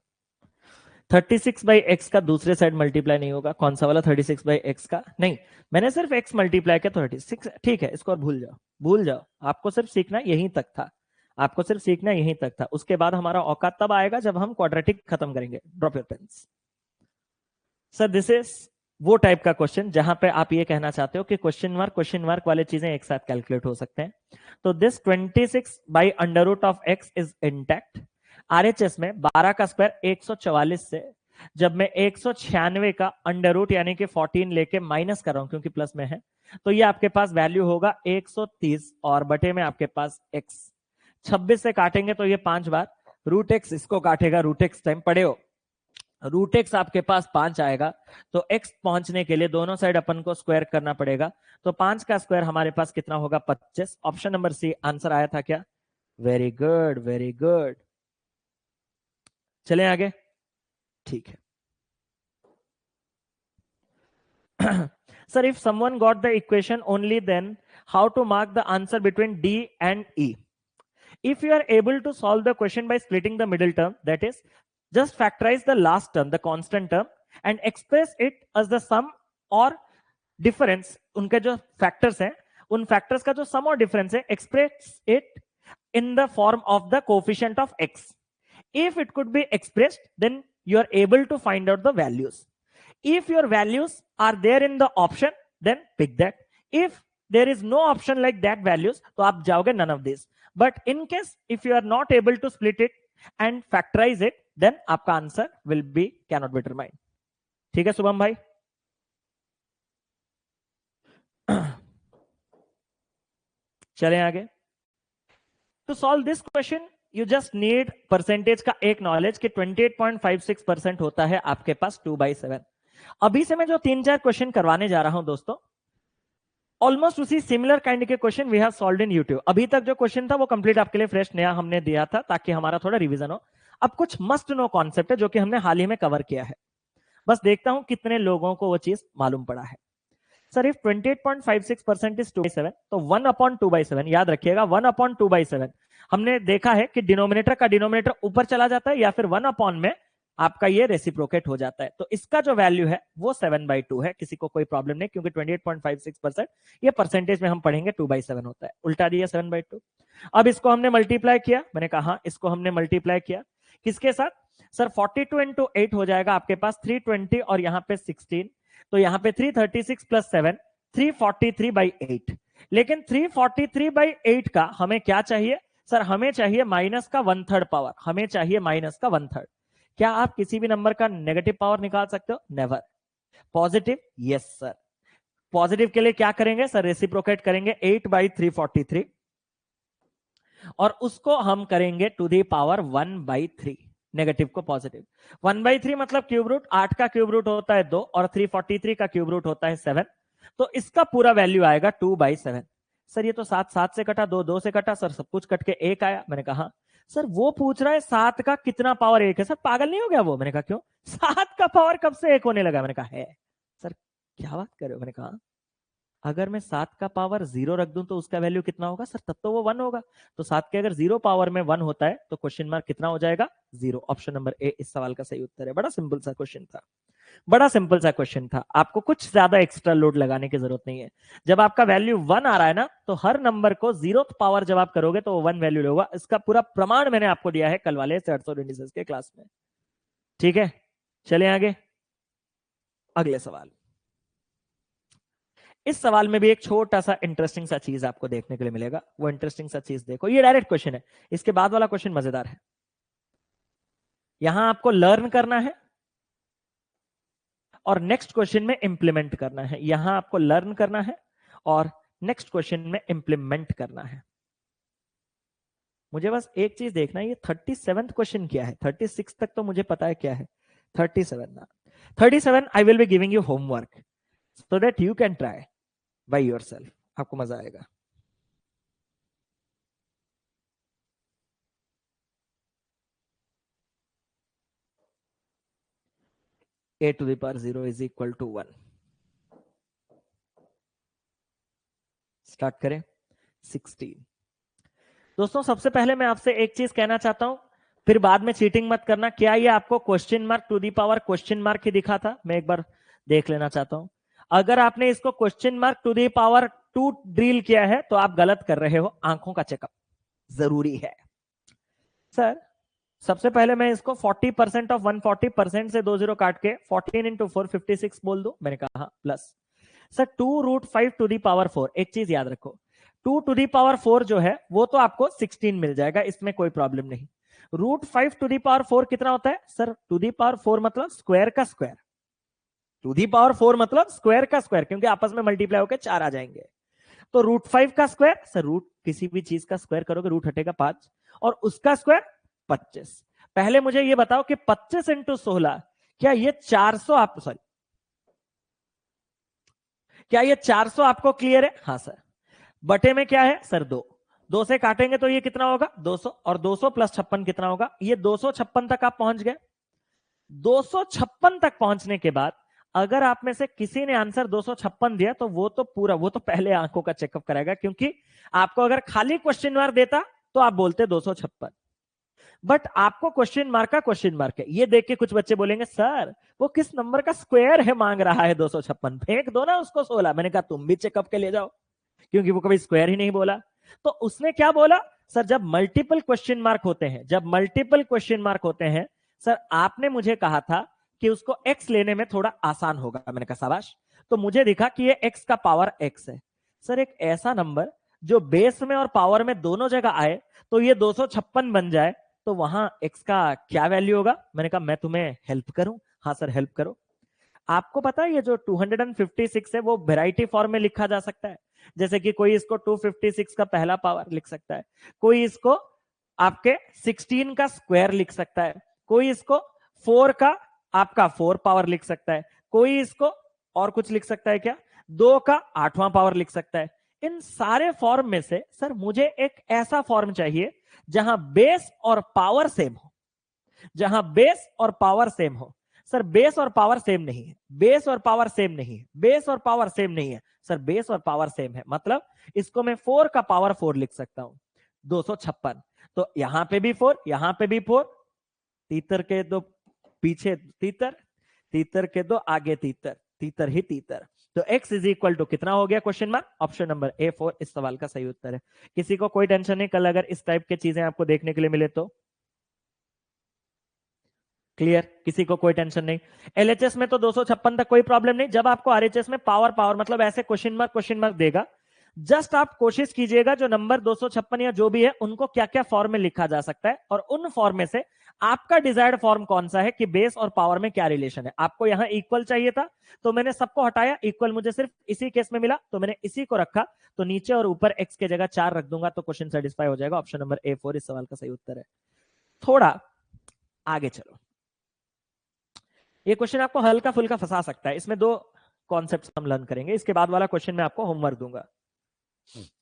36/x का दूसरे साइड मल्टीप्लाई नहीं होगा, कौन सा वाला 36/x का? नहीं, मैंने सिर्फ x मल्टीप्लाई किया 36, ठीक है, इसको और भूल जाओ, भूल जाओ। आपको सिर्फ सीखना यहीं तक था, आपको सिर्फ सीखना यहीं तक था। उसके बाद हमारा औकात तब आएगा जब हम क्वाड्रेटिक खत्म करेंगे। Drop your pens. Sir this is वो टाइप का क्वेश्चन जहां पे आप ये कहना चाहते हो कि क्वेश्चन मार्क वाले चीजें एक साथ कैलकुलेट हो सकते हैं। तो this 26/√(x) is intact. RHS में 12 का स्क्वायर 144 से जब मैं 196 का अंडर रूट यानी कि 14 लेके माइनस कर रहा हूं क्योंकि प्लस में है, तो ये आपके पास वैल्यू होगा 130 और बटे में आपके पास x। 26 से काटेंगे तो ये 5 बार, रूट एक्स इसको काटेगा, रूट एक्स टाइम पड़े हो, रूट एक्स आपके पास 5 आएगा। तो x पहुंचने के लिए दोनों साइड अपन को स्क्वायर करना पड़ेगा, तो 5 का स्क्वायर हमारे पास कितना होगा? 25। ऑप्शन नंबर सी आंसर आया था क्या? Very good, very good. चलें आगे, ठीक है। Sir, if someone got the equation only, then how to mark the answer between D and E? If you are able to solve the question by splitting the middle term, that is, just factorize the last term, the constant term, and express it as the sum or difference, उनके जो factors हैं, उन factors का जो sum और difference है, express it in the form of the coefficient of x. If it could be expressed, then you are able to find out the values. If your values are there in the option, then pick that. If there is no option like that values, तो आप जाओगे none of this. But in case if you are not able to split it and factorize it, then आपका answer will be cannot be determined. ठीक है शुभम भाई? चलें आगे. To solve this question, you just need percentage का एक knowledge कि 28.56% होता है आपके पास 2/7. अभी से मैं जो 3-4 क्वेश्चन करवाने जा रहा हूं दोस्तों, ऑलमोस्ट उसी सिमिलर काइंड के question we have solved in YouTube. अभी तक जो क्वेश्चन था वो कंप्लीट आपके लिए फ्रेश नया हमने दिया था ताकि हमारा थोड़ा रिवीजन हो. अब कुछ मस्ट नो कॉन्सेप्ट है जो कि हमने हाल ही में कवर किया है. बस देखता हूं कितने लोगों को वो चीज मालूम पड़ा है. सर इफ 28.56% इज 2/7, तो 1/2/7 याद रखिएगा. 1/2/7 हमने देखा है कि डिनोमिनेटर का डिनोमिनेटर ऊपर चला जाता है या फिर 1 में आपका ये रेसिप्रोकेट हो जाता है. तो इसका जो वैल्यू है वो 7/2 है. किसी को कोई प्रॉब्लम नहीं, क्योंकि 28.56% ये परसेंटेज में हम पढ़ेंगे 2/7 होता है. उल्टा दिया 7/2. अब इसको हमने मल्टीप्लाई किया. मैंने कहा इसको हमने मल्टीप्लाई किया किसके साथ? सर 42 into 8 हो जाएगा आपके पास 320 और यहां पे 16. तो यहां पे 336 + 7 343/8. लेकिन 343/8 का हमें क्या चाहिए? सर हमें चाहिए माइनस का 1/3 पावर. हमें चाहिए माइनस का 1/3. क्या आप किसी भी नंबर का नेगेटिव पावर निकाल सकते हो? Never. Positive? Yes sir. Positive के लिए क्या करेंगे सर? रेसिप्रोकेट करेंगे 8/343 और उसको हम करेंगे टू द पावर 1/3. नेगेटिव को पॉजिटिव. 1/3 मतलब क्यूब रूट. 8 का क्यूब रूट होता है 2 और 343 का क्यूब रूट होता है 7. तो इसका पूरा वैल्यू आएगा 2/7. सर ये तो 7 से कटा, 2 से कटा, सर सब कुछ कट के 1 आया. मैंने कहा सर वो पूछ रहा है 7 का कितना पावर 1 है. सर पागल नहीं हो गया वो? मैंने कहा क्यों? 7 का पावर कब से 1 होने लगा? मैंने कहा है. सर क्या बात कर रहे हो? मैंने कहा अगर मैं 7 का पावर 0 रख दूं तो उसका वैल्यू कितना होगा? सर तब तो वो 1 होगा. तो 7 के अगर 0 पावर में 1 होता है तो क्वेश्चन मार्क कितना हो जाएगा? 0. ऑप्शन नंबर ए इस सवाल का सही उत्तर है. बड़ा सिंपल सा क्वेश्चन था. बड़ा सिंपल सा क्वेश्चन था. आपको कुछ ज्यादा एक्स्ट्रा लोड लगाने की जरूरत नहीं है. जब आपका वैल्यू 1 आ रहा है ना, तो हर नंबर को 0th पावर जब आप करोगे तो वो 1 वैल्यू होगा. इसका पूरा प्रमाण मैंने आपको दिया है कल वाले चैट्स इंडिसेस के क्लास में. ठीक है, चले आगे. अगले सवाल. इस सवाल में भी एक छोटा सा इंटरेस्टिंग सा चीज आपको देखने के लिए मिलेगा. वो इंटरेस्टिंग सा चीज देखो. ये डायरेक्ट क्वेश्चन है. इसके बाद वाला क्वेश्चन मजेदार है. यहां आपको लर्न करना है और नेक्स्ट क्वेश्चन में इंप्लीमेंट करना है. यहां आपको लर्न करना है और नेक्स्ट क्वेश्चन में इंप्लीमेंट करना है. मुझे बस एक चीज देखना है, ये 37th क्वेश्चन क्या है? 36 तक तो मुझे पता है क्या है. 37 I will be giving you homework so that you can try by yourself. आपको मजा आएगा. a⁴ is equal to 1. Start करें. 16. दोस्तों सबसे पहले मैं आपसे एक चीज कहना चाहता हूं, फिर बाद में चीटिंग मत करना. क्या ये आपको question mark to the power question mark ही दिखा था? मैं एक बार देख लेना चाहता हूं. अगर आपने इसको question mark to the power 2 drill किया है तो आप गलत कर रहे हो. आंखों का चेकअप जरूरी है. सर सबसे पहले मैं इसको 40% ऑफ 140% से 2 0 काट के 14 into 4 56 बोल दो. मैंने कहा plus sir 2√5 to the power 4. एक चीज याद रखो, 2 टू दी पावर 4 जो है वो तो आपको 16 मिल जाएगा, इसमें कोई प्रॉब्लम नहीं. √5 टू दी पावर 4 कितना होता है? सर टू दी पावर 4 मतलब स्क्वायर का स्क्वायर. टू दी पावर 4 मतलब स्क्वायर का स्क्वायर, क्योंकि आपस में मल्टीप्लाई होकर 4 आ जाएंगे. तो √5 का स्क्वायर, सर रूट किसी भी चीज का स्क्वायर करोगे रूट हटेगा 5 और उसका स्क्वायर 25. पहले मुझे ये बताओ कि 25 into 16 क्या ये 400 आप सॉरी क्या ये 400 आपको क्लियर है? हाँ सर. बटे में क्या है सर? 2 से काटेंगे तो ये कितना होगा? 200 और 200 + 56 कितना होगा? ये 256 तक आप पहुंच गए. 256 तक पहुंचने के बाद अगर आप में से किसी ने आंसर 256 दिया तो वो तो पहले आंखों का चेकअप कराएगा, क्योंकि आपको अगर खाली क्वेश्चन मार्क देता तो आप बोलते 256. बट आपको क्वेश्चन मार्क का क्वेश्चन मार्क है. ये देख के कुछ बच्चे बोलेंगे सर वो किस नंबर का स्क्वायर है मांग रहा है 256, फेंक दो ना उसको 16. मैंने कहा तुम भी चेकअप के ले जाओ, क्योंकि वो कभी स्क्वायर ही नहीं बोला. तो उसने क्या बोला? सर जब मल्टीपल क्वेश्चन मार्क होते हैं सर आपने मुझे कहा था कि उसको x लेने में थोड़ा आसान होगा। मैंने कहा शाबाश। तो मुझे दिखा कि ये x का पावर x है। सर एक ऐसा नंबर जो बेस में और पावर में दोनों जगह आए तो ये 256 बन जाए, तो वहां x का क्या वैल्यू होगा? मैंने कहा मैं तुम्हें हेल्प करूं। हाँ सर हेल्प करो। आपको पता है ये जो 256 है वो वैरायटी फॉर्म में लिखा जा सकता है। जैसे कि कोई इसको 256 का पहला पावर लिख सकता है, कोई इसको आपके 16 का स्क्वायर लिख सकता है, कोई इसको 4 का आपका 4 पावर लिख सकता है, कोई इसको और कुछ लिख सकता है क्या, 2 का 8वां पावर लिख सकता है। इन सारे फॉर्म में से सर मुझे एक ऐसा फॉर्म चाहिए जहां बेस और पावर सेम हो, जहां बेस और पावर सेम हो। सर बेस और पावर सेम नहीं है, बेस और पावर सेम नहीं है, बेस और पावर सेम नहीं है। सर बेस और पावर सेम है मतलब इसको मैं 4 का पावर 4 लिख सकता हूं, 256। तो यहां पे भी 4, यहां पे भी 4, तीतर के दो पीछे तीतर, तीतर के दो आगे तीतर, तीतर ही तीतर। तो x इज इक्वल टू कितना हो गया question mark? Option number A 4 इस सवाल का सही उत्तर है। किसी को कोई टेंशन नहीं, कल अगर इस टाइप की चीजें आपको देखने के लिए मिले तो? क्लियर? किसी को कोई टेंशन नहीं। एलएचएस में तो 256 तक कोई प्रॉब्लम नहीं। जब आपको आरएचएस में पावर पावर मतलब ऐसे क्वेश्चन मार्क देगा, जस्ट आप कोशिश कीजिएगा जो नंबर 256 या जो भी है उनको क्या क्या फॉर्म में लिखा जा सकता है, और उन फॉर्म में से आपका डिजायर्ड फॉर्म कौन सा है कि बेस और पावर में क्या रिलेशन है। आपको यहां इक्वल चाहिए था तो मैंने सबको हटाया, इक्वल मुझे सिर्फ इसी केस में मिला तो मैंने इसी को रखा। तो नीचे और ऊपर एक्स के जगह 4 रख दूंगा तो क्वेश्चन सेटिस्फाई हो जाएगा। ऑप्शन नंबर ए 4 इस सवाल का सही उत्तर है। थोड़ा आगे चलो, ये क्वेश्चन आपको हल्का फुल्का फंसा सकता है। इसमें दो कॉन्सेप्ट हम लर्न करेंगे। इसके बाद वाला क्वेश्चन मैं आपको होमवर्क दूंगा,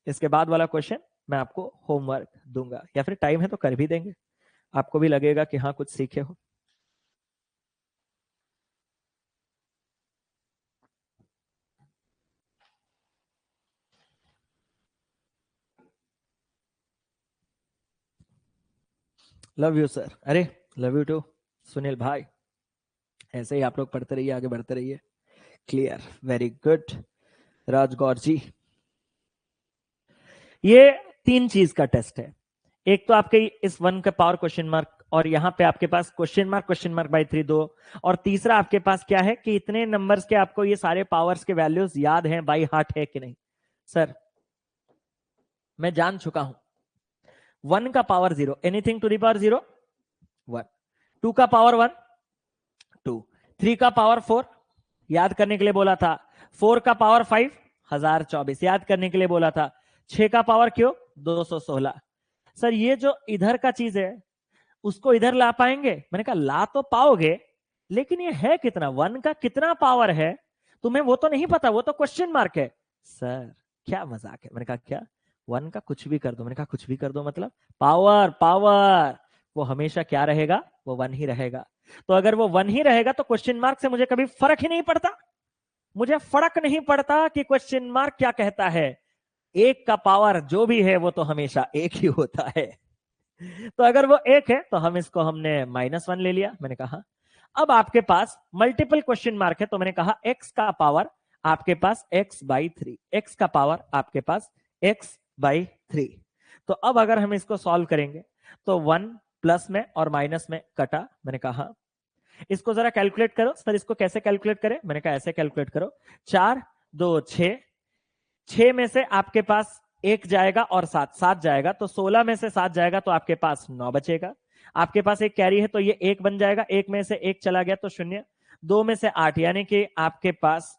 इसके बाद वाला क्वेश्चन मैं आपको होमवर्क दूंगा, या फिर टाइम है तो कर भी देंगे, आपको भी लगेगा कि हाँ कुछ सीखे हो। Love you sir. अरे लव यू टू सुनील भाई। ऐसे ही आप लोग पढ़ते रहिए, आगे बढ़ते रहिए। क्लियर, वेरी गुड राजगौर जी। ये 3 चीज का टेस्ट है। एक तो आपके इस 1 का पावर क्वेश्चन मार्क, और यहां पे आपके पास क्वेश्चन मार्क बाय 3 2, और तीसरा आपके पास क्या है कि इतने नंबर्स के आपको ये सारे पावर्स के वैल्यूज याद हैं, बाई हार्ट है कि नहीं। सर मैं जान चुका हूं 1 का power 0, anything to the power 0 1, 2 का पावर 1 2, 3 का पावर 4 याद करने के लिए बोला था, 4 का पावर 5 1024 याद करने के लिए बोला था, 6 का पावर क्यों 216। सर ये जो इधर का चीज है उसको इधर ला पाएंगे? मैंने कहा ला तो पाओगे, लेकिन ये है कितना, 1 का कितना पावर है तुम्हें वो तो नहीं पता, वो तो क्वेश्चन मार्क है। सर क्या मजाक है? मैंने कहा क्या 1 का कुछ भी कर दो? मैंने कहा कुछ भी कर दो मतलब पावर पावर वो हमेशा क्या रहेगा, वो 1 ही रहेगा। तो अगर वो 1 ही रहेगा तो क्वेश्चन मार्क से मुझे कभी फर्क ही नहीं पड़ता, मुझे फर्क नहीं पड़ता कि क्वेश्चन मार्क क्या कहता है। 1 का पावर जो भी है वो तो हमेशा 1 ही होता है। तो अगर वो 1 है तो हम इसको हमने -1 ले लिया। मैंने कहा अब आपके पास मल्टीपल क्वेश्चन मार्क है तो मैंने कहा x का पावर आपके पास x/3, x का पावर आपके पास x/3। तो अब अगर हम इसको सॉल्व करेंगे तो 1 प्लस में और माइनस में कटा। मैंने कहा इसको जरा कैलकुलेट करो। सर इसको कैसे कैलकुलेट करें? मैंने कहा ऐसे कैलकुलेट करो, 4 2 6, 6 में से आपके पास 1 जाएगा और 7 7 जाएगा, तो 16 में से 7 जाएगा तो आपके पास 9 बचेगा। आपके पास एक कैरी है तो ये 1 बन जाएगा, 1 में से 1 चला गया तो 0, 2 में से 8 यानी कि आपके पास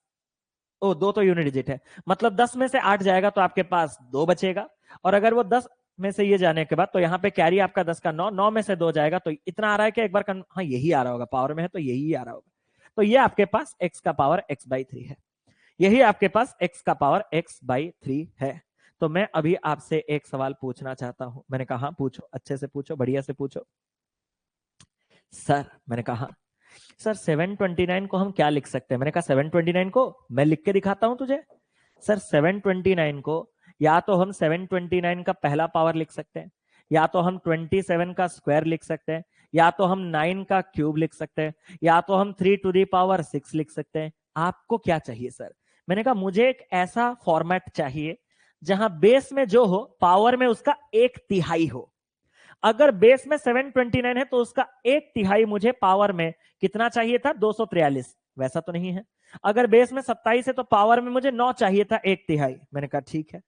2 तो यूनिट डिजिट है, मतलब 10 में से 8 जाएगा तो आपके पास 2 बचेगा। और अगर वो 10 में से ये जाने के बाद तो यहाँ पे कैरी आपका 10 का 9, 9 में से 2 जाएगा तो इतना आ रहा है कि एक बार हाँ यही आ रहा होगा, पावर में है तो यही आ रहा होगा। तो ये आपके पास x का पावर x/3 है, यही आपके पास x का पावर x/3 है। तो मैं अभी आपसे एक सवाल पूछना चाहता हूं। मैंने कहा पूछो, अच्छे से पूछो, बढ़िया से पूछो। सर मैंने कहा सर 729 को हम क्या लिख सकते हैं? मैंने कहा 729 को मैं लिख के दिखाता हूं तुझे। सर 729 को या तो हम 729 का पहला पावर लिख सकते हैं, या तो हम 27 का स्क्वायर लिख सकते हैं, या तो हम 9 का क्यूब लिख सकते हैं, या तो हम 3 टू दी पावर 6 लिख सकते हैं। आपको क्या चाहिए सर? मैंने कहा मुझे एक ऐसा फॉर्मेट चाहिए जहां बेस में जो हो पावर में उसका 1/3 हो, अगर बेस में 729 है तो उसका 1/3 मुझे पावर में कितना चाहिए था, 243, वैसा तो नहीं है। अगर बेस में 27 है तो पावर में मुझे 9 चाहिए था, 1/3। मैंने कहा ठीक है।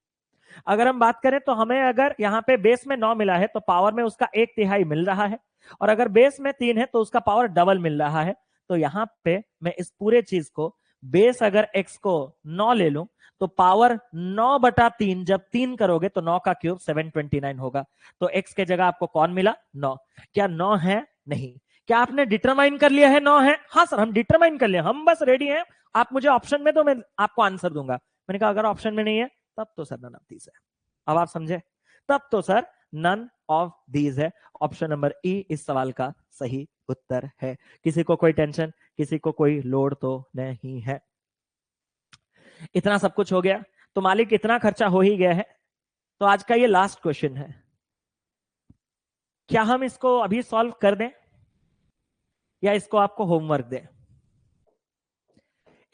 अगर हम बात करें तो हमें अगर यहाँ पे बेस में 9 मिला है तो पावर में उसका 1/3 मिल रहा है, और अगर बेस में 3 है तो उसका पावर डबल मिल रहा है। तो यहाँ पे मैं इस पूरे चीज को, बेस अगर x को 9 ले लूं तो पावर 9/3, जब 3 करोगे तो 9 का क्यूब 729 होगा। तो x के जगह आपको कौन मिला, 9। क्या 9 है? नहीं। क्या आपने डिटरमाइन कर लिया है 9 है? हाँ सर, हम डिटरमाइन कर लिया, हम बस रेडी हैं, आप मुझे ऑप्शन में दो, मैं आपको आंसर दूंगा। मैंने कहा अगर ऑप्शन में नहीं है तब तो सर नन ऑफ दीज है। अब आप समझे, तब तो सर नन ऑफ दीज है। ऑप्शन नंबर ई इस सवाल का सही उत्तर है। किसी को कोई टेंशन, किसी को कोई लोड तो नहीं है। इतना सब कुछ हो गया तो मालिक इतना खर्चा हो ही गया है, तो आज का ये लास्ट क्वेश्चन है, क्या हम इसको अभी सॉल्व कर दें या इसको आपको होमवर्क दें?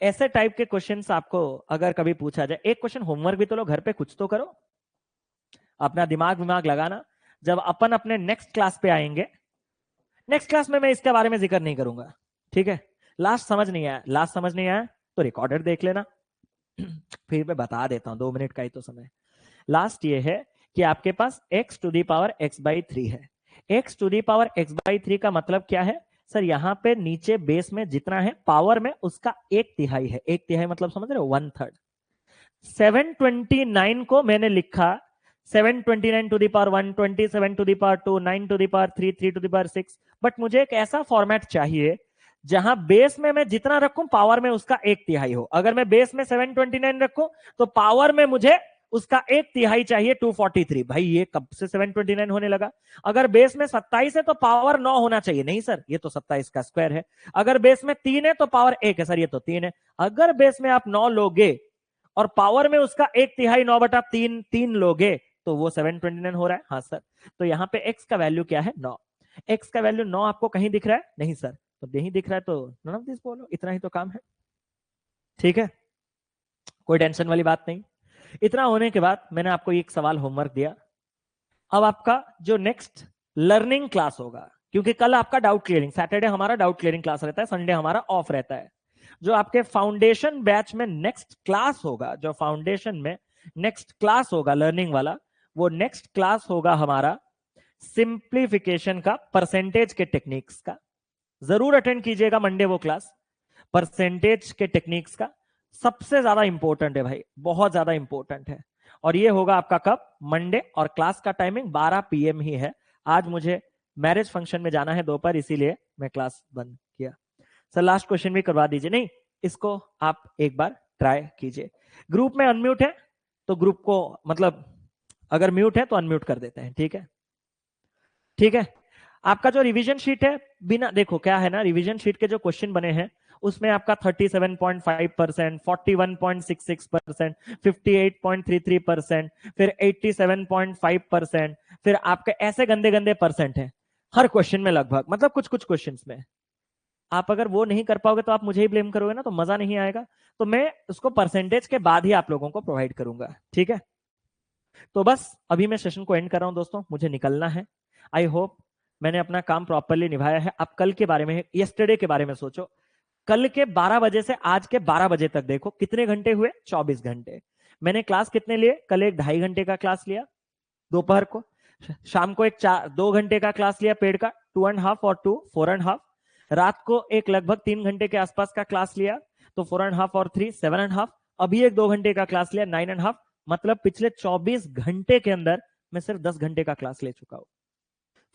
ऐसे टाइप के क्वेश्चंस आपको अगर कभी पूछा जाए, एक क्वेश्चन होमवर्क भी तो लो, घर पे कुछ तो करो, अपना दिमाग लगाना। जब अपन अपने नेक्स्ट क्लास पे आएंगे, नेक्स्ट क्लास में मैं इसके बारे में जिक्र नहीं करूंगा, ठीक है? लास्ट समझ नहीं आया, लास्ट समझ नहीं आया तो रिकॉर्डेड देख लेना। फिर मैं बता देता हूं, 2 मिनट का ही तो समय। लास्ट ये है कि आपके पास x to the power x/3 है। x to the power x/3 का मतलब क्या है सर? यहां पे नीचे बेस में जितना है पावर में उसका 1/3 है। 1/3 मतलब समझ रहे हो, 1/3। 729 को मैंने लिखा 729 to the power 120, 7 to the power 2, 9 to the power 3, 3 to the power 6। But मुझे एक ऐसा फॉर्मेट चाहिए जहां बेस में मैं जितना रखूं पावर में उसका 1/3 हो। अगर मैं बेस में 729 रखूं तो पावर में मुझे उसका 1/3 चाहिए, 243। भाई ये कब से 729 होने लगा? अगर बेस में 27 है तो पावर 9 होना चाहिए। नहीं सर, ये तो 27 का स्क्वायर है। अगर बेस में 3 है तो पावर 1 है। सर ये तो 3 है। अगर बेस में आप 9 लोगे और पावर में उसका 1/3, 9/3 3 लोगे तो वो 729 हो रहा है। हाँ सर। तो यहाँ पे x का वैल्यू क्या है, 9। x का वैल्यू 9 आपको कहीं दिख रहा है? नहीं सर। तो नहीं दिख रहा है तो नन ऑफ दिस बोलो, इतना ही तो काम है, ठीक है? कोई टेंशन वाली बात नहीं। इतना होने के बाद मैंने आपको एक सवाल होमवर्क दिया। अब आपका जो नेक्स्ट लर्निंग क्लास होगा, क्योंकि कल आपका डाउट क्लियरिंग, सैटरडे हमारा डाउट क्लियरिंग क्लास रहता है, संडे हमारा ऑफ रहता है। जो आपके फाउंडेशन बैच में नेक्स्ट क्लास होगा, जो फाउंडेशन में नेक्स्ट क्लास होगा लर्निंग वाला, वो नेक्स्ट क्लास होगा हमारा सिंप्लीफिकेशन का, परसेंटेज के टेक्निक्स का। जरूर अटेंड कीजिएगा मंडे वो क्लास, परसेंटेज के टेक्निक्स का। सबसे ज्यादा इंपॉर्टेंट है भाई, बहुत ज्यादा इंपॉर्टेंट है। और ये होगा आपका कब? मंडे। और क्लास का टाइमिंग 12 PM ही है। आज मुझे मैरिज फंक्शन में जाना है दोपहर, इसीलिए मैं क्लास बंद किया। सर लास्ट क्वेश्चन भी करवा दीजिए। नहीं, इसको आप एक बार ट्राई कीजिए। ग्रुप में अनम्यूट है तो ग्रुप को, मतलब अगर म्यूट है तो अनम्यूट कर देते हैं, ठीक है? ठीक है। आपका जो रिवीजन शीट है, बिना देखो क्या है ना, रिवीजन शीट के जो क्वेश्चन बने हैं उसमें आपका 37.5%, 41.66%, 58.33%, फिर 87.5%, फिर आपके ऐसे गंदे गंदे परसेंट है हर क्वेश्चन में लगभग, मतलब कुछ कुछ क्वेश्चंस में। आप अगर वो नहीं कर पाओगे तो आप मुझे ही ब्लेम करोगे ना, तो मजा नहीं आएगा। तो मैं उसको परसेंटेज के बाद ही आप लोगों को प्रोवाइड करूंगा, ठीक है? तो बस अभी मैं सेशन को एंड कर रहा हूं दोस्तों, मुझे निकलना है। आई होप मैंने अपना काम प्रॉपरली निभाया है। आप कल के बारे में, यस्टरडे के बारे में सोचो। कल के 12 बजे से आज के 12 बजे तक देखो कितने घंटे हुए, 24 घंटे। मैंने क्लास कितने लिए? कल एक 2.5 घंटे का क्लास लिया दोपहर को, शाम को एक 2 घंटे का क्लास लिया पेड का, 2.5 और 2 4.5, रात को एक लगभग 3 घंटे के आसपास का क्लास लिया, तो 4.5 और 3 7.5, अभी एक 2 घंटे का क्लास लिया 9.5। मतलब पिछले 24 घंटे के अंदर मैं सिर्फ 10 घंटे का क्लास ले चुका हूं।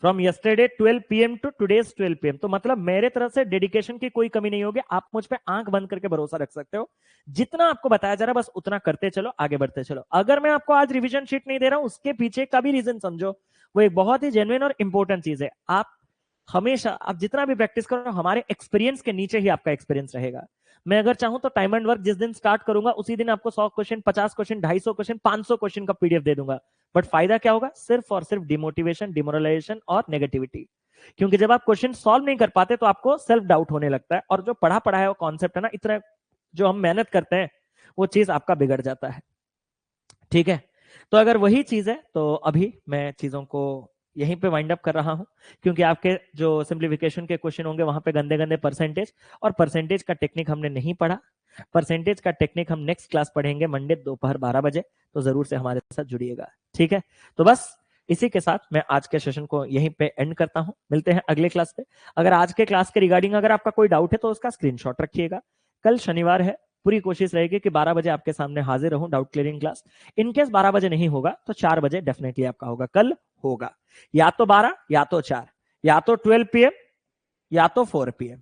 From yesterday 12 PM to today's 12 PM। तो मतलब मेरे तरफ से डेडिकेशन की कोई कमी नहीं होगी। आप मुझ पे आंख बंद करके भरोसा रख सकते हो। जितना आपको बताया जा रहा है बस उतना करते चलो, आगे बढ़ते चलो। अगर मैं आपको आज रिवीजन शीट नहीं दे रहा हूं, उसके पीछे का भी रीजन समझो, वो एक बहुत ही जेन्युइन और इंपॉर्टेंट चीज है। आप हमेशा, आप जितना भी प्रैक्टिस करो, हमारे एक्सपीरियंस के नीचे ही आपका एक्सपीरियंस रहेगा। मैं अगर चाहूं तो टाइम एंड वर्क जिस दिन स्टार्ट करूंगा उसी दिन आपको 100 क्वेश्चन, 50 क्वेश्चन, 250 क्वेश्चन, 500 क्वेश्चन का PDF दे दूंगा। बट फायदा क्या होगा? सिर्फ और सिर्फ डिमोटिवेशन, डिमोरलाइजेशन और नेगेटिविटी। क्योंकि जब आप क्वेश्चन सॉल्व नहीं कर पाते तो आपको सेल्फ डाउट होने लगता है, और जो पढ़ा पढ़ा है वो कॉन्सेप्ट है ना, इतना जो हम मेहनत करते हैं वो चीज आपका बिगड़ जाता है, ठीक है? तो अगर वही चीज है तो अभी मैं चीजों को यहीं पे वाइंड अप कर रहा हूं, क्योंकि आपके जो सिंप्लीफिकेशन के क्वेश्चन होंगे वहां पे गंदे गंदे परसेंटेज और परसेंटेज का टेक्निक हमने नहीं पढ़ा। परसेंटेज का टेक्निक हम नेक्स्ट क्लास पढ़ेंगे मंडे दोपहर 12 बजे, तो जरूर से हमारे साथ जुड़िएगा। ठीक है, तो बस इसी के साथ मैं आज के सेशन को यहीं पे एंड करता हूं। मिलते हैं अगले क्लास पे। अगर आज के क्लास के रिगार्डिंग अगर आपका कोई डाउट है तो उसका स्क्रीनशॉट रखिएगा। कल शनिवार है, पूरी कोशिश रहेगी कि 12 बजे आपके सामने हाजिर रहूं डाउट क्लियरिंग क्लास। इनकेस 12 बजे नहीं होगा तो 4 बजे डेफिनेटली आपका होगा, कल होगा, या तो 12 या तो 4 या तो 12 PM या तो 4 PM,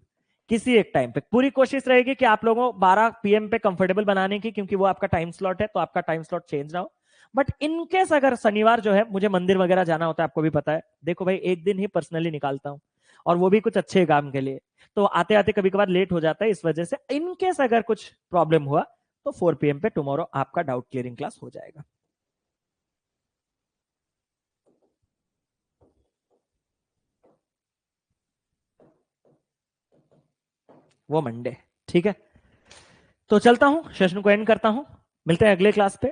किसी एक टाइम पे। पूरी कोशिश रहेगी कि आप लोगों 12 PM पे कंफर्टेबल बनाने की, क्योंकि वो आपका टाइम स्लॉट है, तो आपका टाइम स्लॉट चेंज ना हो। बट इनकेस अगर शनिवार जो है मुझे मंदिर वगैरह जाना होता है, आपको भी पता है, देखो भाई एक दिन ही पर्सनली निकालता हूं और वो भी कुछ अच्छे काम के लिए, तो आते आते कभी कभार लेट हो जाता है। इस वजह से इनकेस अगर कुछ प्रॉब्लम हुआ तो 4 PM पे टुमारो आपका डाउट क्लियरिंग क्लास हो जाएगा। वो मंडे, ठीक है। तो चलता हूं, सेशन को एंड करता हूं, मिलते हैं अगले क्लास पे।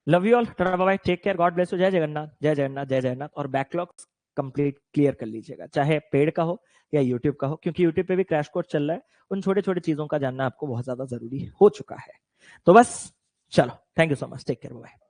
Love you all, tata bye, take care, God bless you, जय जगन्नाथ, जय जगन्नाथ, जय जगन्नाथ। और बैकलॉग कंप्लीट क्लियर कर लीजिएगा, चाहे पेड का हो या यूट्यूब का हो, क्योंकि यूट्यूब पे भी क्रैश कोर्स चल रहा है। उन छोटे छोटे चीजों का जानना आपको बहुत ज्यादा जरूरी हो चुका है। तो बस चलो, thank you so much, take care, bye.